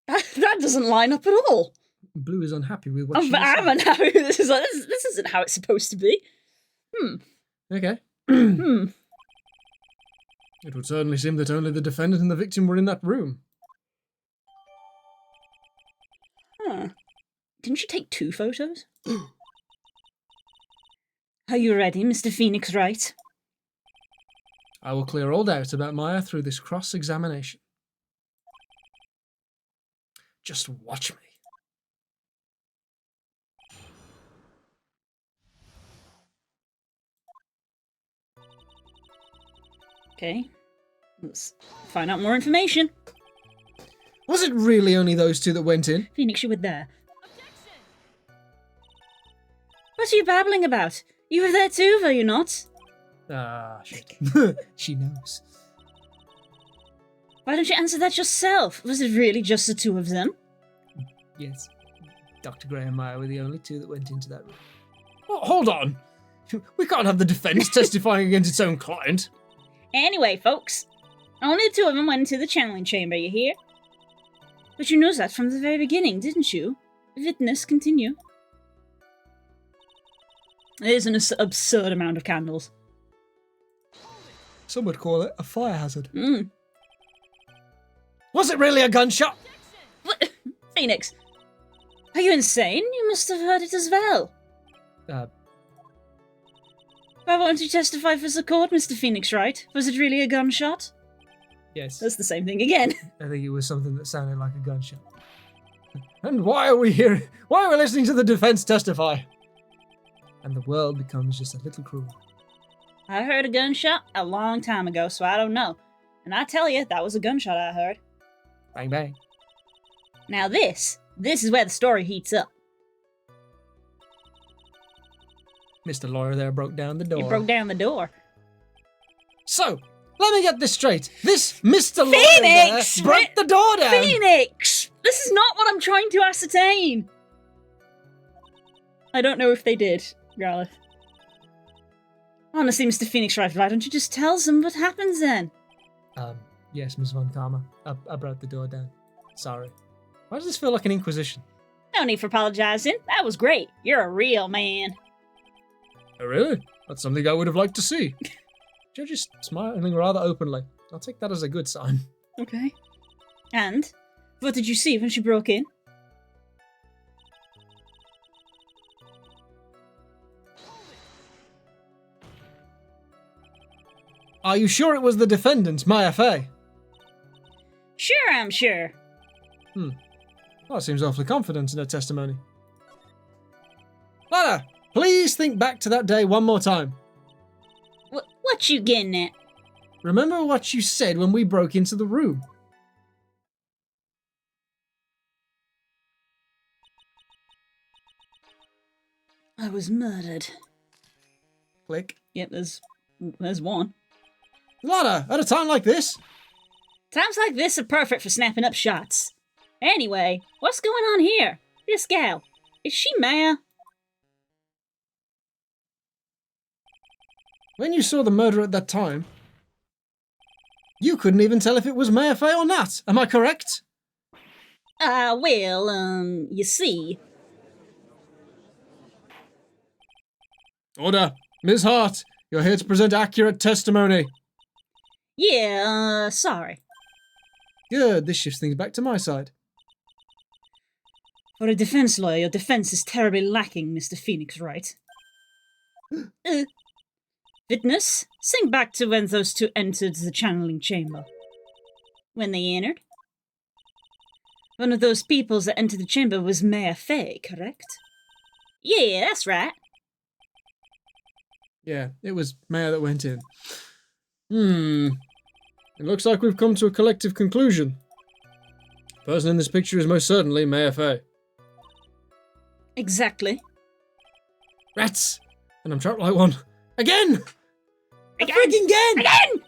That doesn't line up at all. Blue is unhappy with what she I'm said. unhappy with this. This isn't how it's supposed to be. Okay. Hmm. It would certainly seem that only the defendant and the victim were in that room. Huh. Didn't you take 2 photos? Are you ready, Mr. Phoenix Wright? I will clear all doubt about Maya through this cross-examination. Just watch me. Okay. Let's find out more information. Was it really only those two that went in? Phoenix, you were there. What are you babbling about? You were there too, were you not? Ah, shit. She knows. Why don't you answer that yourself? Was it really just the 2 of them? Yes. Dr. Gray and Maya were the only 2 that went into that room. Oh, hold on. We can't have the defense testifying against its own client. Anyway, folks, only the 2 of them went into the channeling chamber, you hear? But you knew that from the very beginning, didn't you? Witness, continue. It is an absurd amount of candles. Some would call it a fire hazard. Mm. Was it really a gunshot? What? Phoenix, are you insane? You must have heard it as well. Why won't you testify for the court, Mr. Phoenix Wright? Was it really a gunshot? Yes. That's the same thing again. I think it was something that sounded like a gunshot. And why are we here? Why are we listening to the defense testify? And the world becomes just a little cruel. I heard a gunshot a long time ago, so I don't know. And I tell you, that was a gunshot I heard. Bang bang. Now this is where the story heats up. Mr. Lawyer there broke down the door. You broke down the door. So, let me get this straight. This Mr. Phoenix! Lawyer there broke the door down. Phoenix! This is not what I'm trying to ascertain. I don't know if they did, Gareth. Honestly, Mr. Phoenix Wright, why don't you just tell them what happens then? Yes, Miss Von Karma. I broke the door down. Sorry. Why does this feel like an inquisition? No need for apologizing. That was great. You're a real man. Oh, really? That's something I would have liked to see. Judge is smiling rather openly. I'll take that as a good sign. Okay. And? What did you see when she broke in? Are you sure it was the defendant, Maya Fey? Sure, I'm sure. Well, seems awfully confident in her testimony. Lara, please think back to that day one more time. What you getting at? Remember what you said when we broke into the room. I was murdered. Click. Yep, there's one. Lara, at a time like this? Times like this are perfect for snapping up shots. Anyway, what's going on here? This gal, is she Maya? When you saw the murder at that time, you couldn't even tell if it was Maya Fey or not. Am I correct? Well, you see. Order. Ms. Hart, you're here to present accurate testimony. Yeah, sorry. Good, this shifts things back to my side. For a defense lawyer, your defense is terribly lacking, Mr. Phoenix Wright. Witness, think back to when those two entered the channeling chamber. When they entered? One of those people that entered the chamber was Maya Fey, correct? Yeah, that's right. Yeah, it was Maya that went in. It looks like we've come to a collective conclusion. The person in this picture is most certainly Maya Fey. Exactly. Rats! And I'm trapped like one. Again! Again! Freaking again! Again!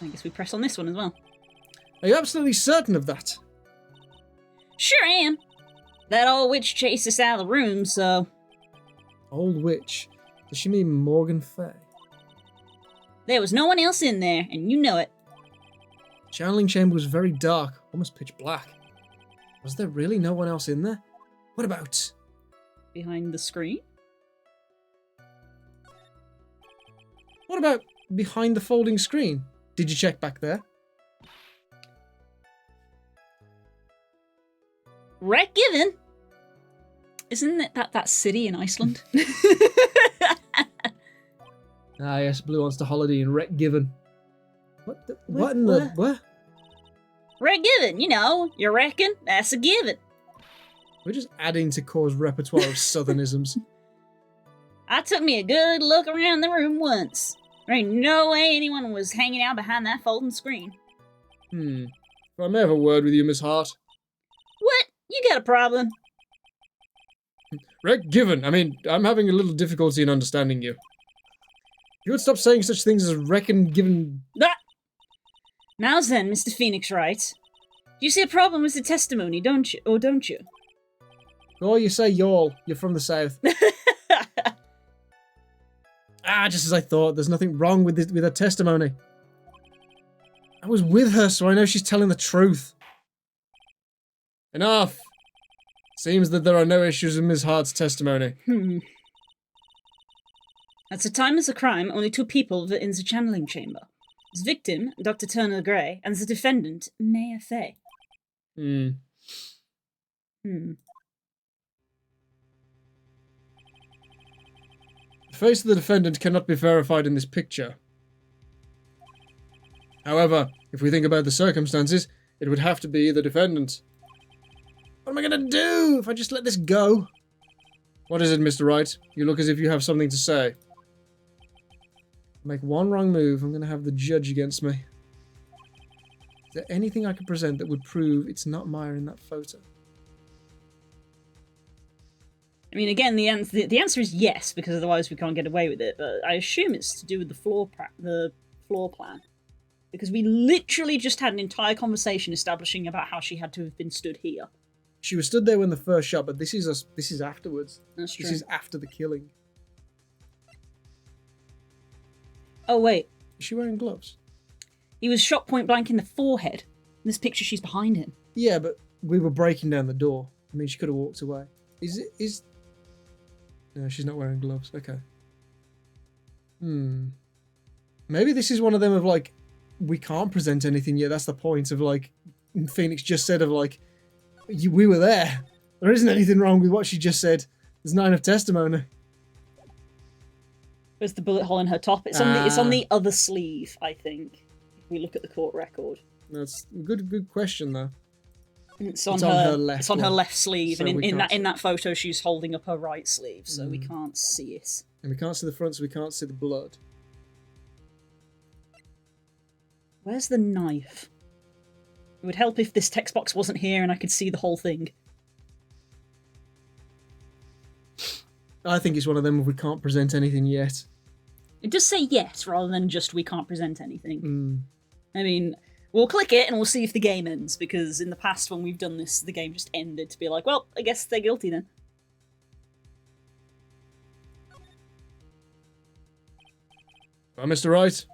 I guess we press on this one as well. Are you absolutely certain of that? Sure am. That old witch chased us out of the room, so... Old witch. Does she mean Morgan Fey? There was no one else in there, and you know it. The channeling chamber was very dark, almost pitch black. Was there really no one else in there? What about... Behind the screen? What about behind the folding screen? Did you check back there? Wreck given. Isn't it that city in Iceland? Ah yes, Blue wants to holiday in Reykjavik. What in the... What? Wreck given, you know. You reckon? That's a given. We're just adding to Core's repertoire of southernisms. I took me a good look around the room once. There ain't no way anyone was hanging out behind that folding screen. If I may have a word with you, Miss Hart. What? You got a problem? Given. I mean, I'm having a little difficulty in understanding you. You would stop saying such things as reckon given... Ah! Now then, Mr. Phoenix Wright. You see a problem with the testimony, don't you? Or don't you? Oh, you say y'all. You're from the south. Just as I thought. There's nothing wrong with her testimony. I was with her, so I know she's telling the truth. Enough! Seems that there are no issues with Ms. Hart's testimony. At the time of the crime, only 2 people were in the channeling chamber. The victim, Dr. Turner Gray, and the defendant, Maya Fay. Hmm. Hmm. The face of the defendant cannot be verified in this picture. However, if we think about the circumstances, it would have to be the defendant. What am I gonna do if I just let this go? What is it, Mr. Wright? You look as if you have something to say. Make one wrong move, I'm gonna have the judge against me. Is there anything I could present that would prove it's not Maya in that photo? I mean, again, the answer is yes, because otherwise we can't get away with it. But I assume it's to do with the floor plan, because we literally just had an entire conversation establishing about how she had to have been stood here. She was stood there when the first shot, but this is afterwards. That's true. This is after the killing. Oh wait, Is she wearing gloves? he was shot point blank in the forehead. In this picture, she's behind him. Yeah, but we were breaking down the door. I mean, she could have walked away. Is... No, she's not wearing gloves. Okay. Maybe this is one of them of, like, we can't present anything yet. That's the point of, like, Phoenix just said of, like, we were there. There isn't anything wrong with what she just said. There's not enough testimony. Where's the bullet hole in her top? It's on the other sleeve, I think. If we look at the court record. That's a good question, though. It's on her left. It's on her one. left sleeve, So and we can't see in that photo, she's holding up her right sleeve, so we can't see it. And we can't see the front, so we can't see the blood. Where's the knife? It would help if this text box wasn't here and I could see the whole thing. I think it's one of them if we can't present anything yet. It does say yes rather than just we can't present anything. I mean, we'll click it and we'll see if the game ends, because in the past when we've done this, the game just ended to be like, well, I guess they're guilty then. Well, Mr. Wright?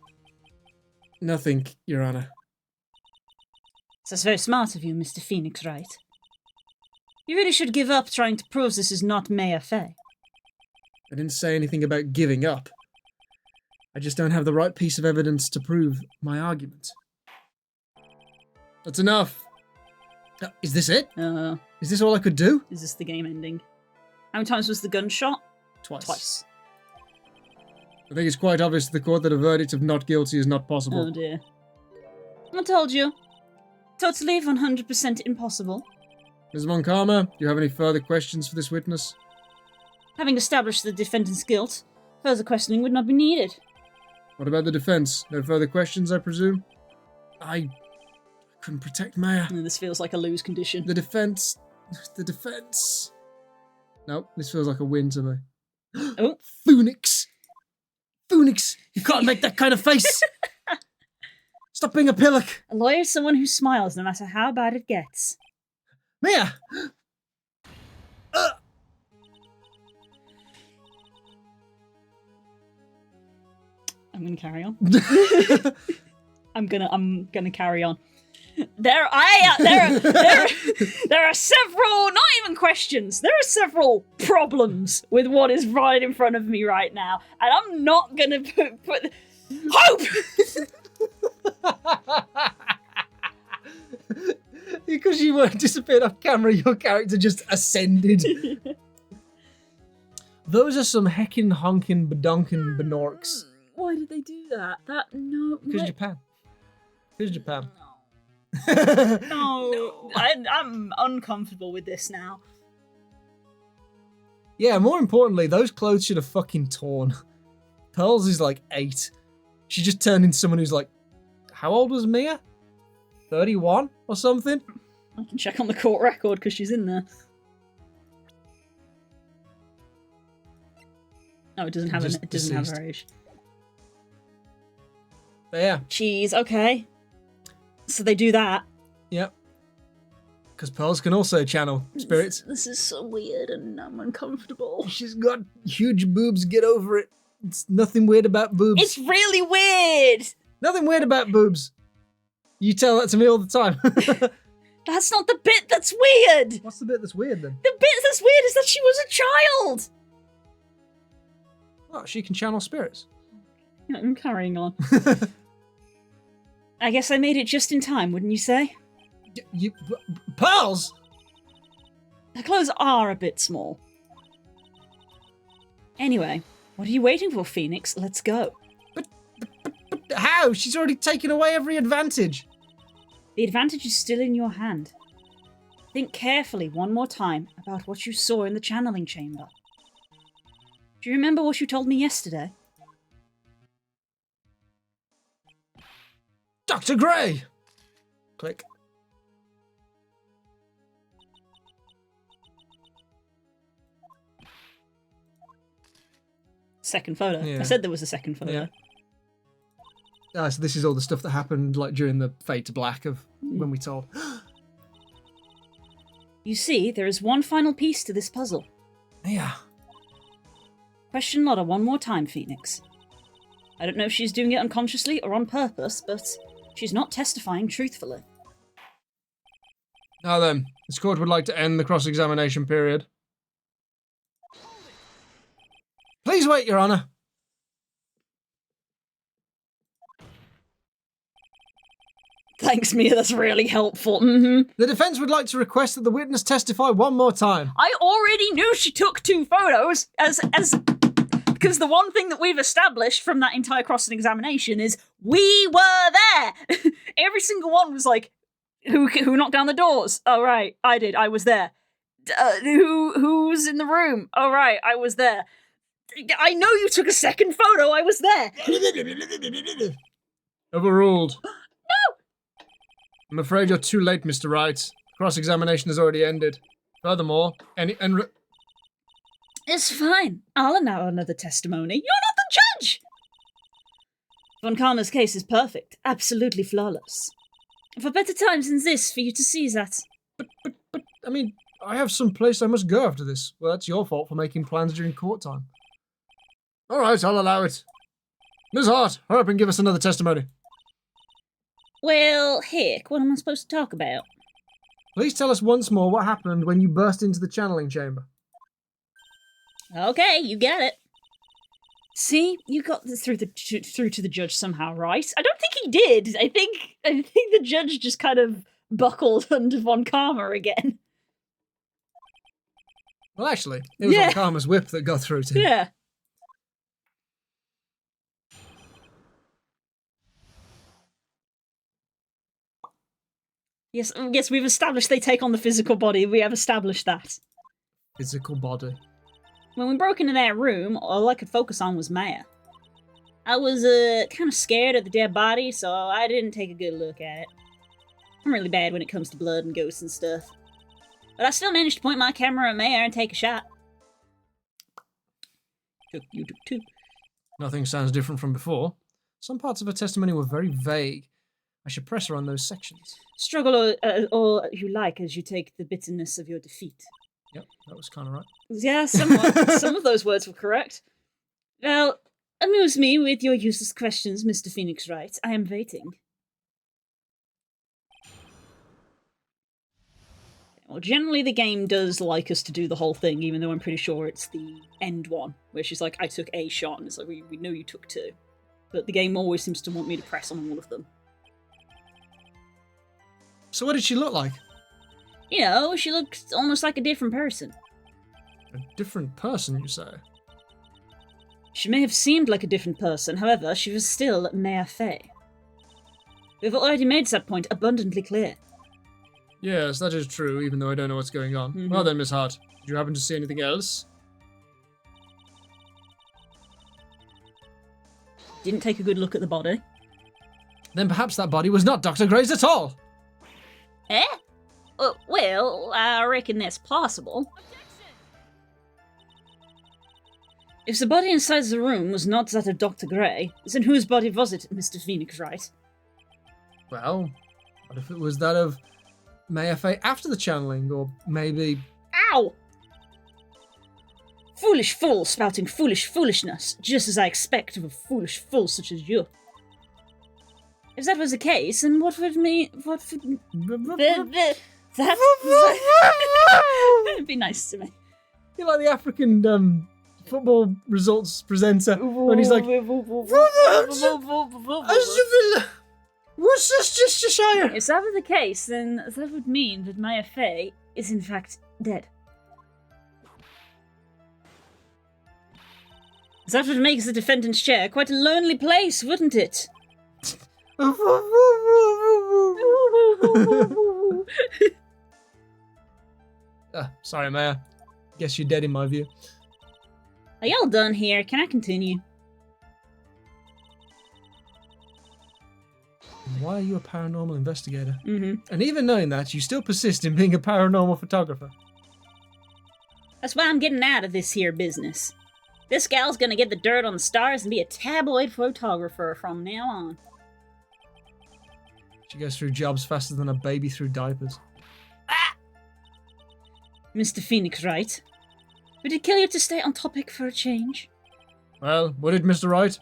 Nothing, Your Honor. That's very smart of you, Mr. Phoenix Wright. You really should give up trying to prove this is not Maya Fey. I didn't say anything about giving up. I just don't have the right piece of evidence to prove my argument. That's enough. Is this it? Is this all I could do? Is this the game ending? How many times was the gunshot? Twice. I think it's quite obvious to the court that a verdict of not guilty is not possible. Oh dear. I told you. Totally 100% impossible. Ms. Moncalma, do you have any further questions for this witness? Having established the defendant's guilt, further questioning would not be needed. What about the defense? No further questions, I presume? I couldn't protect Maya. This feels like a lose condition. The defense. Nope, this feels like a win to me. Oh. Phoenix! You can't make that kind of face! Stop being a pillock! A lawyer is someone who smiles no matter how bad it gets. Mia! I'm gonna carry on. I'm gonna carry on. There are several, not even questions, there are several problems with what is right in front of me right now, and I'm not gonna put hope! Because you weren't disappeared off camera, your character just ascended. Those are some heckin' honkin' badonkin' benorks. Why did they do that? Because Japan. No. I'm uncomfortable with this now. Yeah, more importantly, those clothes should have fucking torn. Pearls is like 8. She just turned into someone who's like, how old was Mia? 31 or something? I can check on the court record because she's in there. No, it doesn't have her age. But yeah. Jeez, okay. So they do that. Yep. Because pearls can also channel spirits. This is so weird and I'm uncomfortable. She's got huge boobs, get over it. It's nothing weird about boobs. It's really weird! Nothing weird about boobs. You tell that to me all the time. That's not the bit that's weird! What's the bit that's weird then? The bit that's weird is that she was a child! Oh, she can channel spirits. Yeah, I'm carrying on. I guess I made it just in time, wouldn't you say? Pearls? The clothes are a bit small. Anyway, what are you waiting for, Phoenix? Let's go. But how? She's already taken away every advantage. The advantage is still in your hand. Think carefully one more time about what you saw in the channeling chamber. Do you remember what you told me yesterday? Dr. Gray! Click. Second photo. Yeah. I said there was a second photo. Yeah. Ah, so this is all the stuff that happened like during the fade to black of when we told. You see, there is one final piece to this puzzle. Yeah. Question Lotta one more time, Phoenix. I don't know if she's doing it unconsciously or on purpose, but she's not testifying truthfully. Now then, this court would like to end the cross-examination period. Please wait, Your Honor. Thanks, Mia, that's really helpful. Mm-hmm. The defense would like to request that the witness testify one more time. I already knew she took 2 photos, because the one thing that we've established from that entire cross-examination is we were there. Every single one was like, who knocked down the doors? Oh right, I did. I was there. Who's in the room? Oh right, I was there. I know you took a second photo. I was there. Overruled. No. I'm afraid you're too late, Mr. Wright. Cross-examination has already ended. Furthermore, It's fine. I'll allow another testimony. You're not the judge! Von Karma's case is perfect. Absolutely flawless. For better times than this, for you to see that. But, I mean, I have some place I must go after this. Well, that's your fault for making plans during court time. All right, I'll allow it. Ms. Hart, hurry up and give us another testimony. Well, heck, what am I supposed to talk about? Please tell us once more what happened when you burst into the channeling chamber. Okay, you got it. See, you got this through to the judge somehow, right? I don't think he did. I think the judge just kind of buckled under Von Karma again. Well, actually, it was Von Karma's whip that got through to him. Yeah. Yes, we've established they take on the physical body. We have established that. Physical body. When we broke into that room, all I could focus on was Maya. I was kind of scared of the dead body, so I didn't take a good look at it. I'm really bad when it comes to blood and ghosts and stuff. But I still managed to point my camera at Maya and take a shot. You took 2. Nothing sounds different from before. Some parts of her testimony were very vague. I should press her on those sections. Struggle all you like as you take the bitterness of your defeat. Yep, that was kind of right. Yeah, somewhat. Some of those words were correct. Well, amuse me with your useless questions, Mr. Phoenix Wright. I am waiting. Well, generally the game does like us to do the whole thing, even though I'm pretty sure it's the end one, where she's like, I took a shot, and it's like, we know you took 2. But the game always seems to want me to press on all of them. So what did she look like? You know, she looks almost like a different person. A different person, you say? She may have seemed like a different person, however, she was still Maya Fey. We've already made that point abundantly clear. Yes, that is true, even though I don't know what's going on. Mm-hmm. Well then, Miss Hart, did you happen to see anything else? Didn't take a good look at the body. Then perhaps that body was not Dr. Gray's at all! Eh? Well, I reckon that's possible. If the body inside the room was not that of Dr. Gray, then whose body was it, Mr. Phoenix Wright? Well, what if it was that of Maya Fey after the channeling, or maybe... Ow! Foolish fool spouting foolishness, just as I expect of a foolish fool such as you. If that was the case, then what would It'd be nice to me. You're like the African football results presenter when he's like, Worcestershire. If that were the case, then that would mean that Maya Fey is in fact dead. That would make the defendant's chair quite a lonely place, wouldn't it? Sorry, Maya. Guess you're dead in my view. Are y'all done here? Can I continue? Why are you a paranormal investigator? Mm-hmm. And even knowing that, you still persist in being a paranormal photographer. That's why I'm getting out of this here business. This gal's gonna get the dirt on the stars and be a tabloid photographer from now on. She goes through jobs faster than a baby through diapers. Mr. Phoenix, right? Would it kill you to stay on topic for a change? Well, would it, Mr. Wright?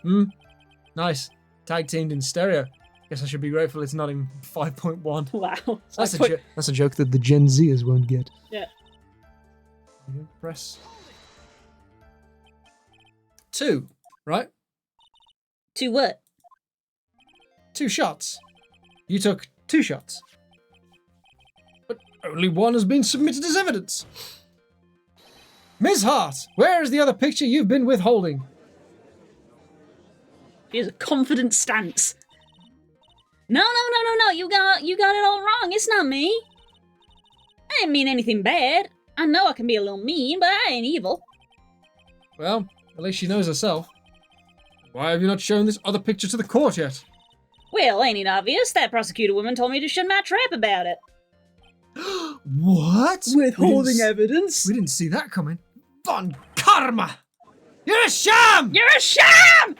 Nice. Tag teamed in stereo. Guess I should be grateful it's not in 5.1. Wow. That's a joke that the Gen Zers won't get. Yeah. Press 2, right? To what? 2 shots. You took 2 shots. But only one has been submitted as evidence. Ms. Hart, where is the other picture you've been withholding? He has a confident stance. No, you got it all wrong. It's not me. I didn't mean anything bad. I know I can be a little mean, but I ain't evil. Well, at least she knows herself. Why have you not shown this other picture to the court yet? Well, ain't it obvious? That prosecutor woman told me to shut my trap about it. What? Withholding evidence? We didn't see that coming. Von Karma! You're a sham! You're a sham!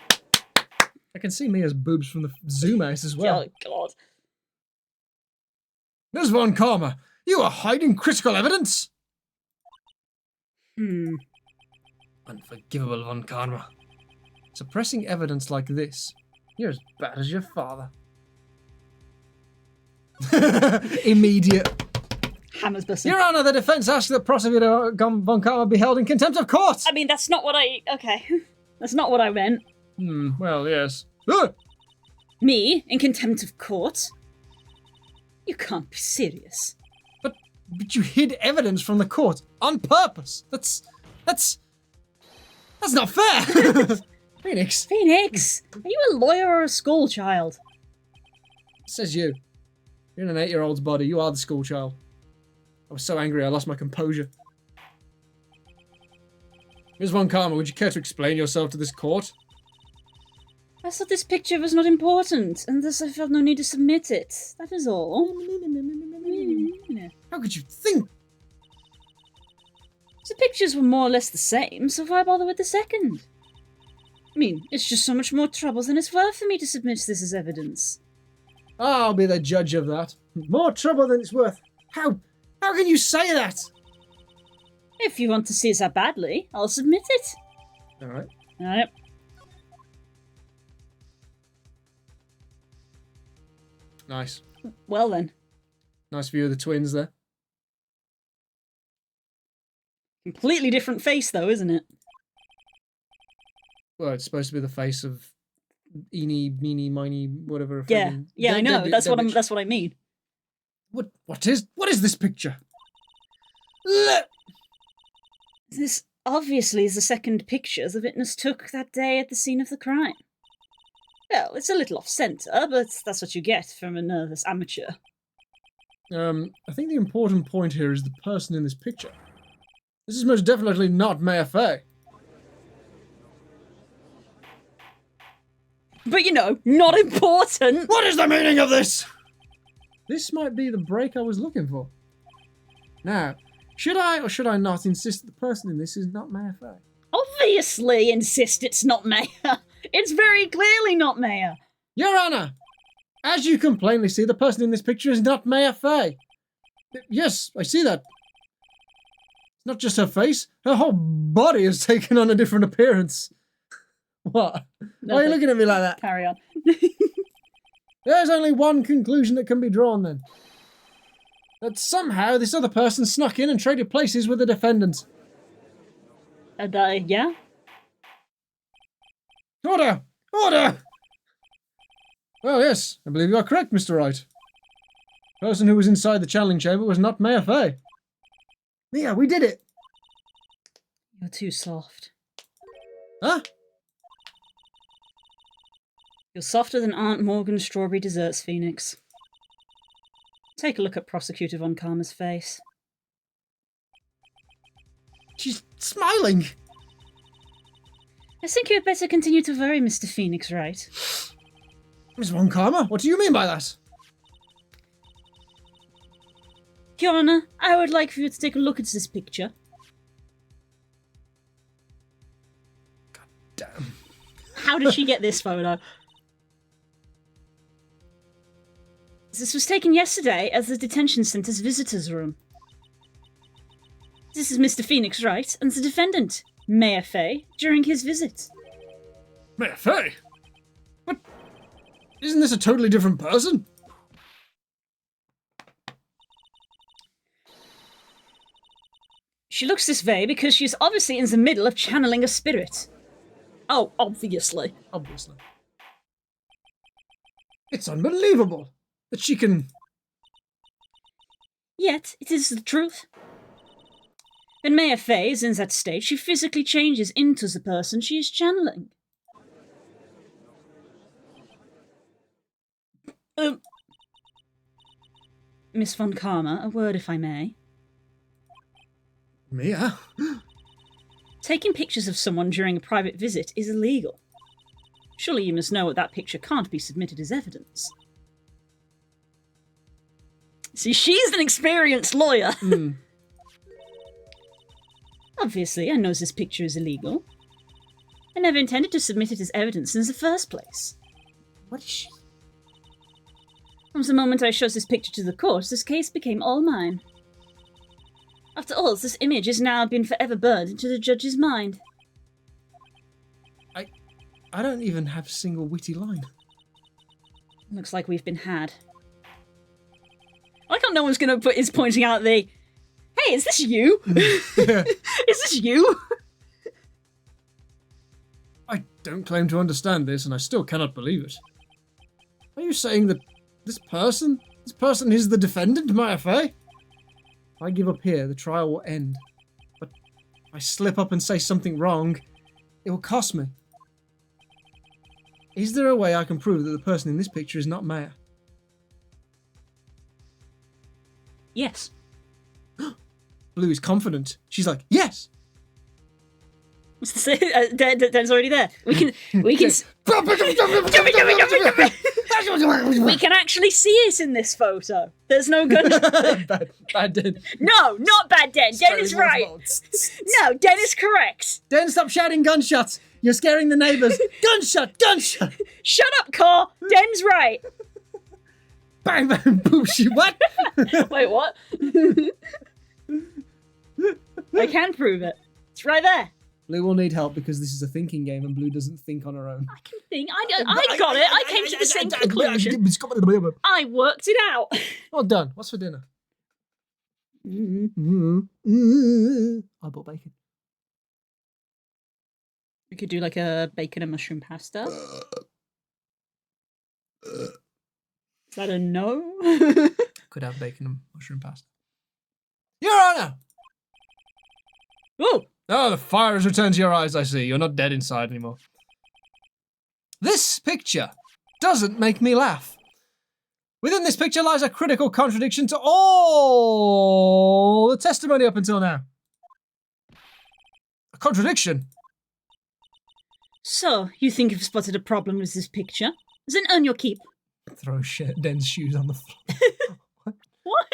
I can see Mia's boobs from the zoom out as well. Oh, God. Ms. Von Karma, you are hiding critical evidence? Unforgivable, Von Karma. Suppressing evidence like this, you're as bad as your father. Immediate. Hammers busting. Your Honor, the defense asks that prosecutor Von Karma be held in contempt of court. I mean, that's not what I... Okay. That's not what I meant. Well, yes. Me, in contempt of court? You can't be serious. But you hid evidence from the court on purpose. That's not fair. Phoenix. Phoenix, are you a lawyer or a school child? Says you. You're in an 8-year-old's body. You are the school child. I was so angry I lost my composure. Ms. Von Karma, would you care to explain yourself to this court? I thought this picture was not important, and thus I felt no need to submit it. That is all. How could you think? The pictures were more or less the same, so why bother with the second? I mean, it's just so much more trouble than it's worth for me to submit this as evidence. I'll be the judge of that. More trouble than it's worth. How can you say that? If you want to see it that badly, I'll submit it. Alright. Alright. Nice. Well then. Nice view of the twins there. Completely different face though, isn't it? Well, it's supposed to be the face of Eeny, Meeny, Miny, whatever. Yeah, I know. That's what I mean. What is this picture? This obviously is the second picture the witness took that day at the scene of the crime. Well, it's a little off-centre, but that's what you get from a nervous amateur. I think the important point here is the person in this picture. This is most definitely not Maya Fey. But you know, not important! What is the meaning of this? This might be the break I was looking for. Now, should I or should I not insist that the person in this is not Maya Fey? Obviously insist it's not Maya. It's very clearly not Maya. Your Honor, as you can plainly see, the person in this picture is not Maya Fey. Yes, I see that. It's not just her face, her whole body has taken on a different appearance. What? Why are you looking at me like that? Carry on. There's only one conclusion that can be drawn then. that somehow this other person snuck in and traded places with the defendant. Yeah? Order! Order! Well, yes, I believe you are correct, Mr. Wright. The person who was inside the channeling chamber was not Mayor Fay. Mia, we did it! You're too soft. Huh? You're softer than Aunt Morgan's strawberry desserts, Phoenix. Take a look at Prosecutor Von Karma's face. She's smiling! I think you had better continue to worry, Mr. Phoenix, right? Miss Von Karma, what do you mean by that? Your Honor, I would like for you to take a look at this picture. Damn. How did she get this photo? This was taken yesterday at the detention center's visitors' room. This is Mr. Phoenix Wright and the defendant, Mayor Fay, during his visit. Mayor Fay? What? Isn't this a totally different person? She looks this way because she's obviously in the middle of channeling a spirit. Oh, obviously. Obviously. It's unbelievable that she can... Yet, it is the truth. When Mayor Fay is in that state, she physically changes into the person she is channeling. Miss Von Karma, a word if I may. Mia? Taking pictures of someone during a private visit is illegal. Surely you must know that picture can't be submitted as evidence. See, she's an experienced lawyer. Mm. Obviously, I know this picture is illegal. I never intended to submit it as evidence in the first place. What is she? From the moment I showed this picture to the court, this case became all mine. After all, this image has now been forever burned into the judge's mind. I don't even have a single witty line. Looks like we've been had. I like how no one's gonna is pointing out the, hey, is this you? Is this you? I don't claim to understand this, and I still cannot believe it. Are you saying that this person is the defendant, Maya Fay? If I give up here, the trial will end. But if I slip up and say something wrong, it will cost me. Is there a way I can prove that the person in this picture is not Maya? Yes. Blue is confident. She's like, yes! Dan's already there. We can we can actually see it in this photo. There's no gun. Bad Den. No, not bad Den. Den is right. No, Den is correct. Den, stop shouting gunshots. You're scaring the neighbours. Gunshot, gunshot. Shut up, Car. Den's right. Bang, bang, boom, shoot. What? Wait, what? I can prove it. It's right there. Blue will need help because this is a thinking game and Blue doesn't think on her own. I can think. I got it. I came to the same conclusion. I worked it out. Well done. What's for dinner? I bought bacon. We could do like a bacon and mushroom pasta. Is that a no? Could have bacon and mushroom pasta. Your Honor! Oh! Oh, the fire has returned to your eyes, I see. You're not dead inside anymore. This picture doesn't make me laugh. Within this picture lies a critical contradiction to all the testimony up until now. A contradiction? So, you think you've spotted a problem with this picture? Then earn your keep. Throw Den's shoes on the floor. What?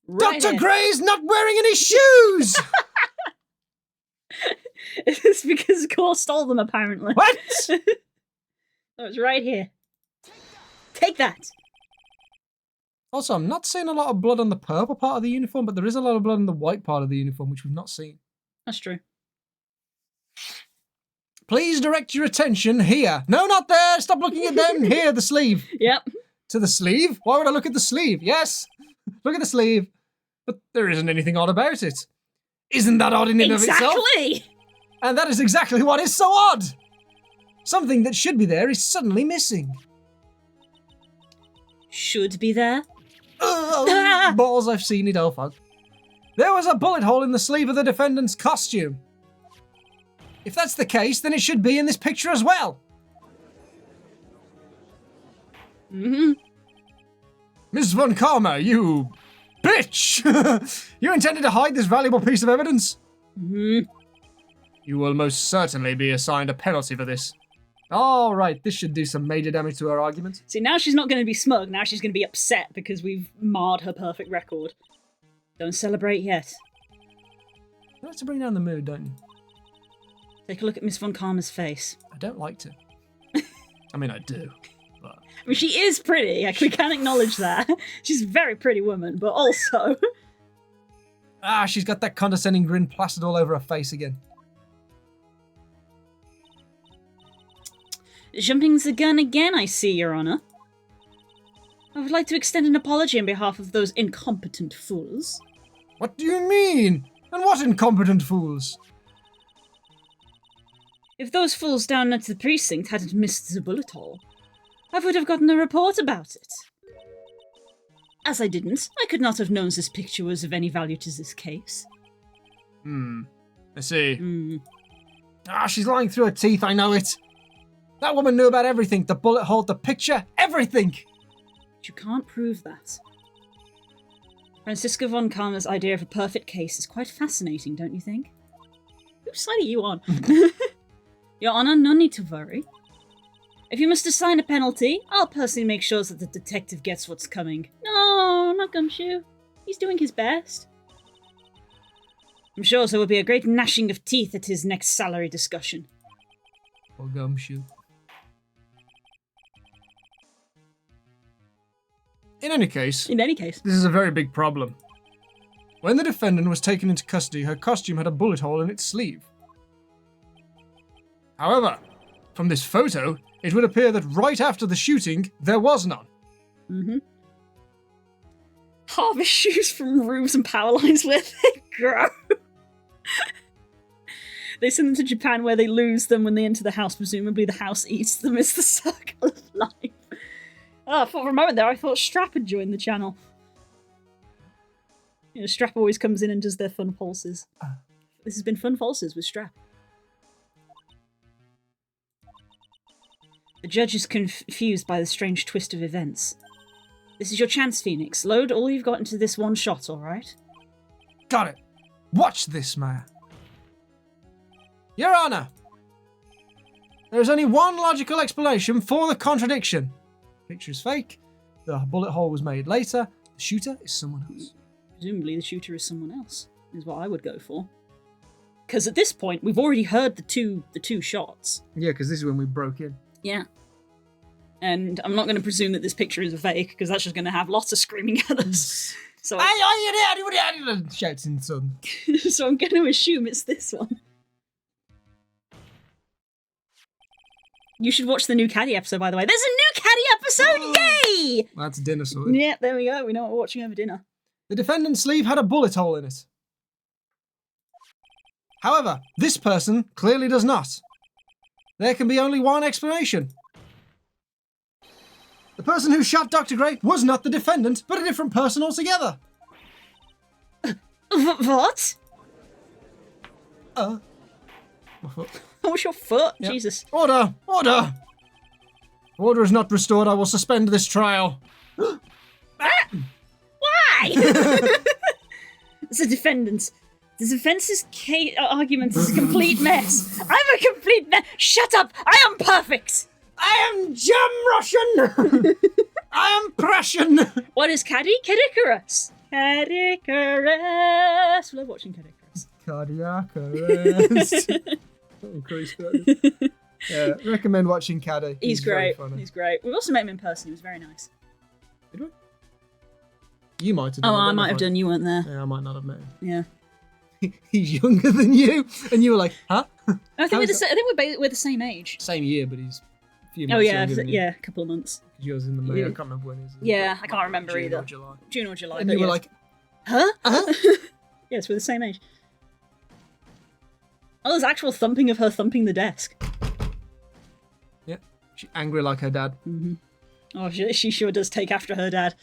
Right Dr. here. Gray's not wearing any shoes! It's because Core stole them, apparently. What? Oh, it's right here. Take that! Also, I'm not seeing a lot of blood on the purple part of the uniform, but there is a lot of blood on the white part of the uniform, which we've not seen. That's true. Please direct your attention here. No, not there. Stop looking at them. Here, the sleeve. Yep. To the sleeve? Why would I look at the sleeve? Yes. Look at the sleeve. But there isn't anything odd about it. Isn't that odd in and of itself? Exactly! And that is exactly what is so odd. Something that should be there is suddenly missing. Should be there. Balls, I've seen it, oh fuck. There was a bullet hole in the sleeve of the defendant's costume. If that's the case, then it should be in this picture as well. Mm-hmm. Mrs. Von Karma, you bitch! You intended to hide this valuable piece of evidence? Mm-hmm. You will most certainly be assigned a penalty for this. All right, this should do some major damage to her argument. See, now she's not going to be smug. Now she's going to be upset because we've marred her perfect record. Don't celebrate yet. You like to bring down the mood, don't you? Take a look at Miss Von Karma's face. I don't like to. I mean, I do. But... I mean, she is pretty. Like, we can acknowledge that. She's a very pretty woman, but also... she's got that condescending grin plastered all over her face again. Jumping the gun again, I see, Your Honor. I would like to extend an apology on behalf of those incompetent fools. What do you mean? And what incompetent fools? If those fools down at the precinct hadn't missed the bullet hole, I would have gotten a report about it. As I didn't, I could not have known this picture was of any value to this case. I see. Hmm. She's lying through her teeth, I know it. That woman knew about everything. The bullet hole, the picture, everything. But you can't prove that. Franziska von Karma's idea of a perfect case is quite fascinating, don't you think? Whose side are you on? Your Honor, no need to worry. If you must assign a penalty, I'll personally make sure that the detective gets what's coming. No, not Gumshoe. He's doing his best. I'm sure there will be a great gnashing of teeth at his next salary discussion. Or Gumshoe. In any case, this is a very big problem. When the defendant was taken into custody, her costume had a bullet hole in its sleeve. However, from this photo, it would appear that right after the shooting, there was none. Mm-hmm. Harvest shoes from roofs and power lines where they grow. They send them to Japan where they lose them when they enter the house. Presumably the house eats them. It's the circle of life. Oh, for a moment there I thought Strap had joined the channel. You know, Strap always comes in and does their fun pulses. This has been Fun Pulses with Strap. The judge is confused by the strange twist of events. This is your chance, Phoenix. Load all you've got into this one shot, alright? Got it. Watch this, Maya. Your Honor, there is only one logical explanation for the contradiction. The picture is fake. The bullet hole was made later. The shooter is someone else. Presumably the shooter is someone else, is what I would go for. Because at this point, we've already heard the two shots. Yeah, because this is when we broke in. Yeah. And I'm not going to presume that this picture is a fake, because that's just going to have lots of screaming at us. So, shouts in son. so I'm going to assume it's this one. You should watch the new Caddy episode, by the way. There's a new Caddy episode! Yay! That's dinner sorted. Yeah, there we go. We know what we're watching over dinner. The defendant's sleeve had a bullet hole in it. However, this person clearly does not. There can be only one explanation. The person who shot Dr. Gray was not the defendant, but a different person altogether. What? My foot. What was your foot? Yep. Jesus. Order! Order! Order is not restored. I will suspend this trial. Why? It's a defendant. The defense's argument is a complete mess. I'm a complete mess. Shut up! I am perfect! I am Gem Russian! I am Prussian! What is Caddy? Kedicarus. Kedicarus. I love watching Kedicarus. Cardiac arrest. Yeah, recommend watching Caddy. He's great. Very funny. He's great. We've also met him in person. He was very nice. Did we? You might have done. Oh, I might have done. You weren't there. Yeah, I might not have met him. Yeah. He's younger than you, and you were like, huh? I think we're the same age. Same year, but he's a few Oh months yeah, younger than you. yeah, a couple of months. Yours in the May. Yeah. I can't remember when it is. Yeah, I Might can't be remember June either. Or July. June or July. And but you were yes. like, huh? huh? Yes, we're the same age. Oh, there's actual thumping of her thumping the desk. Yeah. She's angry like her dad. Oh, she sure does take after her dad.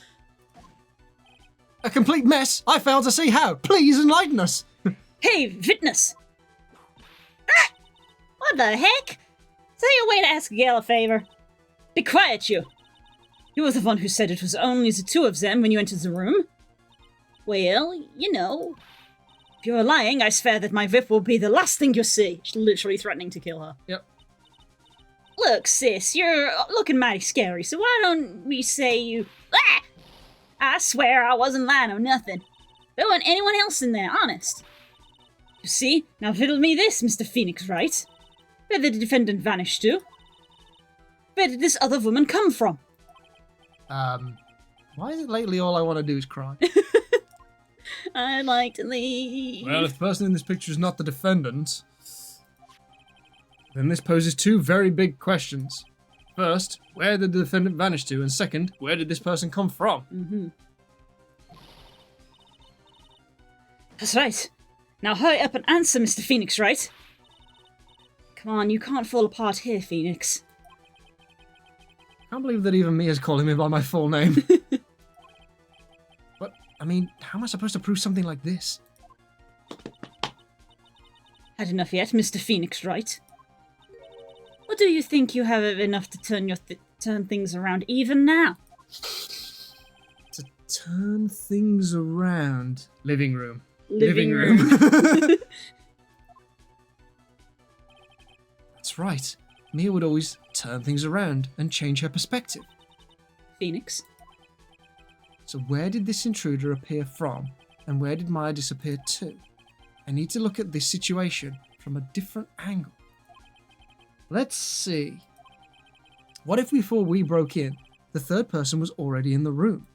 A complete mess. I fail to see how. Please enlighten us. Hey, Fitness! What the heck? Is that your way to ask a gal a favor? Be quiet, you! You were the one who said it was only the two of them when you entered the room. Well, you know. If you're lying, I swear that my whip will be the last thing you see. She's literally threatening to kill her. Yep. Look, sis, you're Looking mighty scary, so why don't we say you. Ah! I swear I wasn't lying or nothing. There wasn't anyone else in there, honest. you see? Now riddle me this, Mr. Phoenix, right? Where did the defendant vanish to? Where did this other woman come from? Why is it lately all I want to do is cry? I'd like to leave. Well, if the person in this picture is not the defendant, then this poses two very big questions. First, where did the defendant vanish to? And second, where did this person come from? That's right. Now hurry up and answer, Mr. Phoenix, right? Come on, you can't fall apart here, Phoenix. I can't believe that even Mia's calling me by my full name. But, I mean, how am I supposed to prove something like this? Had enough yet, Mr. Phoenix, right? Or do you think you have enough to turn things around even now? To turn things around. Living room. Living room. That's right. Mia would always turn things around and change her perspective. Phoenix? So where did this intruder appear from, and where did Maya disappear to? I need to look at this situation from a different angle. Let's see. What if before we broke in, the third person was already in the room?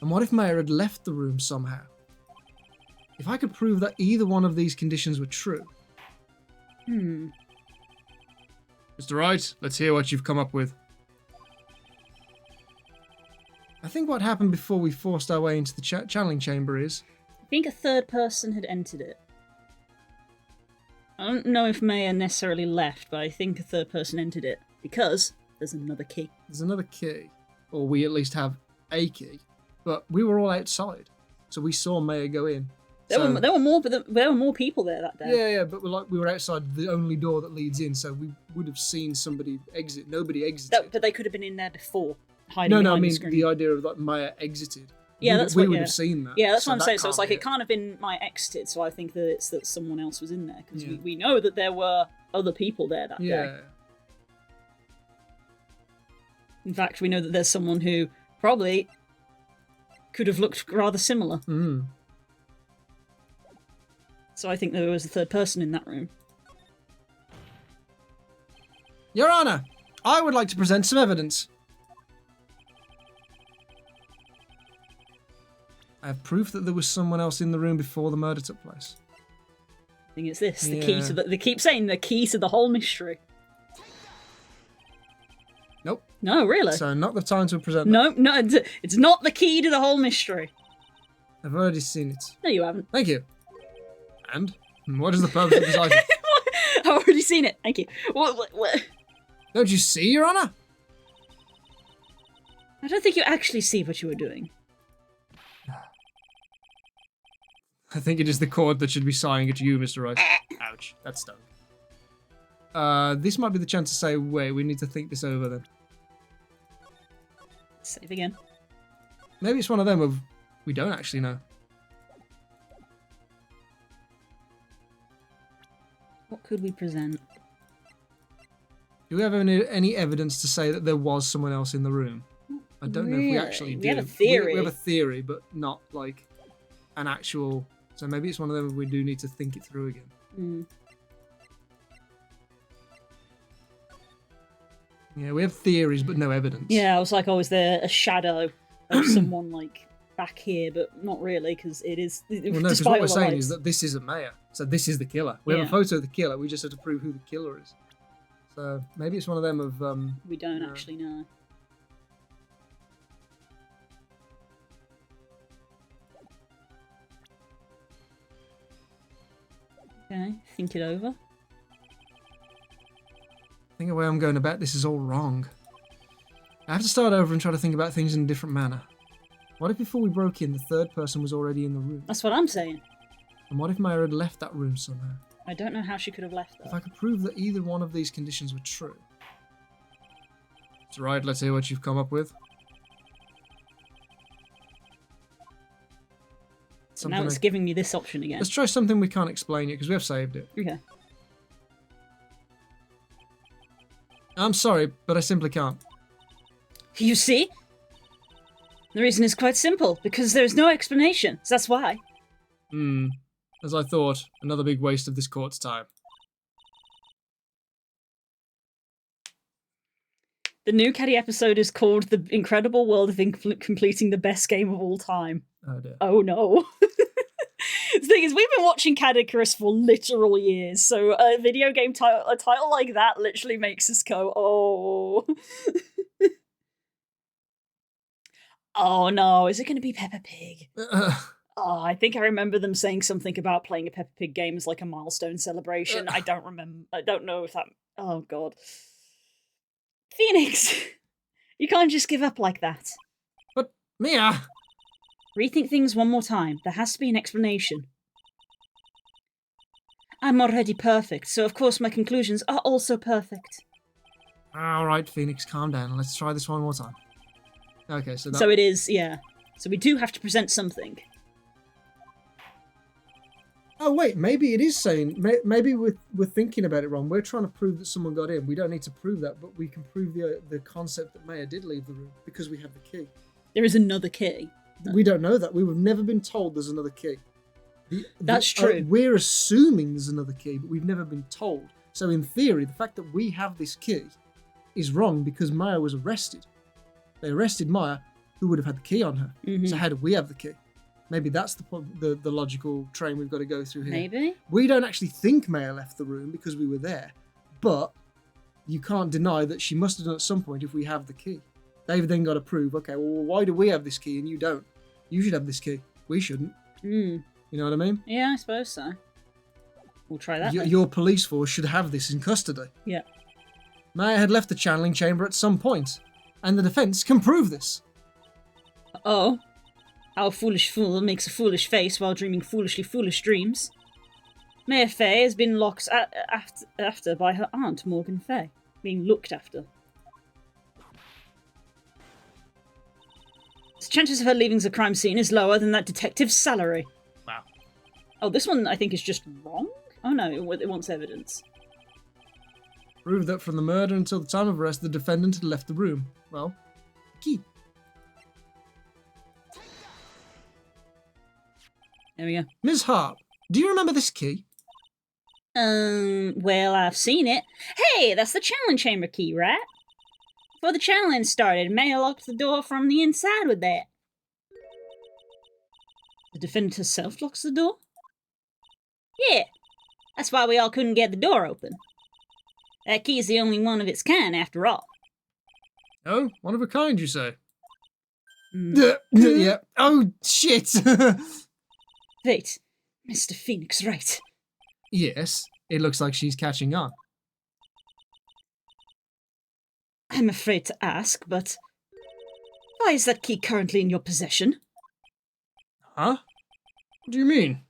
And what if Maya had left the room somehow? If I could prove that either one of these conditions were true. Mr. Wright, let's hear what you've come up with. I think what happened before we forced our way into the channeling chamber is... I think a third person had entered it. I don't know if Maya necessarily left, but I think a third person entered it. Because there's another key. There's another key. Or we at least have a key. But we were all outside. So we saw Maya go in. There were more people there that day. Yeah, but we were outside the only door that leads in, so we would have seen somebody exit. Nobody exited. But they could have been in there before, hiding No, I behind mean the screen. the idea of like Maya exited. Yeah, we would have seen that. Yeah, that's so what I'm that saying. So it's can't like be it can't have been my exited. So I think that it's that someone else was in there because Yeah. we know that there were other people there that day. Yeah. In fact, we know that there's someone who probably could have looked rather similar. Mm. So I think there was a third person in that room. Your Honor, I would like to present some evidence. I have proof that there was someone else in the room before the murder took place. I think it's this. The key Yeah. to they keep saying the key to the whole mystery. Nope. No, really. So not the time to present that. No, it's not the key to the whole mystery. I've already seen it. No, you haven't. Thank you. And? What is the purpose of this item? I've already seen it. Thank you. What? Don't you see, Your Honor? I don't think you actually see what you were doing. I think it is the cord that should be sighing at you, Mr. Rice. Ouch, that stung. This might be the chance to say, wait, we need to think this over then. Save again. Maybe it's one of them of, we don't actually know. What could we present? Do we have any evidence to say that there was someone else in the room? I don't know if we Really? actually We do. have a theory. We have a theory, but not like an actual... So maybe it's one of them we do need to think it through again. Mm. Yeah, we have theories, but no evidence. Yeah, I was like, oh, is there a shadow of someone like back here? But not really, because it is. Well, no, because despite what we're all the saying lights. is that this isn't Maya. So this is the killer. We have Yeah. a photo of the killer. We just have to prove who the killer is. So maybe it's one of them of We don't No. actually know. Okay, think it over. I think the way I'm going about this is all wrong. I have to start over and try to think about things in a different manner. What if before we broke in, the third person was already in the room? That's what I'm saying. And what if Maya had left that room somehow? I don't know how she could have left If though. I could prove that either one of these conditions were true. That's right, let's hear what you've come up with. Now it's giving me this option again. Let's try something we can't explain yet, because we have saved it. Okay. I'm sorry, but I simply can't. You see? The reason is quite simple, because there's no explanation. So that's why. As I thought, another big waste of this court's time. The new Caddy episode is called The Incredible World of Completing the Best Game of All Time. Oh dear. Oh no. The thing is, we've been watching Caddicarus for literal years, so a video game title, a title like that literally makes us go, oh. Oh no, is it going to be Peppa Pig? Oh, I think I remember them saying something about playing a Peppa Pig game as like a milestone celebration. I don't remember. I don't know if that. Oh god, Phoenix, you can't just give up like that. But, Mia! Rethink things one more time. There has to be an explanation. I'm already perfect, so of course my conclusions are also perfect. Alright, Phoenix, calm down. Let's try this one more time. Okay, so that... So it is, yeah. So we do have to present something. Oh, wait, maybe it is saying... Maybe we're thinking about it wrong. We're trying to prove that someone got in. We don't need to prove that, but we can prove the concept that Maya did leave the room, because we have the key. There is another key. We don't know that. We've never been told there's another key. That's true. We're assuming there's another key, but we've never been told. So in theory, the fact that we have this key is wrong because Maya was arrested. They arrested Maya, who would have had the key on her. Mhm. So how do we have the key? Maybe that's the logical train we've got to go through here. Maybe? We don't actually think Maya left the room because we were there, but you can't deny that she must have done at some point if we have the key. They've then got to prove, okay, well, why do we have this key and you don't? You should have this key. We shouldn't. Mm. You know what I mean? Yeah, I suppose so. We'll try that. then. Your police force should have this in custody. Yeah. Maya had left the channeling chamber at some point, and the defense can prove this. Oh. Our foolish fool makes a foolish face while dreaming foolishly foolish dreams. Maya Fey has been locked after by her aunt, Morgan Fey. Being looked after. The chances of her leaving the crime scene is lower than that detective's salary. Wow. Oh, this one I think is just wrong? Oh no, it wants evidence. Prove that from the murder until the time of arrest, the defendant had left the room. Well, key. There we go. Ms. Hart, do you remember this key? Well, I've seen it. Hey, that's the channeling chamber key, right? Before the channeling started, Maya locked the door from the inside with that. The defendant herself locks the door? Yeah, that's why we all couldn't get the door open. That key is the only one of its kind, after all. Oh, one of a kind, you say? Mm. Yeah. Oh, shit! Wait, Mr. Phoenix, right? Yes, it looks like she's catching on. I'm afraid to ask, but why is that key currently in your possession? Huh? What do you mean?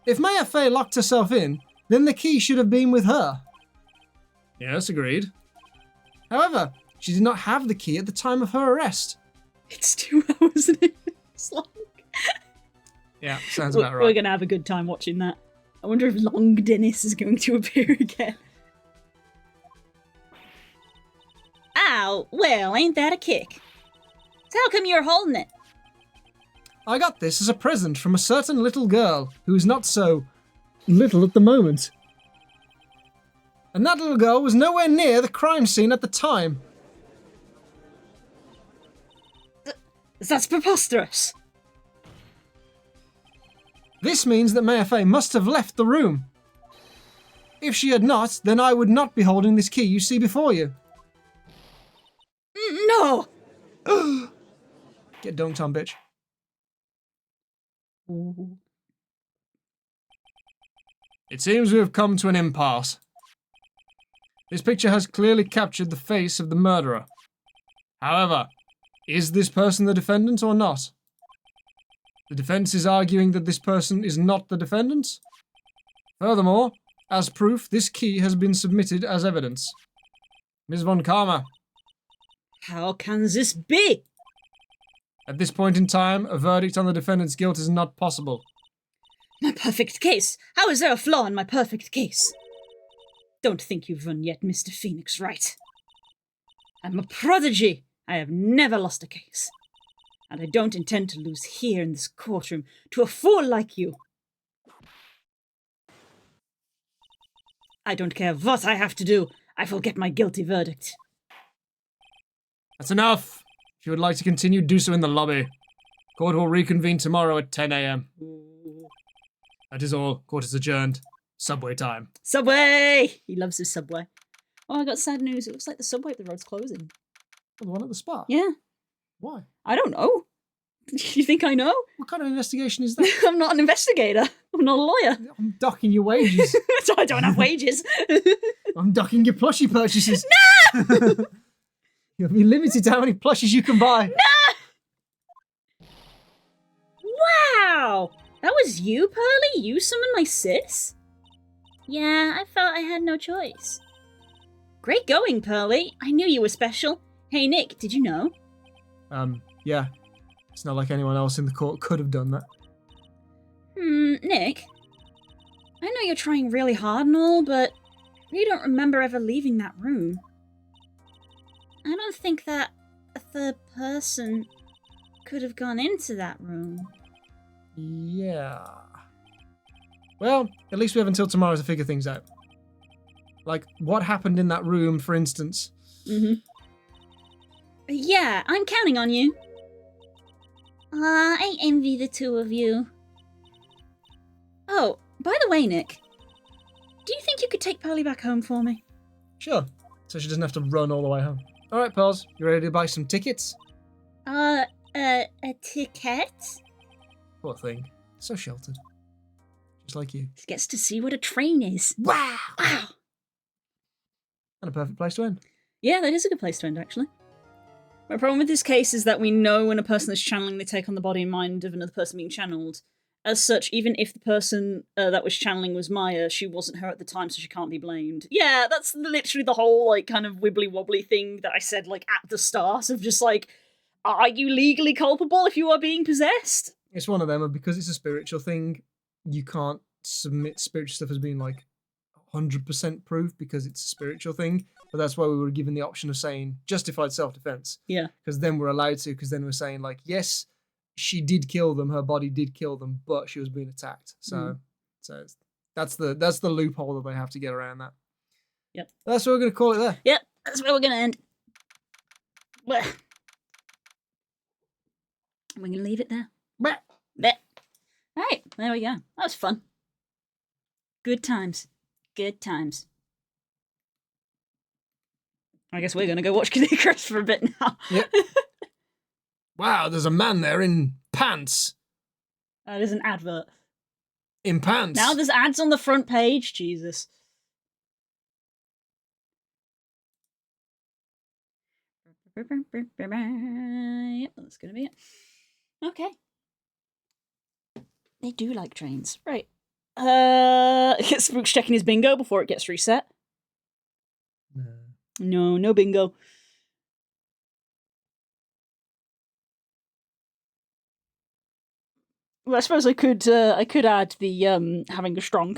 If Maya Fey locked herself in, then the key should have been with her. Yes, agreed. However, she did not have the key at the time of her arrest. It's 2 hours and it's long. Yeah, sounds about We're right. going to have a good time watching that. I wonder if Long Dennis is going to appear again. Ow, well, ain't that a kick? So how come you're holding it? I got this as a present from a certain little girl who is not so little at the moment. And that little girl was nowhere near the crime scene at the time. That's preposterous. This means that Maya Fey must have left the room. If she had not, then I would not be holding this key you see before you. No! Get dunked on, bitch. It seems we have come to an impasse. This picture has clearly captured the face of the murderer. However, is this person the defendant or not? The defense is arguing that this person is not the defendant. Furthermore, as proof, this key has been submitted as evidence. Ms. von Karma, How can this be? at this point in time, a verdict on the defendant's guilt is not possible. My perfect case. How is there a flaw in my perfect case? Don't think you've run yet, Mr. Phoenix Wright. I'm a prodigy. I have never lost a case. And I don't intend to lose here in this courtroom to a fool like you. I don't care what I have to do. I will get my guilty verdict. That's enough. If you would like to continue, do so in the lobby. Court will reconvene tomorrow at 10 a.m. That is all. Court is adjourned. Subway time. Subway! He loves his Subway. Oh, I got sad news. It looks like the Subway up the road's closing. The one at the spa? Yeah. Why? I don't know. You think I know? What kind of investigation is that? I'm not an investigator. I'm not a lawyer. I'm docking your wages. So I don't have wages. I'm docking your plushie purchases. No! You'll be limited to how many plushies you can buy. Wow! That was you, Pearly? You summoned my sis? Yeah, I felt I had no choice. Great going, Pearly. I knew you were special. Hey, Nick, did you know? Yeah. It's not like anyone else in the court could have done that. Nick? I know you're trying really hard and all, but I really don't remember ever leaving that room. I don't think that a third person could have gone into that room. Yeah. Well, at least we have until tomorrow to figure things out. Like, what happened in that room, for instance? Yeah, I'm counting on you. I envy the two of you. Oh, by the way, Nick, do you think you could take Pearly back home for me? Sure. So she doesn't have to run all the way home. Alright, Pearls, you ready to buy some tickets? A ticket? Poor thing. So sheltered. Just like you. He gets to see what a train is. Wow! Wow! And a perfect place to end. Yeah, that is a good place to end, actually. My problem with this case is that we know when a person is channeling, they take on the body and mind of another person being channeled. As such, even if the person that was channeling was Maya, she wasn't her at the time, so she can't be blamed. Yeah, that's literally the whole, like, kind of wibbly-wobbly thing that I said, like, at the start of just, like, are you legally culpable if you are being possessed? It's one of them, and because it's a spiritual thing, you can't submit spiritual stuff as being, like, 100% proof because it's a spiritual thing. But that's why we were given the option of saying justified self-defense. Yeah. Because then we're allowed to, because then we're saying, like, yes, she did kill them, her body did kill them, but she was being attacked. So that's the loophole that they have to get around that. Yep. That's what we're going to call it there. Yep, that's where we're going to end. Well, we're going to leave it there. There. Alright, there we go. That was fun. Good times. Good times. I guess we're going to go watch Canicross for a bit now. Yep. Wow, there's a man there in pants. There's an advert. In pants. Now there's ads on the front page. Jesus. Yep, that's going to be it. Okay. They do like trains. Right. Spook's checking his bingo before it gets reset. No, no bingo. Well, I suppose I could add the having a strong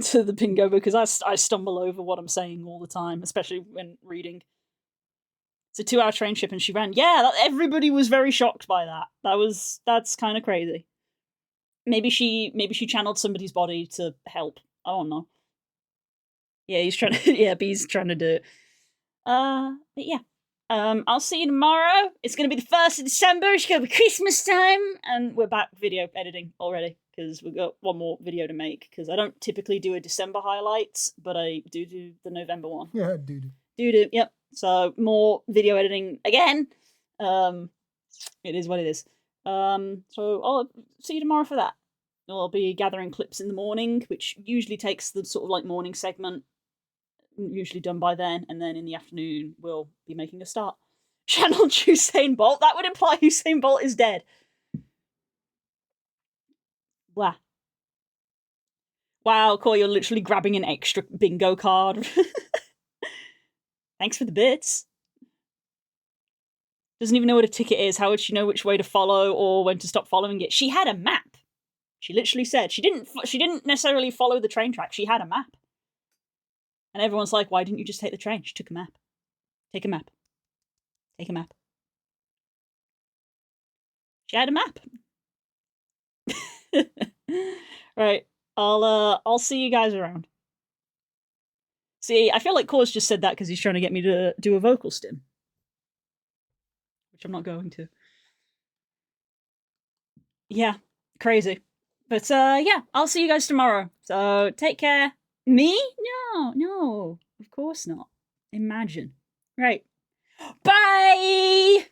to the bingo because I stumble over what I'm saying all the time, especially when reading. It's a 2-hour train trip and she ran. Yeah, everybody was very shocked by that. That's kind of crazy. Maybe she channeled somebody's body to help. I don't know. Yeah, he's trying to. Yeah, B's trying to do it. But yeah. I'll see you tomorrow. It's going to be the 1st of December. It's going to be Christmas time. And we're back video editing already. because we've got one more video to make. Because I don't typically do a December highlights, but I do the November one. Yeah, dude. Yep. So more video editing again. It is what it is. So I'll see you tomorrow for that. I'll be gathering clips in the morning, which usually takes the sort of like morning segment, usually done by then, and then in the afternoon we'll be making a start. Channel Usain Bolt. That would imply Usain Bolt is dead. Blah. Wow, Core, you're literally grabbing an extra bingo card. Thanks for the bits. Doesn't even know what a ticket is. How would she know which way to follow or when to stop following it? She had a map. She literally said she didn't necessarily follow the train track. She had a map. And everyone's like, why didn't you just take the train? She took a map. Take a map. Take a map. She had a map. Right. I'll see you guys around. See, I feel like Core's just said that because he's trying to get me to do a vocal stim. Which I'm not going to. Yeah, crazy. But yeah, I'll see you guys tomorrow. So take care. Me? No, of course not. Imagine. Right. Bye!